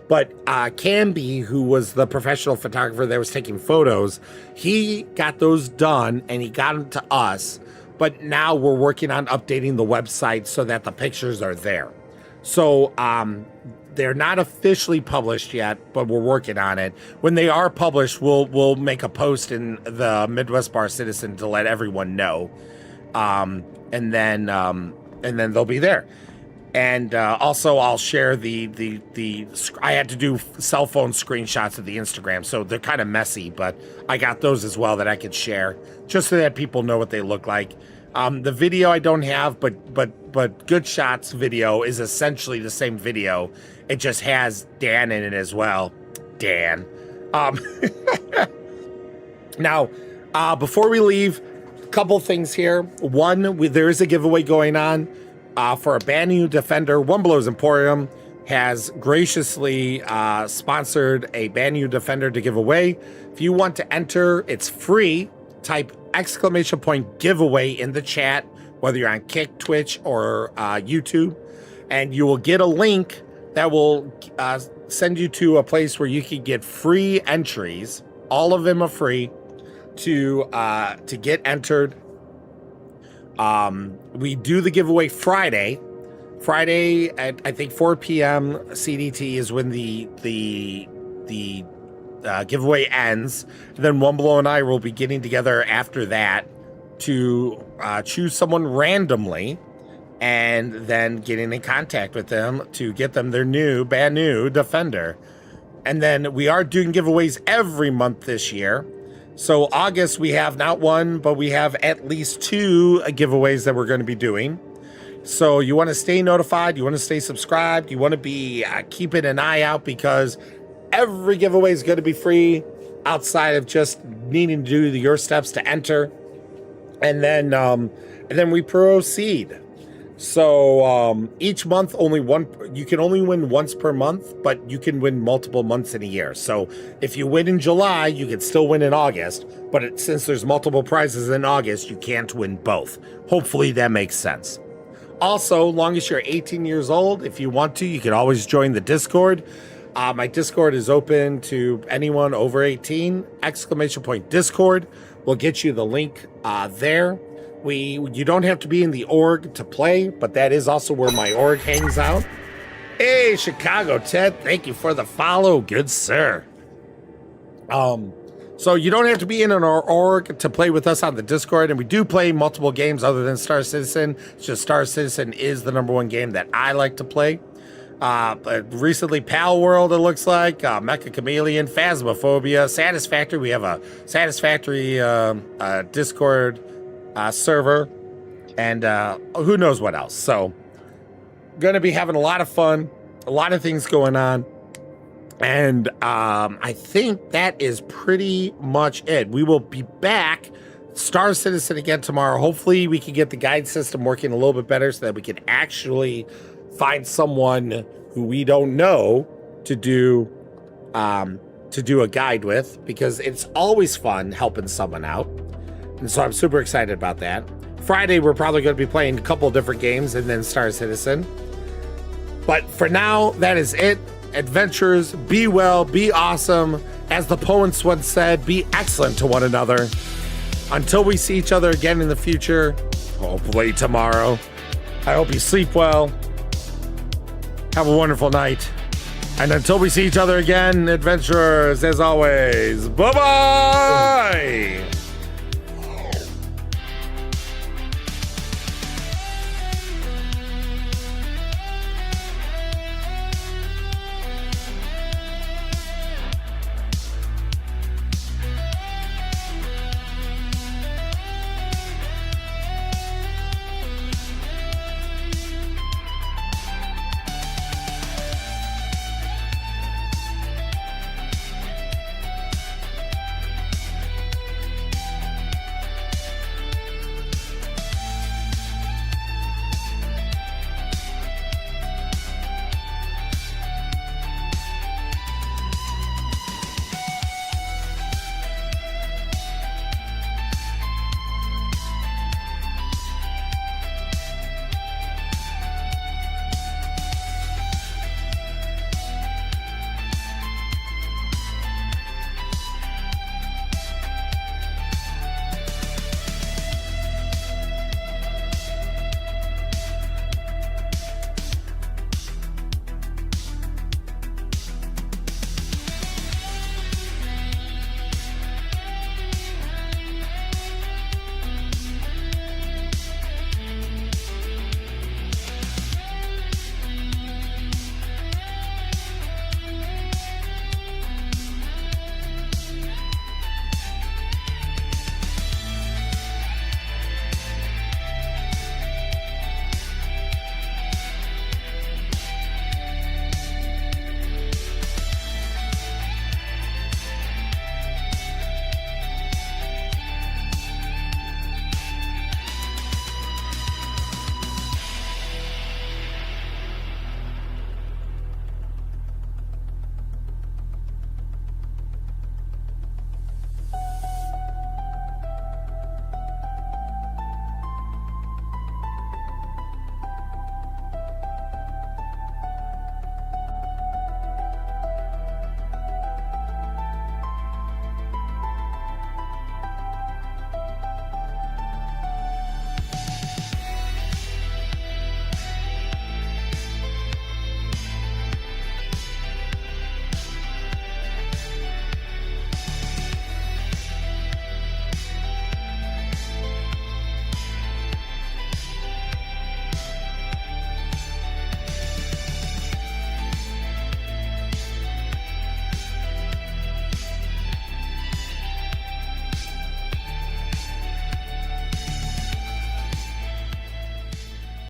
But Camby, who was the professional photographer that was taking photos, he got those done and he got them to us. But now we're working on updating the website so that the pictures are there. So they're not officially published yet, but we're working on it. When they are published, we'll make a post in the Midwest Bar Citizen to let everyone know. And then they'll be there. And also I'll share the I had to do cell phone screenshots of the Instagram, so they're kind of messy, but I got those as well that I could share just so that people know what they look like. The video I don't have, but Good Shots video is essentially the same video. It just has Dan in it as well. Dan. Now, before we leave, a couple things here. One, there is a giveaway going on for a brand new Defender. One Below's Emporium has graciously sponsored a brand new Defender to give away. If you want to enter, it's free. Type !giveaway in the chat, whether you're on Kick, Twitch, or YouTube, and you will get a link that will send you to a place where you can get free entries. All of them are free to get entered. We do the giveaway Friday at I think 4 p.m. CDT is when the giveaway ends. Then One Below and I will be getting together after that to choose someone randomly and then getting in contact with them to get them their brand new Defender. And then we are doing giveaways every month this year. So August, we have not one, but we have at least 2 giveaways that we're going to be doing. So you want to stay notified, you want to stay subscribed, you want to be keeping an eye out because every giveaway is going to be free outside of just needing to do your steps to enter. And then we proceed. So each month, you can only win once per month, but you can win multiple months in a year. So if you win in July, you can still win in August. But since there's multiple prizes in August, you can't win both. Hopefully that makes sense. Also, long as you're 18 years old, if you want to, you can always join the Discord. My Discord is open to anyone over 18. !Discord will get you the link there. You don't have to be in the org to play, but that is also where my org hangs out. Hey, Chicago Ted, thank you for the follow, good sir. So you don't have to be in an org to play with us on the Discord, and we do play multiple games other than Star Citizen. It's just Star Citizen is the #1 game that I like to play. Recently, Pal World, it looks like, Mecha Chameleon, Phasmophobia, Satisfactory. We have a Satisfactory Discord server, and who knows what else. So, gonna be having a lot of fun, a lot of things going on, and I think that is pretty much it. We will be back Star Citizen again tomorrow. Hopefully, we can get the guide system working a little bit better so that we can actually find someone who we don't know to do a guide with, because it's always fun helping someone out. And so I'm super excited about that. Friday, we're probably going to be playing a couple different games and then Star Citizen. But for now, that is it. adventurers, be well, be awesome. As the poets once said, be excellent to one another. Until we see each other again in the future, hopefully tomorrow, I hope you sleep well. Have a wonderful night. And until we see each other again, adventurers, as always, bye-bye!